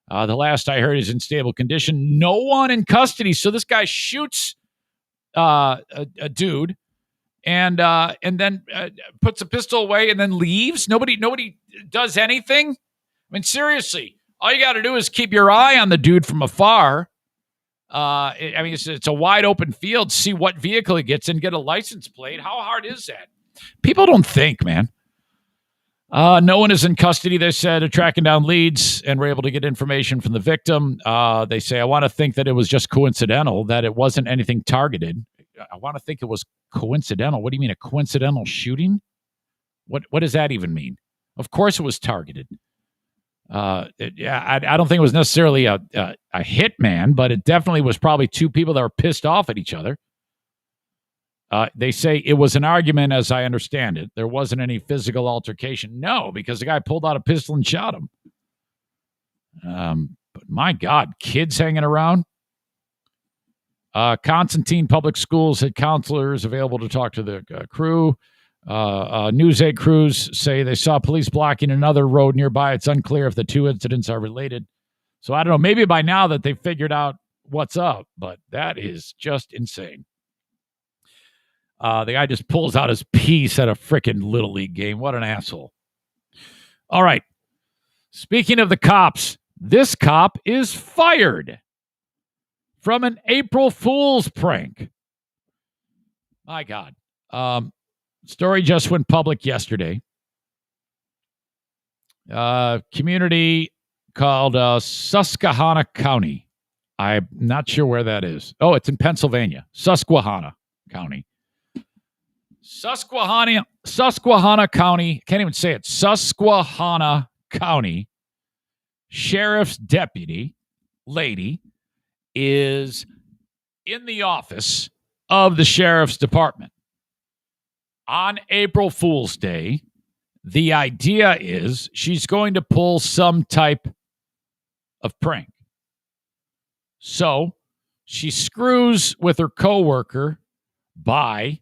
The last I heard, he's in stable condition. No one in custody. So this guy shoots a dude and then puts a pistol away and then leaves. Nobody does anything. I mean, seriously, all you got to do is keep your eye on the dude from afar. It's a wide open field. See what vehicle he gets in, get a license plate. How hard is that? People don't think, man. No one is in custody, they said. They're tracking down leads and were able to get information from the victim. They say, I want to think that it was just coincidental, that it wasn't anything targeted. I want to think it was coincidental. What do you mean, a coincidental shooting? What does that even mean? Of course it was targeted. I don't think it was necessarily a hitman, but it definitely was probably 2 people that were pissed off at each other. They say it was an argument, as I understand it. There wasn't any physical altercation. No, because the guy pulled out a pistol and shot him. But my God, kids hanging around. Constantine Public Schools had counselors available to talk to the crew. News 8 crews say they saw police blocking another road nearby. It's unclear if the 2 incidents are related. So I don't know. Maybe by now that they figured out what's up, but that is just insane. The guy just pulls out his piece at a freaking Little League game. What an asshole. All right. Speaking of the cops, this cop is fired from an April Fool's prank. My God. Story just went public yesterday. Community called Susquehanna County. I'm not sure where that is. Oh, it's in Pennsylvania. Susquehanna County. Susquehanna County. Can't even say it. Susquehanna County Sheriff's deputy lady is in the office of the sheriff's department. On April Fool's Day, the idea is she's going to pull some type of prank. So she screws with her coworker by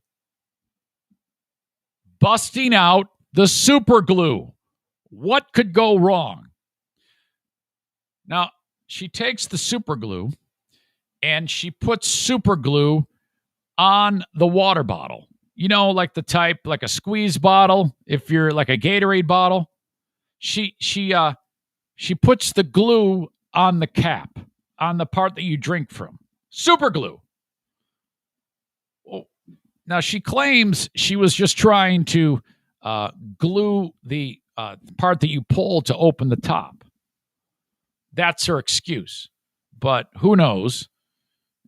busting out the super glue. What could go wrong? Now, she takes the super glue and she puts super glue on the water bottle. You know, like the type, like a squeeze bottle, if you're like a Gatorade bottle. She puts the glue on the cap, on the part that you drink from. Super glue. Now, she claims she was just trying to glue the part that you pull to open the top. That's her excuse. But who knows?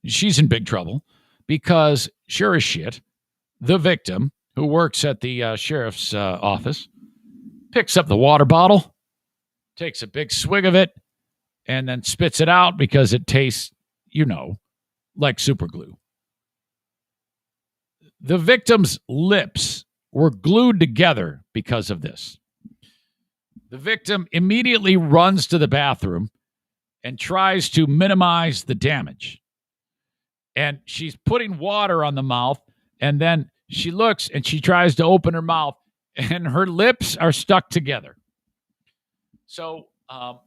She's in big trouble because, sure as shit, the victim, who works at the sheriff's office, picks up the water bottle, takes a big swig of it, and then spits it out because it tastes, like super glue. The victim's lips were glued together because of this. The victim immediately runs to the bathroom and tries to minimize the damage. And she's putting water on the mouth, and then she looks and she tries to open her mouth, and her lips are stuck together. So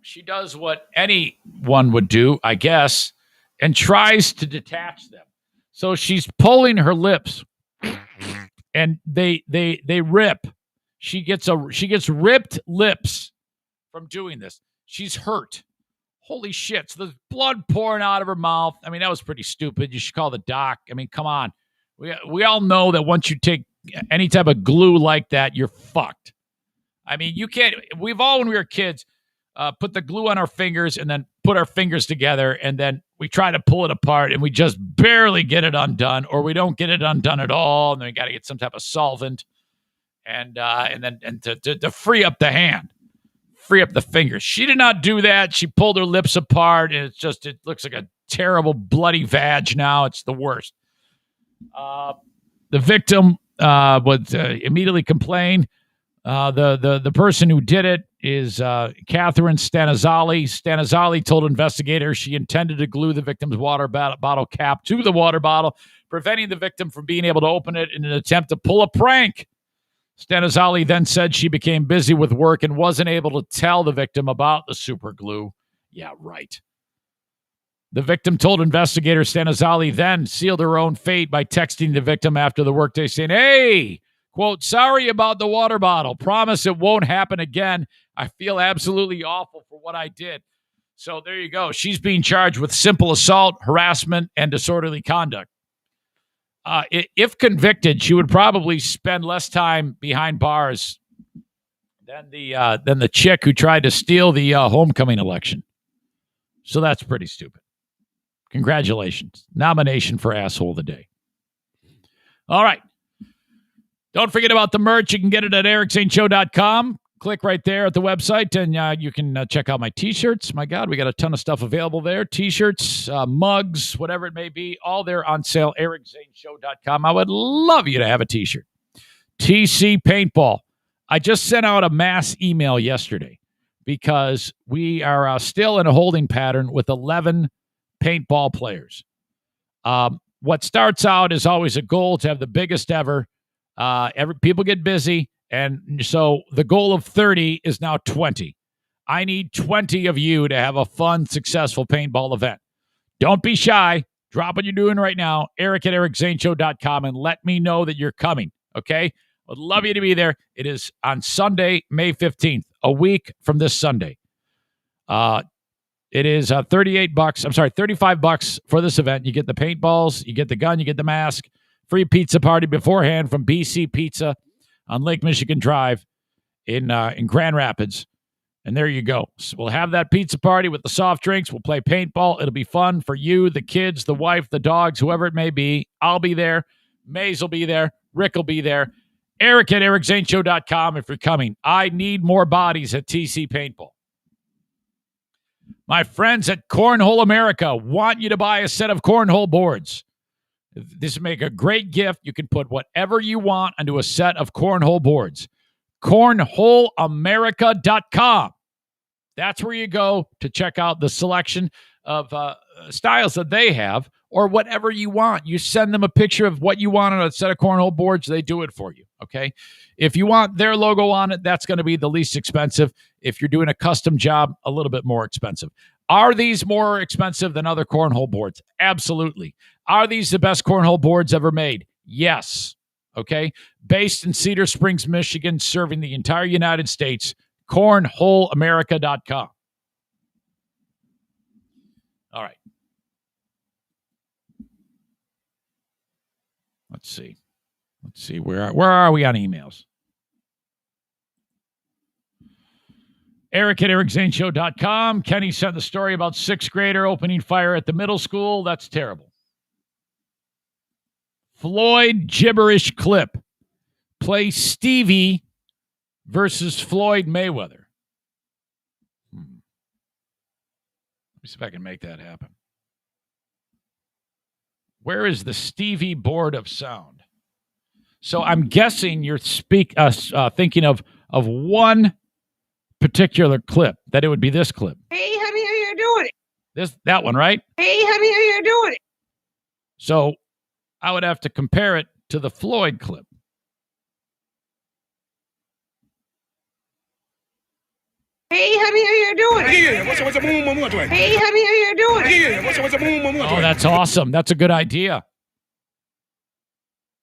she does what anyone would do, I guess, and tries to detach them. So she's pulling her lips, and they rip. She gets ripped lips from doing this. She's hurt. Holy shit. So there's blood pouring out of her mouth. I mean, that was pretty stupid. You should call the doc. I mean, come on. We all know that once you take any type of glue like that, you're fucked. I mean, you can't. We've all, when we were kids, put the glue on our fingers and then put our fingers together, and then we try to pull it apart, and we just barely get it undone, or we don't get it undone at all, and then we got to get some type of solvent, and then to free up the hand. Free up the fingers. She did not do that. She pulled her lips apart, and it looks like a terrible bloody vag now. It's the worst. The victim would immediately complain. The person who did it is Catherine Stanizali. Stanizali told investigators she intended to glue the victim's water bottle cap to the water bottle, preventing the victim from being able to open it in an attempt to pull a prank. Stanizali then said she became busy with work and wasn't able to tell the victim about the super glue. Yeah, right. The victim told investigators Stanizali then sealed her own fate by texting the victim after the workday saying, "Hey, quote, sorry about the water bottle. Promise it won't happen again. I feel absolutely awful for what I did." So there you go. She's being charged with simple assault, harassment, and disorderly conduct. If convicted, she would probably spend less time behind bars than the chick who tried to steal the homecoming election. So that's pretty stupid. Congratulations. Nomination for Asshole of the Day. All right. Don't forget about the merch. You can get it at ericzaneshow.com. Click right there at the website, and you can check out my T-shirts. My God, we got a ton of stuff available there. T-shirts, mugs, whatever it may be, all there on sale, ericzaneshow.com. I would love you to have a T-shirt. TC Paintball. I just sent out a mass email yesterday because we are still in a holding pattern with 11 paintball players. What starts out is always a goal to have the biggest ever. People get busy, and so the goal of 30 is now 20. I need 20 of you to have a fun, successful paintball event. Don't be shy. Drop what you're doing right now, eric@ericzaneshow.com, and let me know that you're coming, okay? I'd love you to be there. It is on Sunday, May 15th, a week from this Sunday. It is $35 for this event. You get the paintballs, you get the gun, you get the mask. Free pizza party beforehand from BC Pizza on Lake Michigan Drive in Grand Rapids. And there you go. So we'll have that pizza party with the soft drinks. We'll play paintball. It'll be fun for you, the kids, the wife, the dogs, whoever it may be. I'll be there. Maze will be there. Rick will be there. Eric@ericzaneshow.com if you're coming. I need more bodies at TC Paintball. My friends at Cornhole America want you to buy a set of cornhole boards. This would make a great gift. You can put whatever you want onto a set of cornhole boards. Cornholeamerica.com. That's where you go to check out the selection of styles that they have, or whatever you want. You send them a picture of what you want on a set of cornhole boards. They do it for you, okay? If you want their logo on it, that's going to be the least expensive. If you're doing a custom job, a little bit more expensive. Are these more expensive than other cornhole boards? Absolutely. Are these the best cornhole boards ever made? Yes. Okay. Based in Cedar Springs, Michigan, serving the entire United States, cornholeamerica.com. All right. Let's see. Where are we on emails? Eric at ericzaneshow.com. Kenny sent the story about sixth grader opening fire at the middle school. That's terrible. Floyd gibberish clip. Play Stevie versus Floyd Mayweather. Let me see if I can make that happen. Where is the Stevie board of sound? So I'm guessing you're thinking of one particular clip, that it would be this clip. Hey, honey, how you doing? That one, right? Hey, honey, how you doing? So I would have to compare it to the Floyd clip. Hey, honey, how you doing? Hey, what's a boom, boom, boom, Hey, honey, how you doing? Hey, what's a boom, boom, boom. Oh, that's awesome. That's a good idea.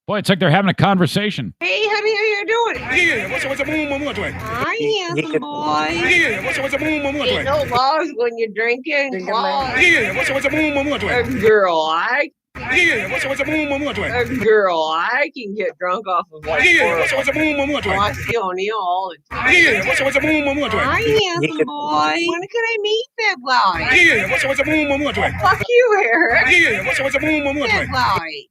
Boy, it's like they're having a conversation. Hey, honey, how you doing? Hey, what's a boom, boom, boom. Hi, handsome boy. Hey, what's a boom, boom, boom. Ain't no laws when you're drinking. Laws. Hey, what's a boom, boom, boom. A girl, Hey, what's a boom, boom, boom. a girl, I can get drunk off of white Hey, girl. what's a boom, boom, boom. I see O'Neal all the time. Hey, what's a boom, boom, boom. Hi, handsome boy. When can I meet that guy? Hey, what's a boom, boom, boom. Fuck you, Eric. Hey, what's a boom, boom, boom. That guy.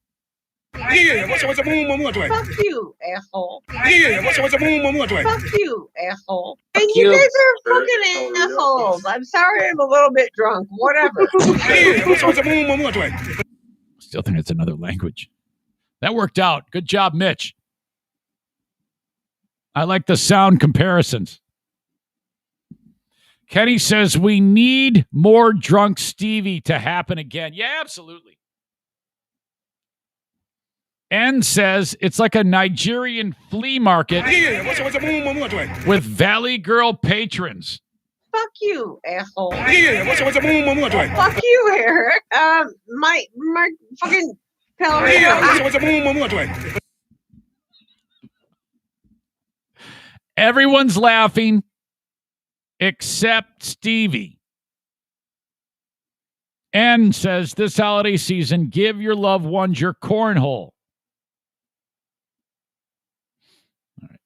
Hey, what's a boom, boom, boom. Fuck you, asshole. Hey, what's a boom, boom, boom. Fuck you, asshole. And you guys are fucking assholes. I'm sorry I'm a little bit drunk. Whatever. Hey, what's a boom, boom, boom. Still think it's another language. That worked out. Good job, Mitch. I like the sound comparisons. Kenny says we need more drunk Stevie to happen again. Yeah, absolutely. N says it's like a Nigerian flea market with Valley Girl patrons. Fuck you, asshole. Hey, what's a boom, boom, boom. Fuck you, Eric. My fucking Hey, Pellerino. what's a boom, boom, boom. Everyone's laughing except Stevie. N says this holiday season, give your loved ones your cornhole. All right.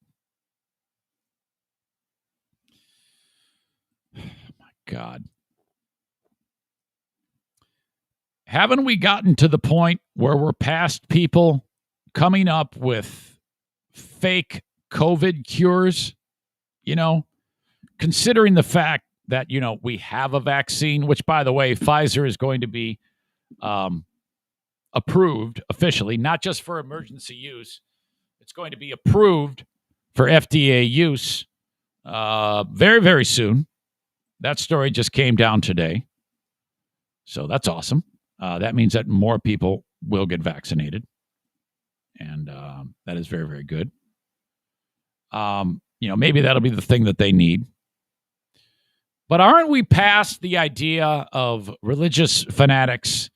Oh my God. Haven't we gotten to the point where we're past people coming up with fake COVID cures? You know, considering the fact that, you know, we have a vaccine, which, by the way, Pfizer is going to be approved officially, not just for emergency use. It's going to be approved for FDA use very, very soon. That story just came down today. So that's awesome. That means that more people will get vaccinated. And that is very, very good. You know, maybe that'll be the thing that they need. But aren't we past the idea of religious fanatics?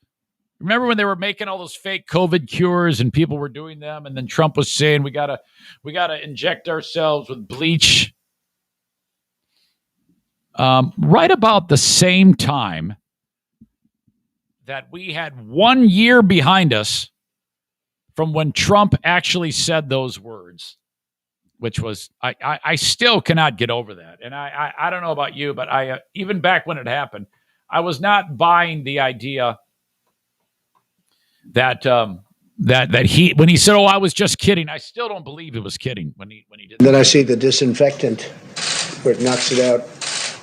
Remember when they were making all those fake COVID cures and people were doing them, and then Trump was saying we gotta inject ourselves with bleach. Right about the same time that we had 1 year behind us from when Trump actually said those words, which was, I still cannot get over that. And I don't know about you, but I even back when it happened, I was not buying the idea that he, when he said, "Oh, I was just kidding," I still don't believe it was kidding when he did that. Then I see the disinfectant where it knocks it out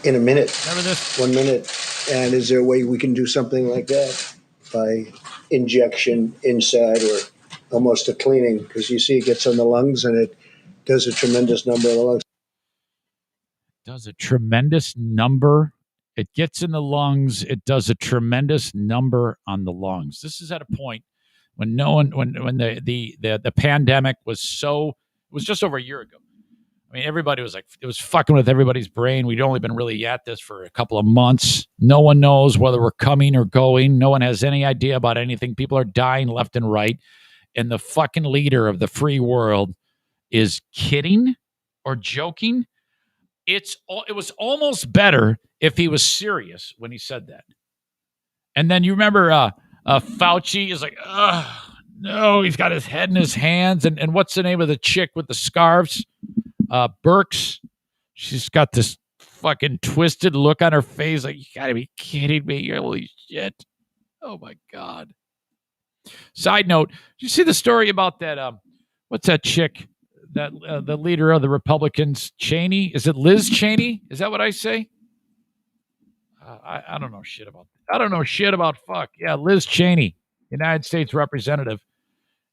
in a minute. Remember this? 1 minute. And is there a way we can do something like that by injection inside or almost a cleaning? Because you see it gets on the lungs and it does a tremendous number of the lungs. Does a tremendous number. It gets in the lungs. It does a tremendous number on the lungs. This is at a point when no one, when the pandemic was so, it was just over a year ago. I mean, everybody was like, it was fucking with everybody's brain. We'd only been really at this for a couple of months. No one knows whether we're coming or going. No one has any idea about anything. People are dying left and right. And the fucking leader of the free world is kidding or joking. It was almost better if he was serious when he said that. And then you remember Fauci is like, no, he's got his head in his hands. And what's the name of the chick with the scarves? Burks. She's got this fucking twisted look on her face. Like, you gotta be kidding me. Holy shit. Oh my God. Side note, did you see the story about that? What's that chick? That the leader of the Republicans, Cheney? Is it Liz Cheney? Is that what I say? I don't know shit about. I don't know shit about fuck. Yeah, Liz Cheney, United States Representative,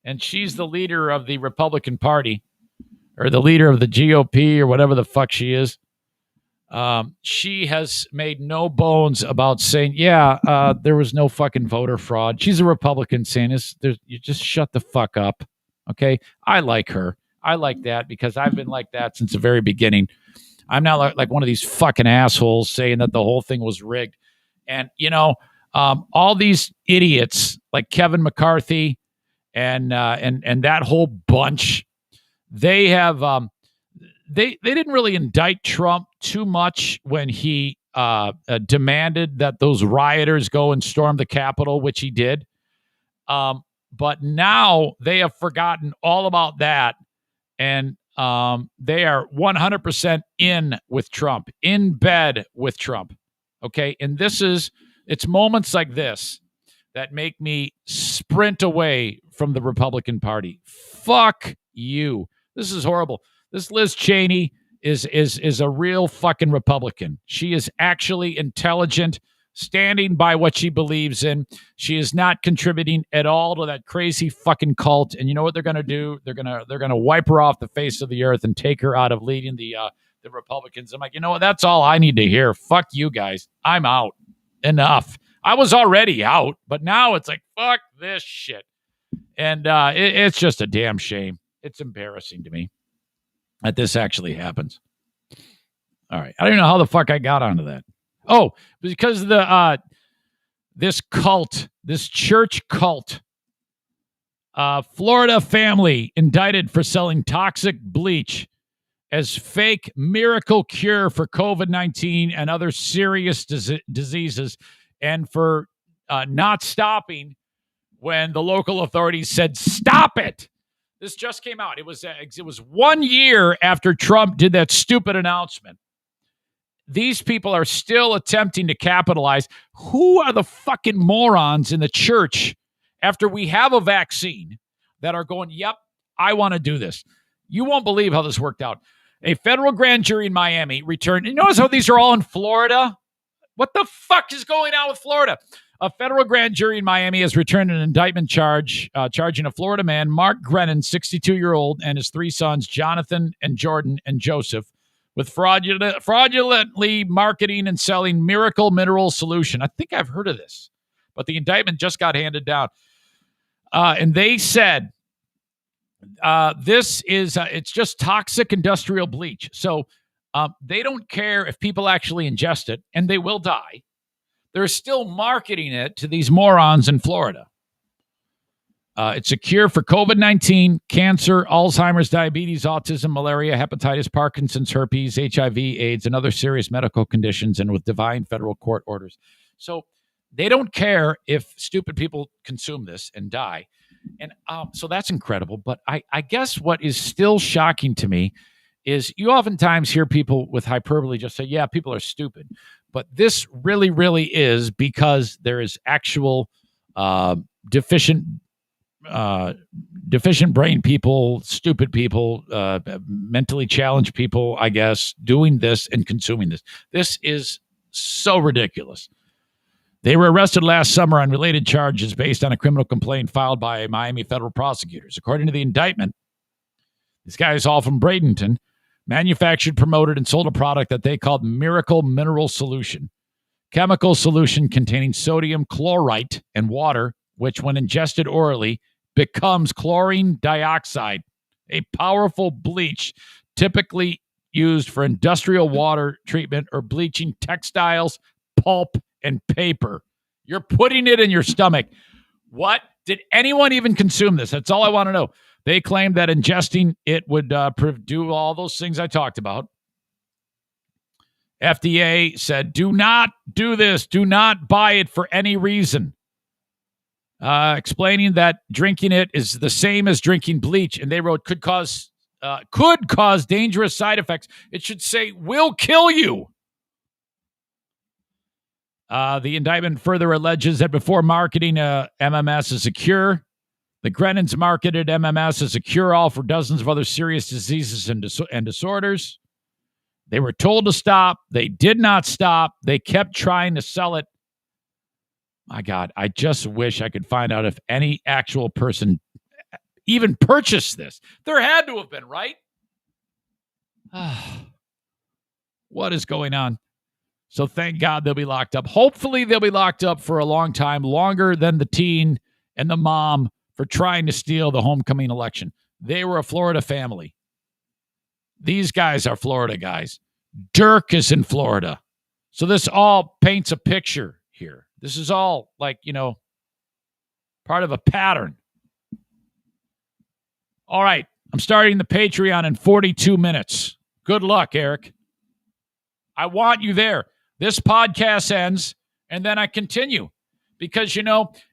and she's the leader of the Republican Party, or the leader of the GOP, or whatever the fuck she is. She has made no bones about saying, there was no fucking voter fraud. She's a Republican saying this. You just shut the fuck up. Okay. I like her. I like that because I've been like that since the very beginning. I'm not like one of these fucking assholes saying that the whole thing was rigged. And, all these idiots like Kevin McCarthy and that whole bunch, they have, they didn't really indict Trump too much when he demanded that those rioters go and storm the Capitol, which he did. But now they have forgotten all about that. And they are 100% in with Trump, in bed with Trump. Okay. And it's moments like this that make me sprint away from the Republican Party. Fuck you. This is horrible. This Liz Cheney is a real fucking Republican. She is actually intelligent, standing by what she believes in. She is not contributing at all to that crazy fucking cult. And you know what they're going to do? They're going to wipe her off the face of the earth and take her out of leading the Republicans. I'm like, you know what? That's all I need to hear. Fuck you guys. I'm out. Enough. I was already out, but now it's like, fuck this shit. And it's just a damn shame. It's embarrassing to me that this actually happens. All right. I don't know how the fuck I got onto that. Oh, because this cult, this church cult, Florida family indicted for selling toxic bleach as fake miracle cure for COVID-19 and other serious diseases, and for not stopping when the local authorities said, stop it. This just came out. It was 1 year after Trump did that stupid announcement. These people are still attempting to capitalize. Who are the fucking morons in the church after we have a vaccine that are going, yep, I want to do this? You won't believe how this worked out. A federal grand jury in Miami returned. You notice how these are all in Florida? What the fuck is going on with Florida? A federal grand jury in Miami has returned an indictment charging a Florida man, Mark Grennan, 62-year-old, and his three sons, Jonathan and Jordan and Joseph, with fraudulently marketing and selling miracle mineral solution. I think I've heard of this, but the indictment just got handed down. And they said this is, it's just toxic industrial bleach. So they don't care if people actually ingest it, and they will die. They're still marketing it to these morons in Florida. It's a cure for COVID-19, cancer, Alzheimer's, diabetes, autism, malaria, hepatitis, Parkinson's, herpes, HIV, AIDS, and other serious medical conditions, and with divine federal court orders. So they don't care if stupid people consume this and die. And so that's incredible. But I guess what is still shocking to me is you oftentimes hear people with hyperbole just say, yeah, people are stupid. But this really, really is because there is actual deficient brain people, stupid people, mentally challenged people, I guess, doing this and consuming this. This is so ridiculous. They were arrested last summer on related charges based on a criminal complaint filed by Miami federal prosecutors. According to the indictment, these guys all from Bradenton manufactured, promoted, and sold a product that they called Miracle Mineral Solution, chemical solution containing sodium chlorite and water, which when ingested orally becomes chlorine dioxide, a powerful bleach typically used for industrial water treatment or bleaching textiles, pulp, and paper. You're putting it in your stomach. What? Did anyone even consume this? That's all I want to know. They claimed that ingesting it would do all those things I talked about. FDA said, do not do this. Do not buy it for any reason. Explaining that drinking it is the same as drinking bleach. And they wrote, could cause dangerous side effects. It should say, will kill you. The indictment further alleges that before marketing MMS as a cure, the Grennans marketed MMS as a cure-all for dozens of other serious diseases and disorders. They were told to stop. They did not stop. They kept trying to sell it. My God, I just wish I could find out if any actual person even purchased this. There had to have been, right? What is going on? So thank God they'll be locked up. Hopefully they'll be locked up for a long time, longer than the teen and the mom for trying to steal the homecoming election. They were a Florida family. These guys are Florida guys. Dirk is in Florida. So this all paints a picture here. This is all like, part of a pattern. All right. I'm starting the Patreon in 42 minutes. Good luck, Eric. I want you there. This podcast ends, and then I continue. Because,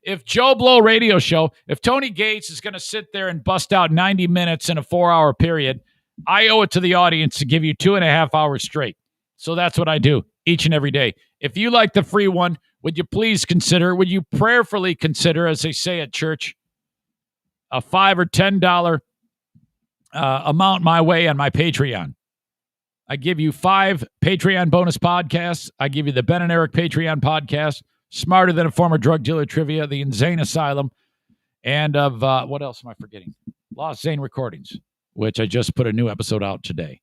if Joe Blow radio show, if Tony Gates is going to sit there and bust out 90 minutes in a 4-hour period, I owe it to the audience to give you 2.5 hours straight. So that's what I do each and every day. If you like the free one, would you prayerfully consider, as they say at church, a $5 or $10 amount my way on my Patreon? I give you 5 Patreon bonus podcasts. I give you the Ben and Eric Patreon podcast, Smarter Than a Former Drug Dealer Trivia, the Zane Asylum, and of, what else am I forgetting? Lost Zane Recordings, which I just put a new episode out today.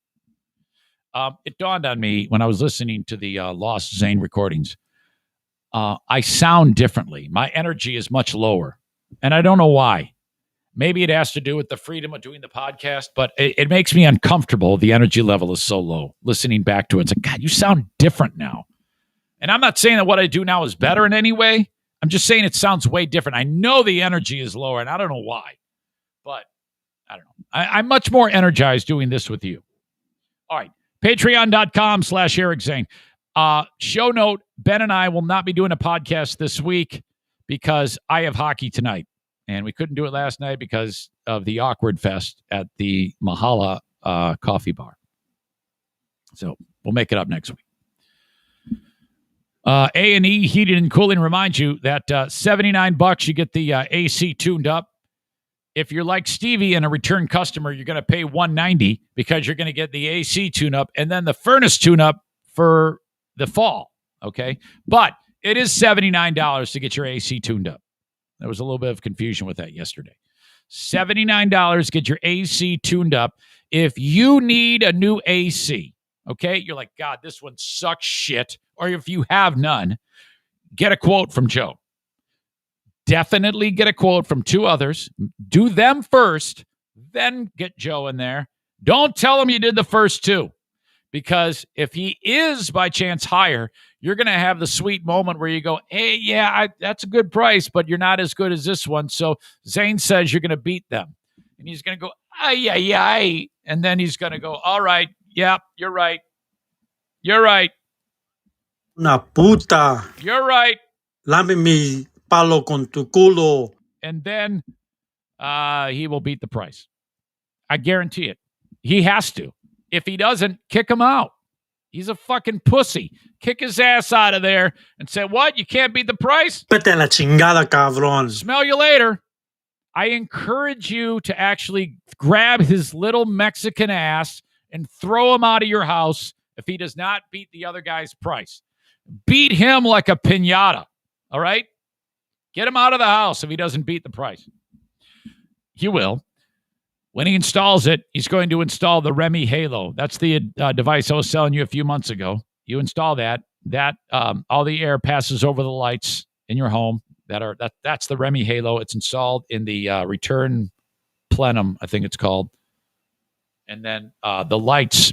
It dawned on me when I was listening to the Lost Zane Recordings. I sound differently. My energy is much lower, and I don't know why. Maybe it has to do with the freedom of doing the podcast, but it makes me uncomfortable. The energy level is so low. Listening back to it, it's like, God, you sound different now. And I'm not saying that what I do now is better in any way. I'm just saying it sounds way different. I know the energy is lower, and I don't know why. But I don't know. I'm much more energized doing this with you. All right. Patreon.com/Eric Zane. Show note, Ben and I will not be doing a podcast this week because I have hockey tonight. And we couldn't do it last night because of the awkward fest at the Mahala coffee bar. So we'll make it up next week. A&E Heating and Cooling reminds you that $79 you get the AC tuned up. If you're like Stevie and a return customer, you're going to pay $190 because you're going to get the AC tune up and then the furnace tune up for the fall. Okay. But it is $79 to get your AC tuned up. There was a little bit of confusion with that yesterday. $79, get your AC tuned up. If you need a new AC, okay, you're like, God, this one sucks shit. Or if you have none, get a quote from Joe. Definitely get a quote from 2 others. Do them first, then get Joe in there. Don't tell him you did the first 2. Because if he is by chance higher, you're going to have the sweet moment where you go, hey, yeah, that's a good price, but you're not as good as this one. So Zane says you're going to beat them. And he's going to go, ay, ay, ay. And then he's going to go, all right, yeah, you're right. You're right. Una puta. You're right. Lame mi palo con tu culo. And then he will beat the price. I guarantee it. He has to. If he doesn't, kick him out. He's a fucking pussy. Kick his ass out of there and say, what? You can't beat the price? Vete la chingada, cabrón. Smell you later. I encourage you to actually grab his little Mexican ass and throw him out of your house if he does not beat the other guy's price. Beat him like a piñata. All right? Get him out of the house if he doesn't beat the price. He will. When he installs it, he's going to install the Remy Halo. That's the device I was selling you a few months ago. You install that. All the air passes over the lights in your home. That's the Remy Halo. It's installed in the return plenum, I think it's called. And then the lights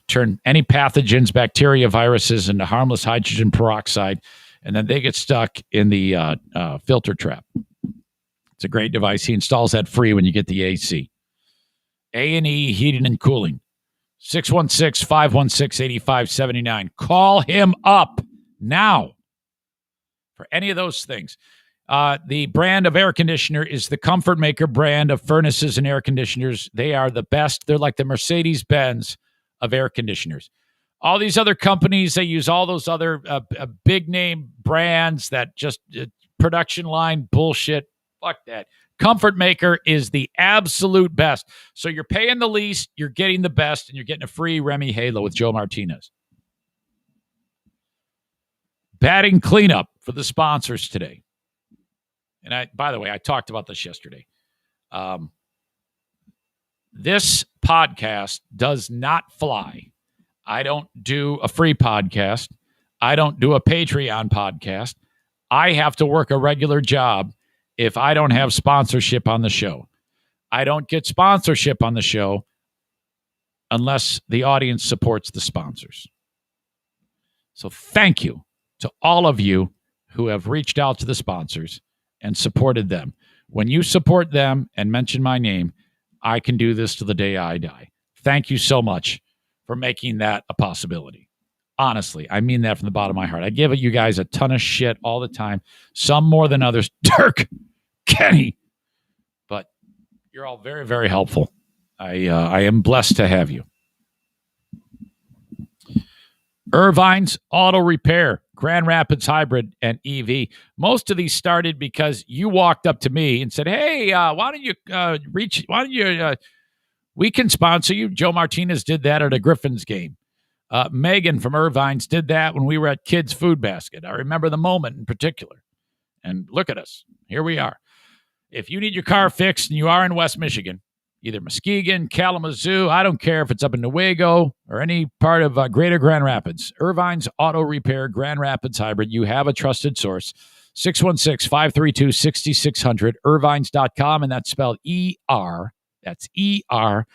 turn any pathogens, bacteria, viruses into harmless hydrogen peroxide, and then they get stuck in the filter trap. It's a great device. He installs that free when you get the AC. A&E Heating and Cooling. 616-516-8579. Call him up now for any of those things. The brand of air conditioner is the Comfort Maker brand of furnaces and air conditioners. They are the best. They're like the Mercedes-Benz of air conditioners. All these other companies, they use all those other big name brands that just production line bullshit. Fuck that. Comfort Maker is the absolute best. So you're paying the least, you're getting the best, and you're getting a free Remy Halo with Joe Martinez. Batting cleanup for the sponsors today. And by the way, I talked about this yesterday. This podcast does not fly. I don't do a free podcast. I don't do a Patreon podcast. I have to work a regular job if I don't have sponsorship on the show. I don't get sponsorship on the show unless the audience supports the sponsors. So thank you to all of you who have reached out to the sponsors and supported them. When you support them and mention my name, I can do this to the day I die. Thank you so much for making that a possibility. Honestly, I mean that from the bottom of my heart. I give you guys a ton of shit all the time, some more than others. Dirk, Kenny, but you're all very, very helpful. I am blessed to have you. Irvine's Auto Repair, Grand Rapids Hybrid and EV. Most of these started because you walked up to me and said, "Hey, why don't you we can sponsor you." Joe Martinez did that at a Griffins game. Megan from Irvine's did that when we were at Kids Food Basket. I remember the moment in particular. And look at us. Here we are. If you need your car fixed and you are in West Michigan, either Muskegon, Kalamazoo, I don't care if it's up in Newaygo or any part of greater Grand Rapids, Irvine's Auto Repair, Grand Rapids Hybrid, you have a trusted source. 616-532-6600, irvines.com, and that's spelled E-R. That's ERVINES.com.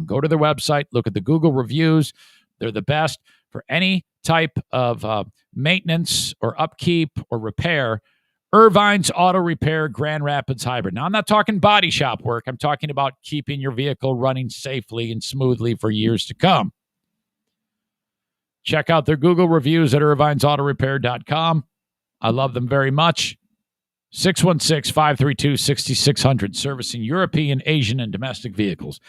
Go to their website, look at the Google reviews. They're the best for any type of maintenance or upkeep or repair. Irvine's Auto Repair, Grand Rapids Hybrid. Now, I'm not talking body shop work. I'm talking about keeping your vehicle running safely and smoothly for years to come. Check out their Google reviews at irvinesautorepair.com. I love them very much. 616-532-6600, servicing European, Asian, and domestic vehicles.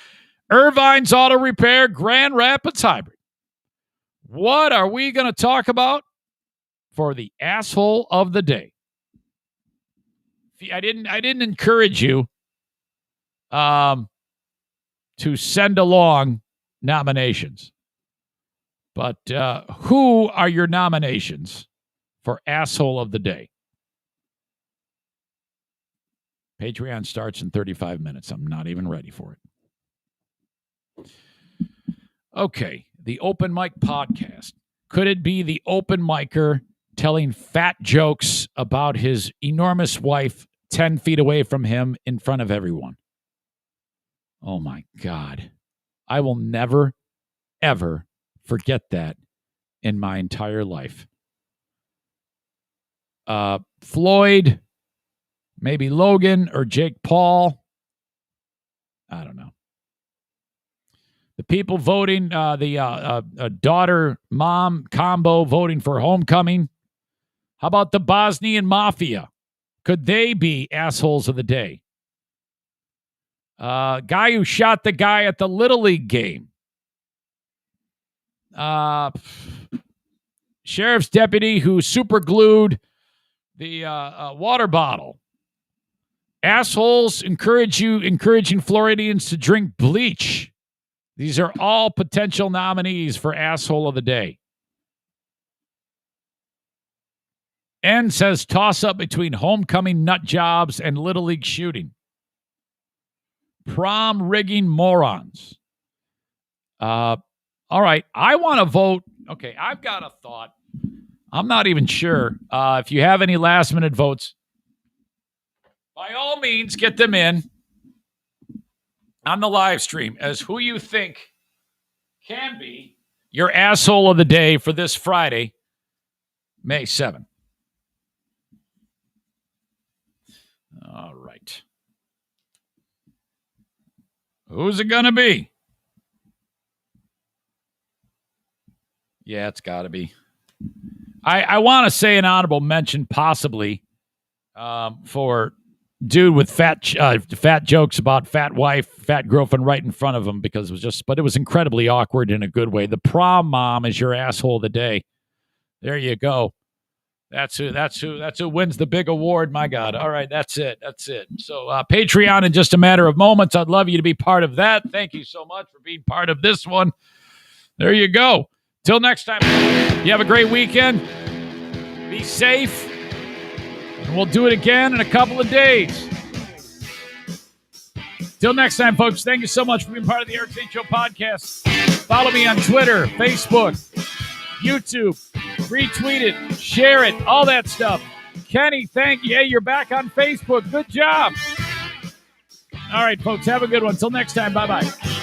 Irvine's Auto Repair, Grand Rapids Hybrid. What are we going to talk about for the asshole of the day? I didn't encourage you to send along nominations. But who are your nominations for asshole of the day? Patreon starts in 35 minutes. I'm not even ready for it. Okay, the Open Mic Podcast. Could it be the open micer telling fat jokes about his enormous wife 10 feet away from him in front of everyone? Oh, my God. I will never, ever forget that in my entire life. Floyd, maybe Logan or Jake Paul. I don't know. The people voting, the daughter-mom combo voting for Homecoming. How about the Bosnian Mafia? Could they be assholes of the day? Guy who shot the guy at the Little League game. Sheriff's deputy who super glued the water bottle. Assholes encouraging Floridians to drink bleach. These are all potential nominees for asshole of the day. N says toss-up between homecoming nut jobs and Little League shooting. Prom rigging morons. All right, I want to vote. Okay, I've got a thought. I'm not even sure. If you have any last-minute votes, by all means, get them in on the live stream as who you think can be your asshole of the day for this Friday, May 7th. All right. Who's it going to be? Yeah, it's got to be. I want to say an honorable mention possibly for dude with fat jokes about fat wife, fat girlfriend right in front of him because it was incredibly awkward in a good way. The prom mom is your asshole of the day. There you go. That's who wins the big award. My God. All right. That's it. So Patreon in just a matter of moments. I'd love you to be part of that. Thank you so much for being part of this one. There you go. Till next time. You have a great weekend. Be safe. And we'll do it again in a couple of days. Till next time, folks. Thank you so much for being part of the Eric Zane Show podcast. Follow me on Twitter, Facebook, YouTube. Retweet it, share it, all that stuff. Kenny, thank you. Hey, you're back on Facebook. Good job. All right, folks, have a good one. Till next time. Bye-bye.